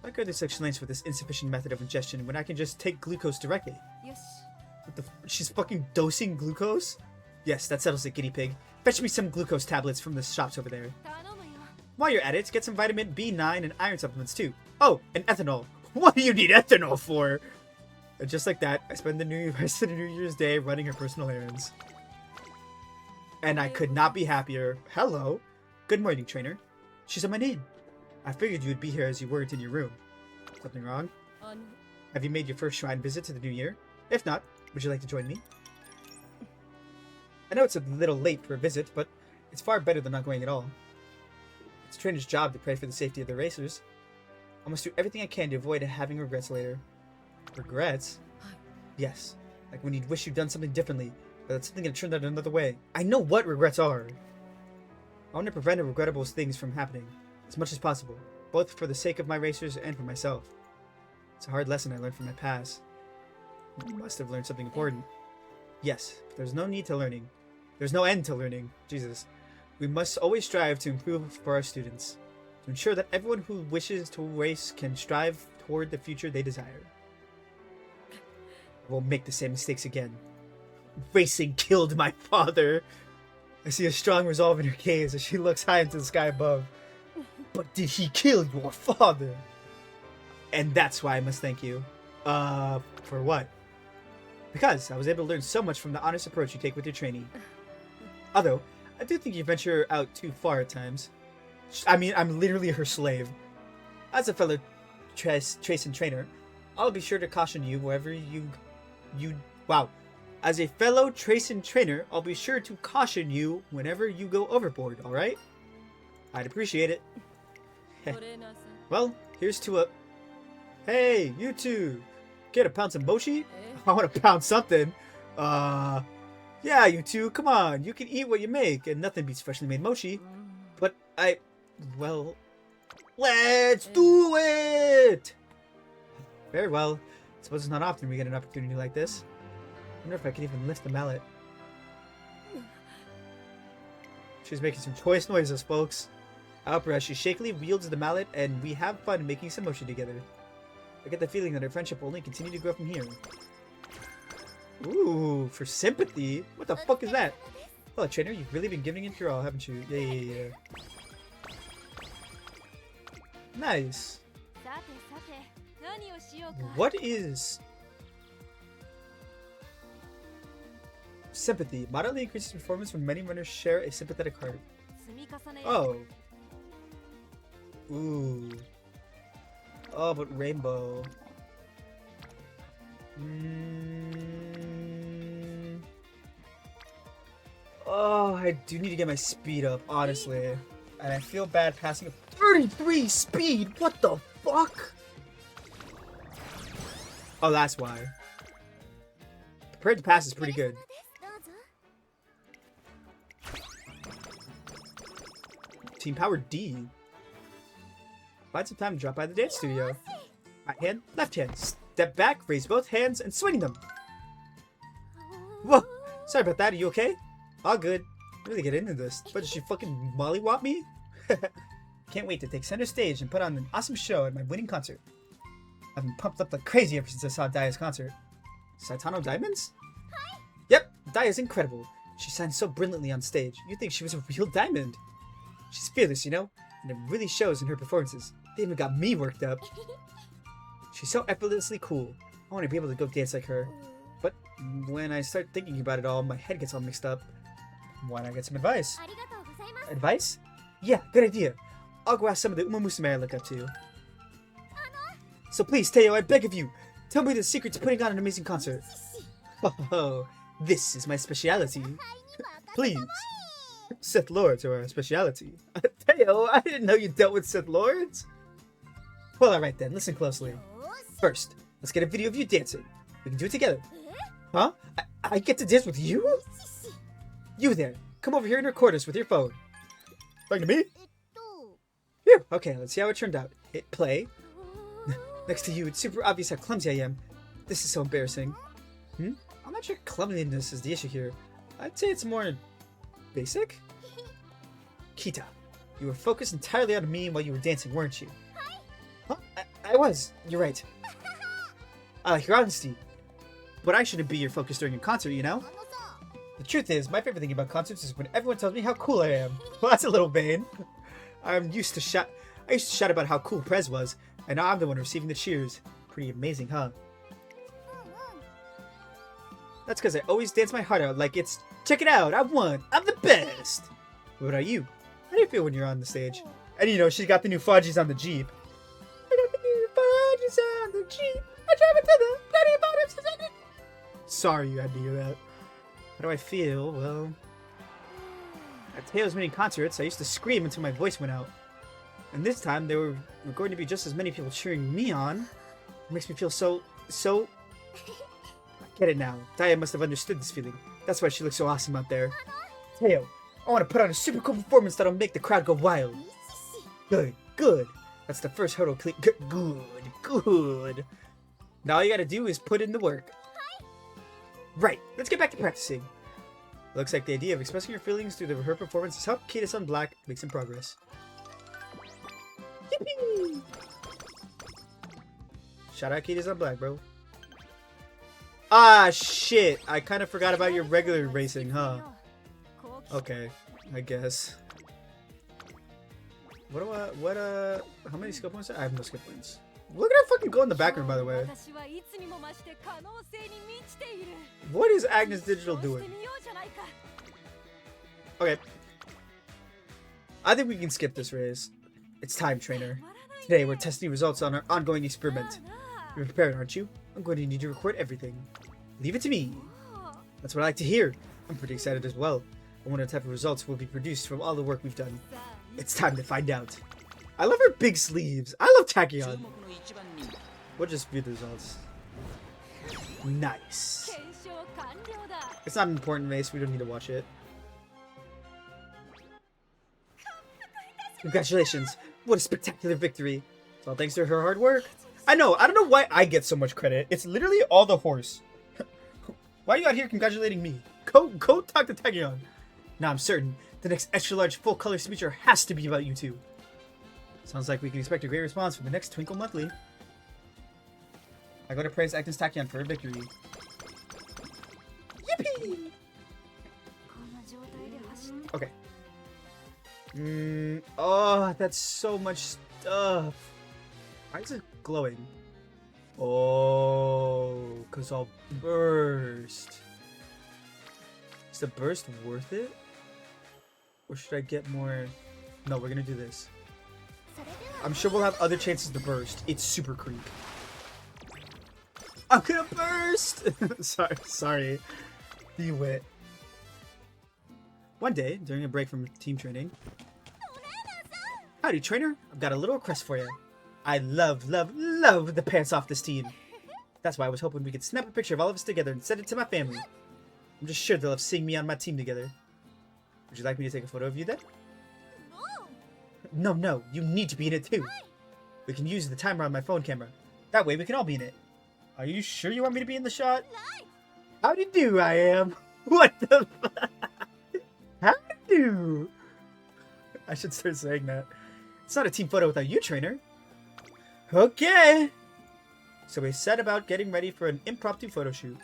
Why go to such lengths with this insufficient method of ingestion when I can just take glucose directly? Yes. What the she's fucking dosing glucose? Yes, that settles it, guinea pig. Fetch me some glucose tablets from the shops over there. While you're at it, get some vitamin B9 and iron supplements too. Oh, and ethanol. What do you need ethanol for? And just like that, I spend the rest of the New Year's Day running her personal errands. And I could not be happier. Hello. Good morning, trainer. She said my name. I figured you would be here as you weren't in your room. Something wrong? Have you made your first shrine visit to the new year? If not, would you like to join me? I know it's a little late for a visit, but it's far better than not going at all. It's a trainer's job to pray for the safety of the racers. I must do everything I can to avoid having regrets later. Regrets? Yes. Like when you'd wish you'd done something differently, but that something had turned out another way. I know what regrets are. I want to prevent regrettable things from happening, as much as possible, both for the sake of my racers and for myself. It's a hard lesson I learned from my past. You must have learned something important. Yes, but there's no need to learning. There's no end to learning. Jesus. We must always strive to improve for our students, to ensure that everyone who wishes to race can strive toward the future they desire. I won't make the same mistakes again. Racing killed my father. I see a strong resolve in her gaze as she looks high into the sky above. But did he kill your father? And that's why I must thank you. For what? Because I was able to learn so much from the honest approach you take with your trainee. Although, I do think you venture out too far at times. I mean, I'm literally her slave. As a fellow trace and trainer, I'll be sure to caution you wherever wow. As a fellow trace and trainer, I'll be sure to caution you whenever you go overboard, alright? I'd appreciate it. Well, here's to a... Hey, you two! Care to pound some mochi? I want to pound something. Yeah, you two, come on. You can eat what you make, and nothing beats freshly made mochi. But well... Let's do it! Very well. I suppose it's not often we get an opportunity like this. I wonder if I can even lift the mallet. She's making some choice noises, folks. Out as she shakily wields the mallet, and we have fun making some mochi together. I get the feeling that our friendship will only continue to grow from here. Ooh, for sympathy? What the fuck is that? Hello, trainer. You've really been giving it your all, haven't you? Yeah. Nice. What is... sympathy? Moderately increases performance when many runners share a sympathetic heart. Oh. Ooh. Oh, but rainbow. Oh, I do need to get my speed up, honestly. And I feel bad passing a 33 speed. What the fuck? Oh, that's why. Prepared to pass is pretty good. Team Power D. Find some time to drop by the dance studio. Right hand, left hand. Step back, raise both hands, and swing them. Whoa! Sorry about that, are you okay? All good. Really get into this. But did she fucking mollywop me? Can't wait to take center stage and put on an awesome show at my winning concert. I've been pumped up like crazy ever since I saw Daya's concert. Saitano Diamonds? Yep, Daya's incredible. She sang so brilliantly on stage. You'd think she was a real diamond. She's fearless, you know? And it really shows in her performances. They even got me worked up. She's so effortlessly cool. I want to be able to go dance like her. But when I start thinking about it all, my head gets all mixed up. Why not get some advice? Advice? Yeah, good idea. I'll go ask some of the umamusume I look up to. So please, Teo, I beg of you, tell me the secret to putting on an amazing concert. Oh, this is my speciality. Please. Sith Lords are our speciality. Teo, I didn't know you dealt with Sith Lords. Well, alright then, listen closely. First, let's get a video of you dancing. We can do it together. Huh? I get to dance with you? You there, come over here and record us with your phone. Talking to me? Phew, okay, let's see how it turned out. Hit play. Next to you, it's super obvious how clumsy I am. This is so embarrassing. I'm not sure clumsiness is the issue here. I'd say it's more basic. Kita, you were focused entirely on me while you were dancing, weren't you? Huh? I was. You're right. Your honesty. But I shouldn't be your focus during a concert, you know? The truth is, my favorite thing about concerts is when everyone tells me how cool I am. Well, that's a little vain. I used to shout about how cool Prez was, and now I'm the one receiving the cheers. Pretty amazing, huh? That's because I always dance my heart out like it's, check it out, I won, I'm the best! What about you? How do you feel when you're on the stage? And you know, she's got the new fudgies on the Jeep. I got the new fudgies on the Jeep. I drive it to the bloody bottom. Sorry you had to hear that. How do I feel? Well, at Teo's many concerts, I used to scream until my voice went out. And this time, there were going to be just as many people cheering me on. It makes me feel so... I get it now. Daya must have understood this feeling. That's why she looks so awesome out there. Teo, I want to put on a super cool performance that'll make the crowd go wild. Good, good. That's the first hurdle clear. Good. Now all you gotta do is put in the work. Right, let's get back to practicing. Looks like the idea of expressing your feelings through her performance has helped Kita-san Black make some progress. Yippee! Shout out Kita-san Black, bro. Ah, shit! I kind of forgot about your regular racing, huh? Okay, I guess. How many skill points? I have no skill points. Look at her fucking go in the background, by the way. What is Agnes Digital doing? Okay. I think we can skip this race. It's time, trainer. Today, we're testing results on our ongoing experiment. You're prepared, aren't you? I'm going to need to record everything. Leave it to me. That's what I like to hear. I'm pretty excited as well. I wonder what type of results will be produced from all the work we've done. It's time to find out. I love her big sleeves. I love Tachyon. We'll just view the results. Nice. It's not an important race. We don't need to watch it. Congratulations. What a spectacular victory. It's all thanks to her hard work. I know. I don't know why I get so much credit. It's literally all the horse. Why are you out here congratulating me? Go talk to Tachyon. Now I'm certain the next extra-large full-color feature has to be about you two. Sounds like we can expect a great response from the next Twinkle Monthly. I go to praise Agnes Tachyon for her victory. Yippee! Okay. Oh, that's so much stuff. Why is it glowing? Oh, because I'll burst. Is the burst worth it? Or should I get more? No, we're gonna do this. I'm sure we'll have other chances to burst. It's super creep. I'm gonna burst! sorry. You wit. One day, during a break from team training. Howdy, trainer. I've got a little request for you. I love the pants off this team. That's why I was hoping we could snap a picture of all of us together and send it to my family. I'm just sure they'll love seeing me on my team together. Would you like me to take a photo of you then? No, you need to be in it too. We can use the timer on my phone camera. That way we can all be in it. Are you sure you want me to be in the shot? How do you do, I am? What the fuck? How do you do? I should start saying that. It's not a team photo without you, trainer. Okay. So we set about getting ready for an impromptu photo shoot.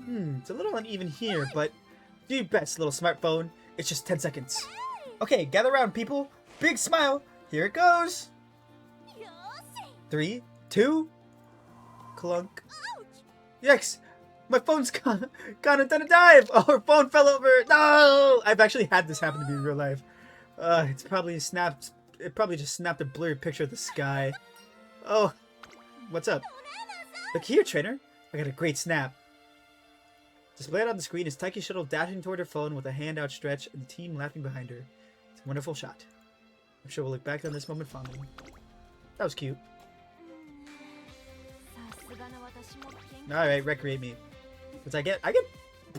It's a little uneven here, but do your best, little smartphone. It's just 10 seconds. Okay, gather around, people. Big smile. Here it goes. 3, 2, clunk. Yikes! My phone's gone and done a dive. Oh, her phone fell over. No! I've actually had this happen to me in real life. It's probably snapped. It probably just snapped a blurry picture of the sky. Oh, what's up? Look here, trainer. I got a great snap. Displayed on the screen is Taiki Shuttle dashing toward her phone with a hand outstretched and the team laughing behind her. It's a wonderful shot. I'm sure we'll look back on this moment fondly. That was cute. Alright, recreate me. What's I get? I get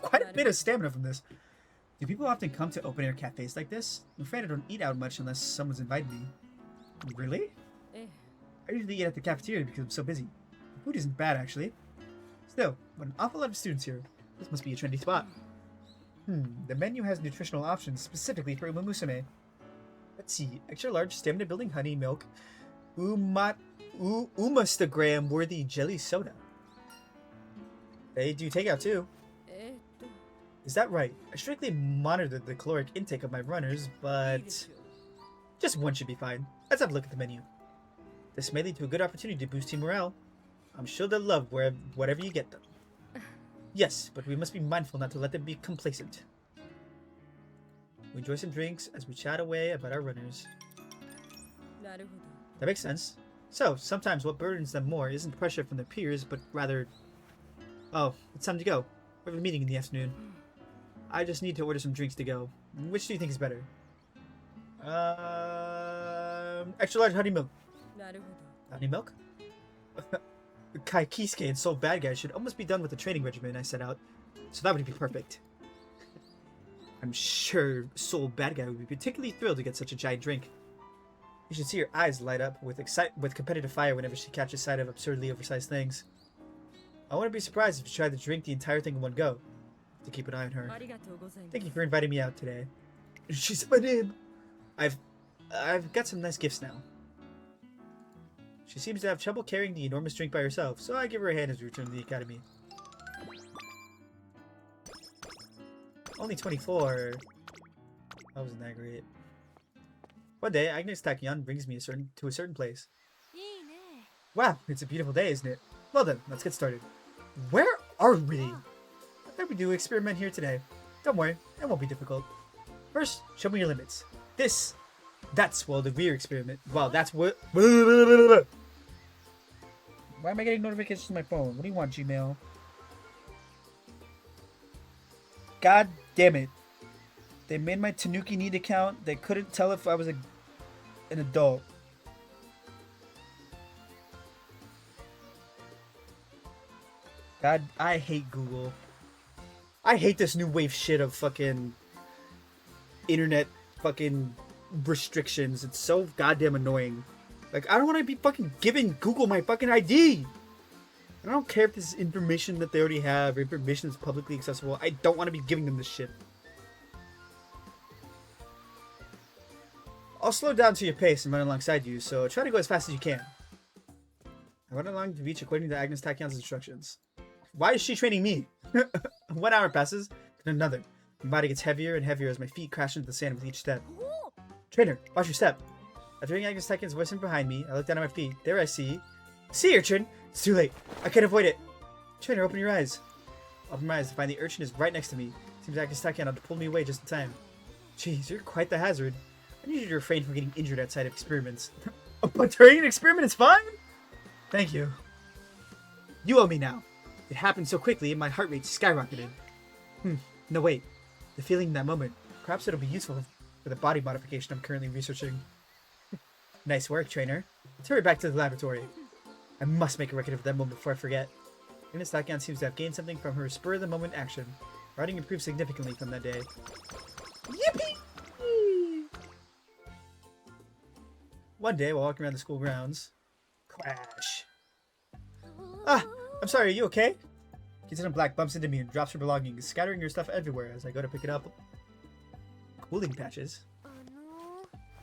quite a bit of stamina from this. Do people often come to open-air cafes like this? I'm afraid I don't eat out much unless someone's invited me. Really? I usually eat at the cafeteria because I'm so busy. The food isn't bad, actually. Still, what an awful lot of students here. This must be a trendy spot. The menu has nutritional options specifically for umamusume. Let's see. Extra large stamina building honey milk. Umastagram worthy jelly soda. They do takeout too. Is that right? I strictly monitored the caloric intake of my runners, but just one should be fine. Let's have a look at the menu. This may lead to a good opportunity to boost team morale. I'm sure they'll love whatever you get them. Yes, but we must be mindful not to let them be complacent. We enjoy some drinks as we chat away about our runners. That makes sense. So, sometimes what burdens them more isn't pressure from their peers, but rather... Oh, it's time to go. We have a meeting in the afternoon. I just need to order some drinks to go. Which do you think is better? Extra large honey milk. Honey milk? Kai Kisuke and Soul Bad Guy should almost be done with the training regimen I set out, so that would be perfect. I'm sure Soul Bad Guy would be particularly thrilled to get such a giant drink. You should see her eyes light up with competitive fire whenever she catches sight of absurdly oversized things. I wouldn't be surprised if she tried to drink the entire thing in one go. To keep an eye on her. Thank you for inviting me out today. She said my name. I've got some nice gifts now. She seems to have trouble carrying the enormous drink by herself, so I give her a hand as we return to the academy. Only 24. That wasn't that great. One day, Agnes Tachyon brings me to a certain place. Wow, it's a beautiful day, isn't it? Well then, let's get started. Where are we? I thought we'd do an experiment here today. Don't worry, it won't be difficult. First, show me your limits. That's, well, the rear experiment. Wow, that's what... Why am I getting notifications on my phone? What do you want, Gmail? God damn it. They made my Tanuki Need account. They couldn't tell if I was an adult. God, I hate Google. I hate this new wave shit of fucking internet fucking restrictions. It's so goddamn annoying. Like, I don't want to be fucking giving Google my fucking ID. I don't care if this is information that they already have or information that's publicly accessible. I don't want to be giving them this shit. I'll slow down to your pace and run alongside you, so try to go as fast as you can. I run along the beach according to Agnes Tachyon's instructions. Why is she training me? 1 hour passes, then another. My body gets heavier and heavier as my feet crash into the sand with each step. Trainer, watch your step. After hearing Agnes Tachyon's voice from behind me, I look down at my feet. There I see... Sea urchin! It's too late. I can't avoid it. Trainer, open your eyes. I open my eyes to find the urchin is right next to me. Seems Agnes Tachyon had to pull me away just in time. Jeez, you're quite the hazard. I need you to refrain from getting injured outside of experiments. But during an experiment is fine? Thank you. You owe me now. It happened so quickly and my heart rate skyrocketed. No wait. The feeling in that moment. Perhaps it'll be useful for the body modification I'm currently researching. Nice work, trainer. Let's hurry back to the laboratory. I must make a record of that moment before I forget. Agnes Tachyon seems to have gained something from her spur-of-the-moment action. Riding improved significantly from that day. Yippee! One day, while walking around the school grounds... Crash. Ah! I'm sorry, are you okay? Kitten in black bumps into me and drops her belongings, scattering her stuff everywhere as I go to pick it up. Cooling patches?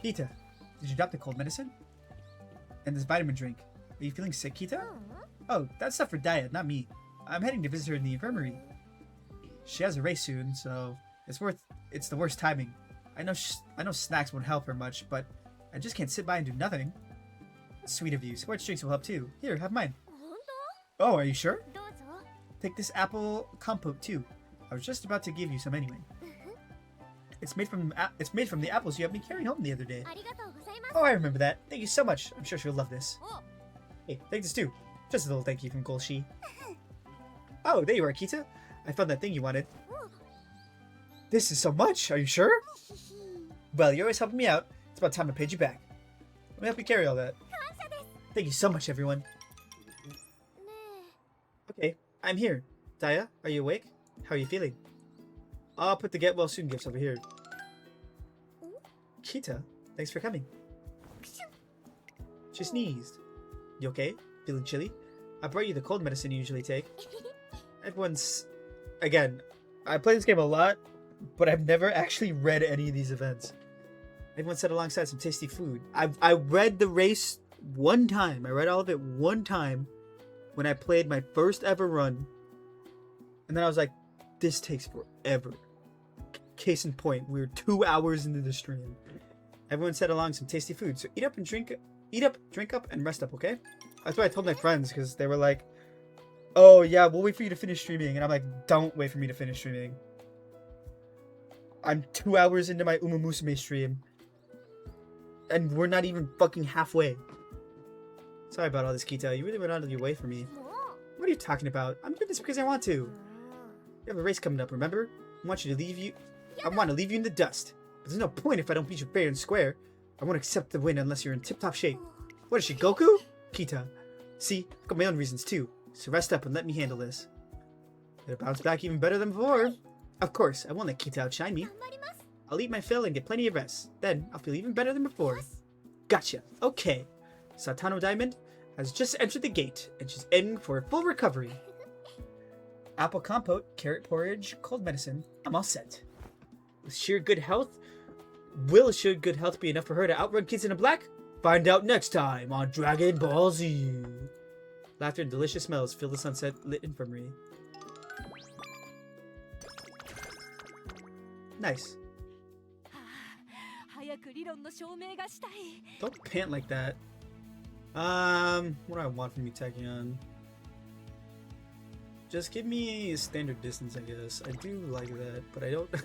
Kita, did you drop the cold medicine? And this vitamin drink. Are you feeling sick, Kita? Oh, that's stuff for diet, not me. I'm heading to visit her in the infirmary. She has a race soon, so it's the worst timing. I know snacks won't help her much, but I just can't sit by and do nothing. Sweet of you. Sports drinks will help too. Here, have mine. Oh, are you sure? Take this apple compote too. I was just about to give you some anyway. It's made from the apples you had me carrying home the other day. Oh, I remember that. Thank you so much. I'm sure she'll love this. Hey, take this too. Just a little thank you from Golshi. Oh, there you are, Kita. I found that thing you wanted. This is so much. Are you sure? Well, you're always helping me out. It's about time I paid you back. Let me help you carry all that. Thank you so much, everyone. Okay, I'm here. Daya, are you awake? How are you feeling? I'll put the get well soon gifts over here. Kita, thanks for coming. She sneezed. You okay? Feeling chilly? I brought you the cold medicine you usually take. Everyone's... Again, I play this game a lot, but I've never actually read any of these events. Everyone sat alongside some tasty food. I read the race one time. I read all of it one time when I played my first ever run. And then I was like, this takes forever. Case in point, we were 2 hours into the stream. Everyone sat along some tasty food. So eat up, drink up, and rest up, okay? That's what I told my friends, because they were like, oh yeah, we'll wait for you to finish streaming. And I'm like, don't wait for me to finish streaming. I'm 2 hours into my umamusume stream. And we're not even fucking halfway. Sorry about all this, Kita. You really went out of your way for me. What are you talking about? I'm doing this because I want to. You have a race coming up, remember? I want to leave you in the dust. But there's no point if I don't beat you fair and square. I won't accept the win unless you're in tip-top shape. What is she, Goku? Kita. See, I've got my own reasons too. So rest up and let me handle this. It'll bounce back even better than before. Of course, I won't let Kita outshine me. I'll eat my fill and get plenty of rest. Then, I'll feel even better than before. Gotcha. Okay. Satano Diamond has just entered the gate, and she's in for a full recovery. Apple compote, carrot porridge, cold medicine. I'm all set. With sheer good health, will sheer good health be enough for her to outrun kids in a black? Find out next time on Dragon Ball Z. Laughter and delicious smells fill the sunset-lit infirmary. Nice. Don't pant like that. What do I want from you, Tachyon? Just give me a standard distance, I guess. I do like that, but I don't I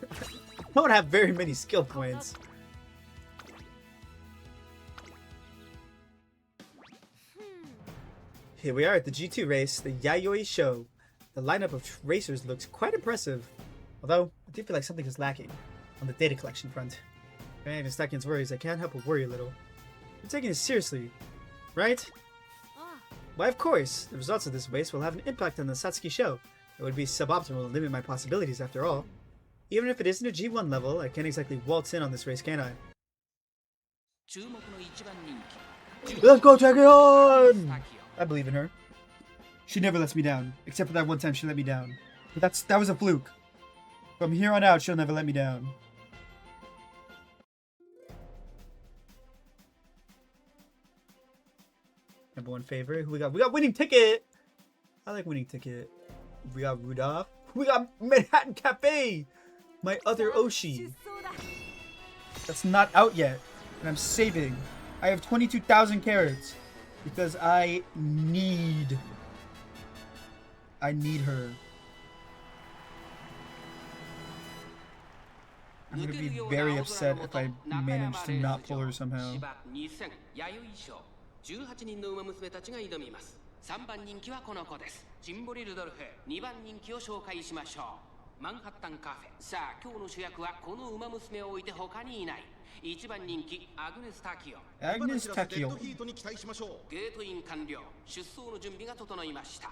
don't have very many skill points. Here we are at the G2 race, the Yayoi Show. The lineup of racers looks quite impressive. Although, I do feel like something is lacking on the data collection front. If I Tachyon's worries, I can't help but worry a little. I'm taking this seriously, right? Why, of course. The results of this race will have an impact on the Satsuki show. It would be suboptimal to limit my possibilities after all. Even if it isn't a G1 level, I can't exactly waltz in on this race, can I? Let's go, Tachyon! I believe in her. She never lets me down, except for that one time she let me down. But that was a fluke. From here on out, she'll never let me down. Number one favorite. Who we got? We got Winning Ticket! I like Winning Ticket. We got Rudolph. We got Manhattan Cafe! My other Oshi. That's not out yet. And I'm saving. I have 22,000 carrots. Because I need her. I'm gonna be very upset if I manage to not pull her somehow. 18人の馬娘たちが挑みます。3番人気はこの子です。シンボリルドルフ。2番人気を紹介しましょう。マンハッタンカフェ。さあ、今日の主役はこの馬娘を置いて他にいない。1番人気アグネス・タキオン。アグネス・タキオン。ヒートに期待しましょう。ゲートイン完了。出走の準備が整いました。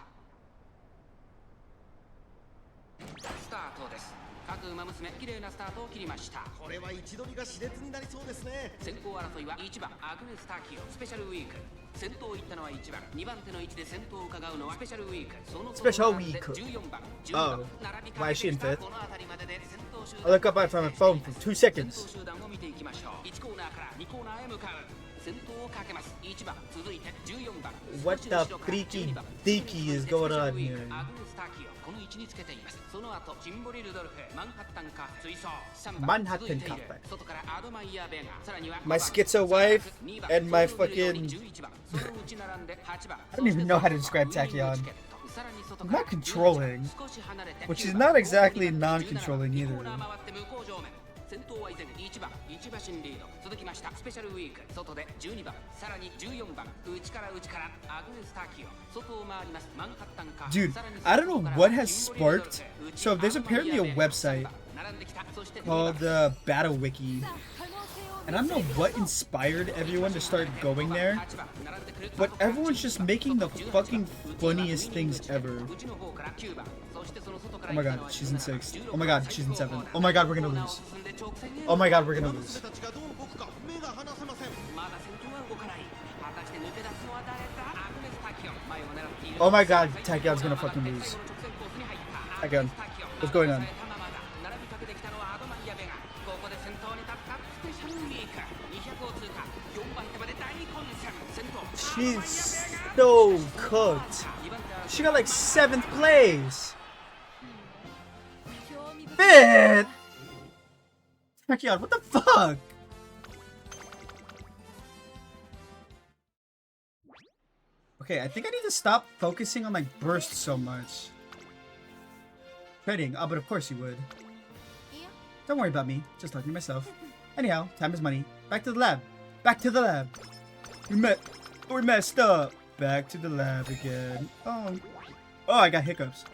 スタートです。各馬娘、綺麗なスタートを切りました。これは位置取りが熾烈になりそうですね。先行争いは1番アグネス・タキオンスペシャルウィーク。先頭を行ったのは1番、2番手の位置で先頭を伺うのはスペシャルウィーク。そのSpecial week. 14番、12 Oh, 番、並び why is she in かけ fifth? この辺りまでで先頭集 I look up from my phone for 2 seconds. 先頭集団を見ていきましょう。1コーナーから2コーナーへ向かう。先頭をかけます。1番、続いて14番。 What the freaky deaky is going on here? アグネス・タキオン。この位置につけています。その後シンボリルドルフ、マンハッタンカフ追走、3番 Manhattan 続いている Kafe. 外からアドマイヤベガ、さらには My schizo wife and my fucking... 11番、そのうち並んで8番 I don't even know how to describe Tachyon. I'm not controlling, which is not exactly non-controlling either. 先頭は依然1番1馬身リード、続きましたスペシャルウィーク、外で12番、さらに14番、内からアグネスタキオ、外を回りますマンハッタンカー。 Dude, I don't know what has sparked. So there's apparently a website called Battle Wiki, and I don't know what inspired everyone to start going there, but everyone's just making the fucking funniest things ever. Oh my god, she's in 6th. Oh my god, she's in 7th. Oh my god, we're gonna lose. Oh my god, we're gonna lose. Oh my god, Takyon's gonna fucking lose. Takyon, what's going on? She's so cooked. She got like 7th place. 5th? Takyon, what the fuck? Okay, I think I need to stop focusing on like bursts so much. Trading, oh, but of course you would. Don't worry about me, just talking to myself. Anyhow, time is money. Back to the lab. Back to the lab. We messed up. Back to the lab again. Oh, I got hiccups.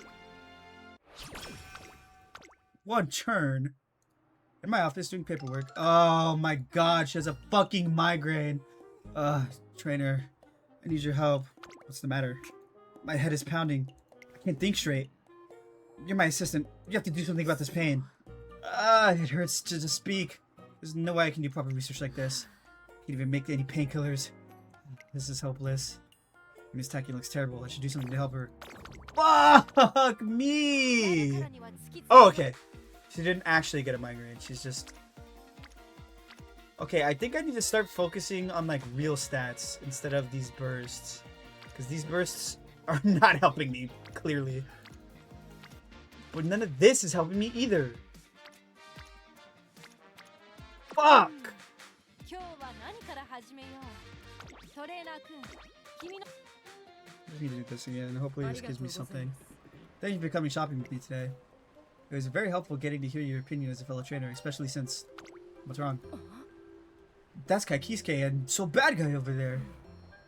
One churn. In my office doing paperwork. Oh my god, she has a fucking migraine. Trainer, I need your help. What's the matter? My head is pounding. I can't think straight. You're my assistant. You have to do something about this pain. It hurts to just speak. There's no way I can do proper research like this. Can't even make any painkillers. This is hopeless. Miss Taki looks terrible. I should do something to help her. Fuck me! Oh, okay. She didn't actually get a migraine. She's just... Okay, I think I need to start focusing on, like, real stats instead of these bursts. Because these bursts are not helping me, clearly. But none of this is helping me either. Fuck! I need to do this again. Hopefully this gives me something. Thank you for coming shopping with me today. It was very helpful getting to hear your opinion as a fellow trainer, especially since... What's wrong? That's Kaikisuke and So Bad Guy over there.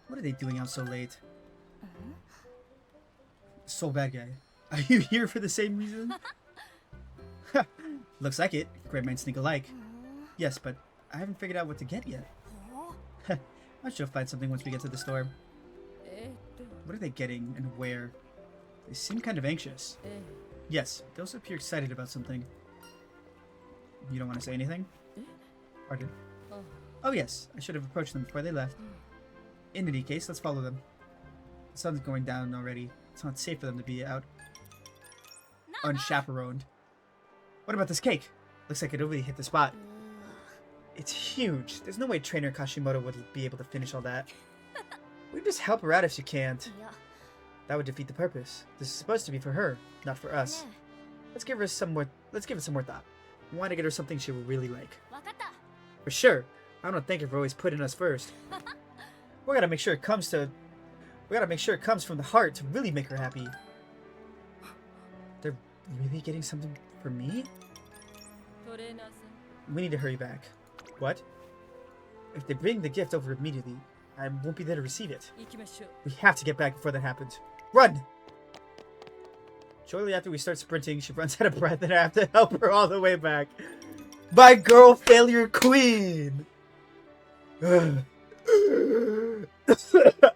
What are they doing out so late? So Bad Guy. Are you here for the same reason? Looks like it. Great minds think alike. Yes, but I haven't figured out what to get yet. I should find something once we get to the store. What are they getting and where? They seem kind of anxious. Yes, they also appear excited about something. You don't want to say anything? Pardon. Oh yes, I should have approached them before they left. In any case, let's follow them. The sun's going down already. It's not safe for them to be out unchaperoned. What about this cake? Looks like it really hit the spot. It's huge. There's no way Trainer Kashimoto would be able to finish all that. We can just help her out if she can't. That would defeat the purpose. This is supposed to be for her, not for us. Let's give it some more thought. We want to get her something she will really like. For sure. I don't thank her for always putting us first. We gotta make sure it comes from the heart to really make her happy. They're really getting something for me? We need to hurry back. What? If they bring the gift over immediately, I won't be there to receive it. We have to get back before that happens. Run! Shortly after we start sprinting, she runs out of breath and I have to help her all the way back. My girl failure queen!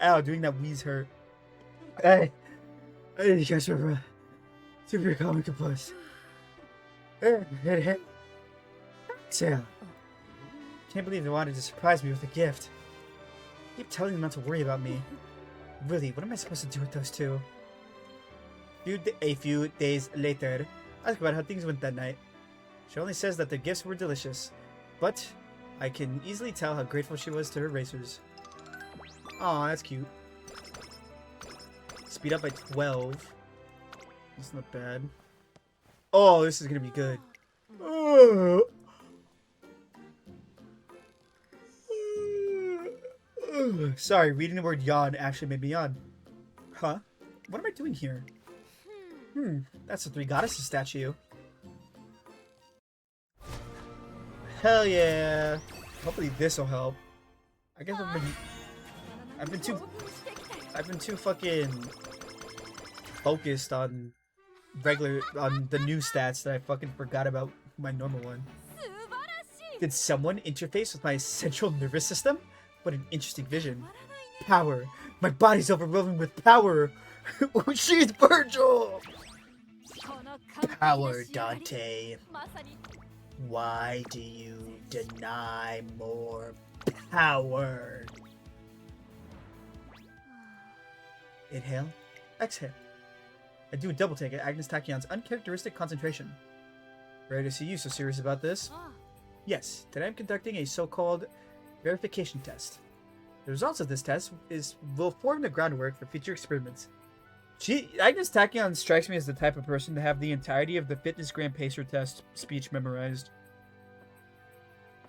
Ow, doing that wheeze hurt. Hey, I need to catch my breath. Super comic plus. Exhale. Can't believe they wanted to surprise me with a gift. Keep telling them not to worry about me. Really, what am I supposed to do with those two? A few days later, ask about how things went that night. She only says that the gifts were delicious, but I can easily tell how grateful she was to her racers. Aw, that's cute. Speed up by 12. It's not bad. Oh, this is gonna be good. Oh. Sorry, reading the word yawn actually made me yawn. Huh? What am I doing here? That's the three goddesses statue. Hell yeah! Hopefully this will help. I guess I've been too fucking focused on the new stats that I fucking forgot about my normal one. Did someone interface with my central nervous system? What an interesting vision. Power. My body's overwhelming with power. She's Virgil! Power, Dante. Why do you deny more power? Inhale. Exhale. I do a double take at Agnes Tachyon's uncharacteristic concentration. Rare to see you so serious about this. Yes, today I'm conducting a so-called verification test. The results of this test will form the groundwork for future experiments. Agnes Tachyon strikes me as the type of person to have the entirety of the Fitness Grand Pacer test speech memorized.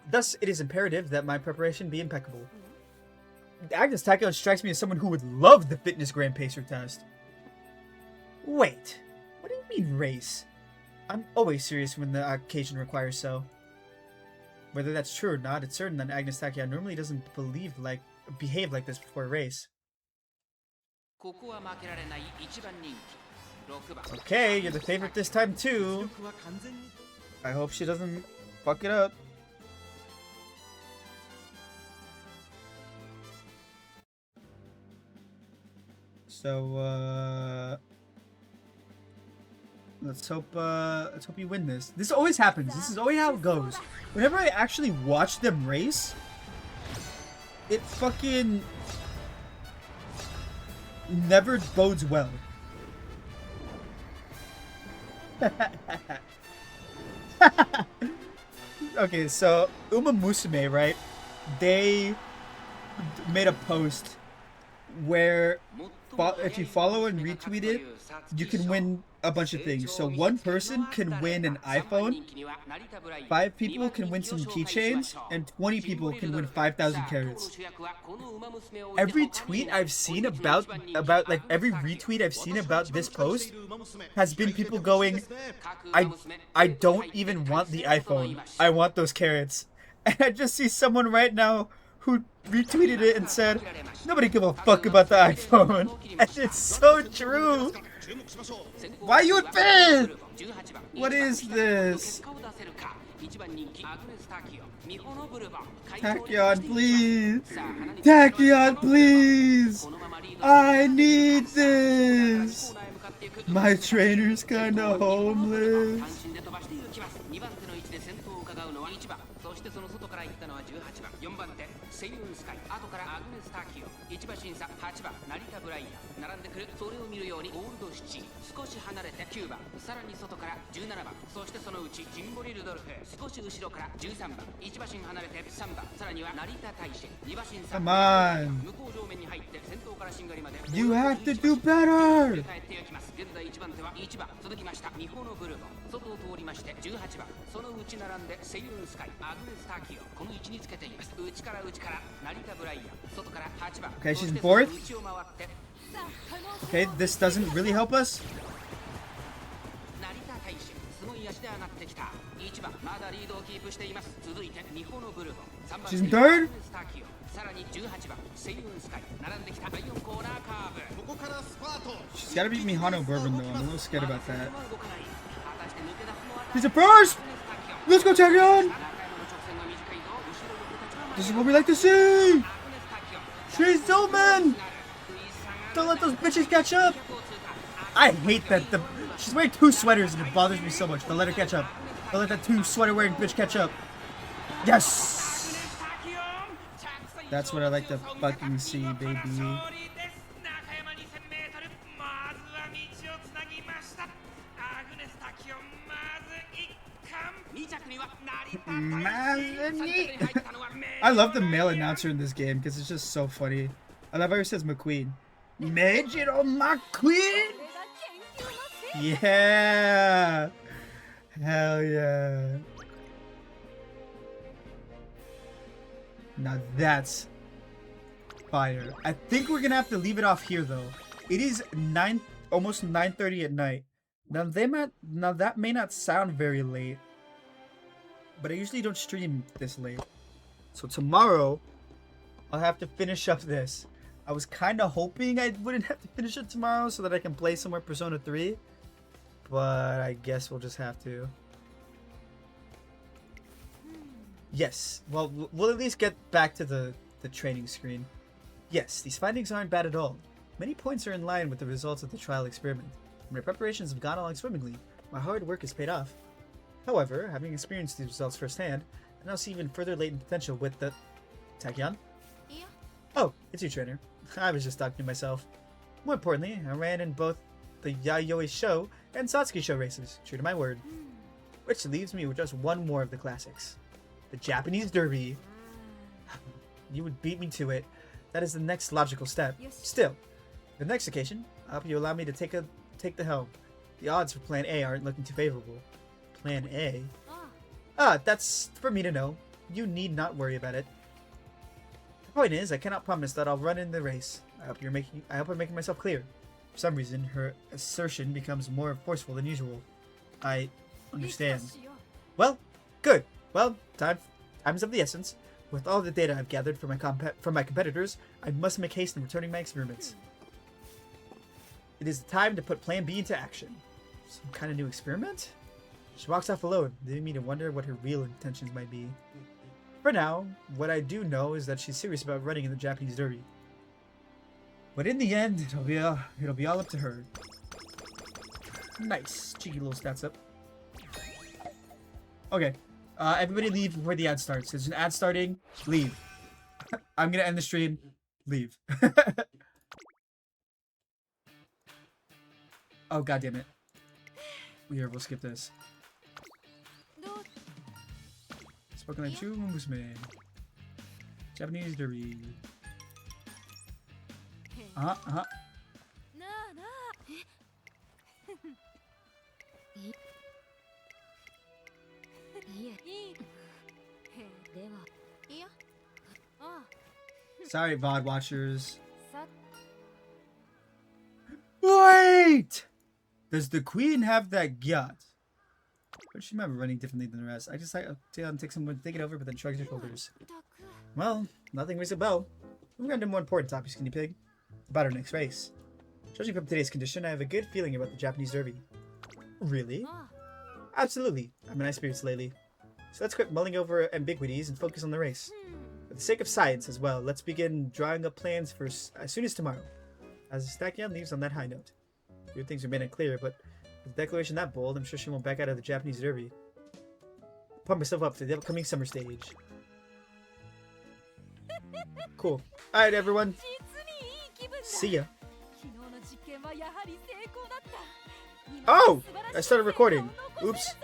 Thus, it is imperative that my preparation be impeccable. Agnes Tachyon strikes me as someone who would love the Fitness Grand Pacer test. Wait, what do you mean race? I'm always serious when the occasion requires so. Whether that's true or not, it's certain that Agnes Tachyon normally doesn't behave like this before a race. Okay, you're the favorite this time too. I hope she doesn't fuck it up. So, let's hope you win this. This always happens. This is always how it goes. Whenever I actually watch them race, it fucking never bodes well. Okay, so Umamusume, right? They made a post where if you follow and retweet it, you can win a bunch of things. So one person can win an iPhone, 5 people can win some keychains, and 20 people can win 5,000 carrots. Every tweet I've seen about like every retweet I've seen about this post has been people going, I don't even want the iPhone. I want those carrots. And I just see someone right now who retweeted it and said, nobody give a fuck about the iPhone. And it's so true. Why are you in bed? What is this? Tachyon, please. Tachyon, please. I need this. My trainer's kinda homeless. そしてその外から行ったのは18番4番手セイウンスカイ後からアグネス・ターキオ1馬審査8番成田ブライヤ並んでくるそれを見るようにゴールドシチ少し離れて9番さらに外から17番そしてそのうちジンボリルドルフ少し後ろから13番1馬身離れて3番さらには成田大使2馬審査 Come on 向こう上面に入って先頭からしんがりまで You have to do better 帰っていきます現在1番手は1番続きましたミホノブルボ外を通りまして18番その内並んでセイウンスカイアグネス・ターキオこの位置につけています内から内から成田ブライヤ外から8番 Okay, she's fourth. Okay, this doesn't really help us. She's in third. She's gotta beat Mihano Bourbon though. I'm a little scared about that. He's in first! Let's go, Tachyon! This is what we like to see! She's Zillman! Don't let those bitches catch up! I hate that she's wearing 2 sweaters and it bothers me so much. Don't let her catch up. Don't let that 2 sweater wearing bitch catch up. Yes! That's what I like to fucking see, baby. I love the male announcer in this game because it's just so funny. I love how he says McQueen. Major McQueen! Yeah! Hell yeah. Now that's fire. I think we're gonna have to leave it off here though. It is almost 9:30 at night. Now that may not sound very late, but I usually don't stream this late. So tomorrow I'll have to finish up this. I was kind of hoping I wouldn't have to finish it tomorrow so that I can play some more Persona 3, but I guess we'll just have to. Yes, well, we'll at least get back to the training screen. Yes, these findings aren't bad at all. Many points are in line with the results of the trial experiment. My preparations have gone along swimmingly. My hard work has paid off. However, having experienced these results firsthand, I now see even further latent potential with the... Tachyon? Yeah. Oh, it's you, trainer. I was just talking to myself. More importantly, I ran in both the Yayoi Show and Satsuki Show races, true to my word. Which leaves me with just one more of the classics. The Japanese Derby. You would beat me to it. That is the next logical step. Yes. Still, the next occasion, I hope you allow me to take the helm. The odds for Plan A aren't looking too favorable. Plan A? That's for me to know. You need not worry about it. The point is, I cannot promise that I'll run in the race. I hope I'm making myself clear. For some reason, her assertion becomes more forceful than usual. I understand. Well, good. Well, time's of the essence. With all the data I've gathered from my competitors, I must make haste in returning my experiments. It is time to put Plan B into action. Some kind of new experiment? She walks off alone, leaving me to wonder what her real intentions might be. For now, what I do know is that she's serious about running in the Japanese Derby. But in the end, it'll be all up to her. Nice, cheeky little stats up. Okay. Everybody leave before the ad starts. There's an ad starting. Leave. I'm gonna end the stream. Leave. Oh, god damn it. We'll skip this. Spoken like umamusume. Japanese Derby. Uh-huh. Sorry, VOD watchers. Wait! Does the queen have that gyat? But she might be running differently than the rest. I just like to take someone to think it over, but then shrugs her shoulders. Well, nothing rings a bell. Moving on to more important topics, Skinny Pig. About our next race. Judging from today's condition, I have a good feeling about the Japanese Derby. Really? Absolutely. I'm in high spirits lately. So let's quit mulling over ambiguities and focus on the race. For the sake of science as well, let's begin drawing up plans for as soon as tomorrow. As Tachyon leaves on that high note. Few things remain unclear, but with a declaration that bold, I'm sure she won't back out of the Japanese Derby. Pump myself up for the upcoming summer stage. Cool. Alright, everyone. See ya. Oh! I started recording. Oops.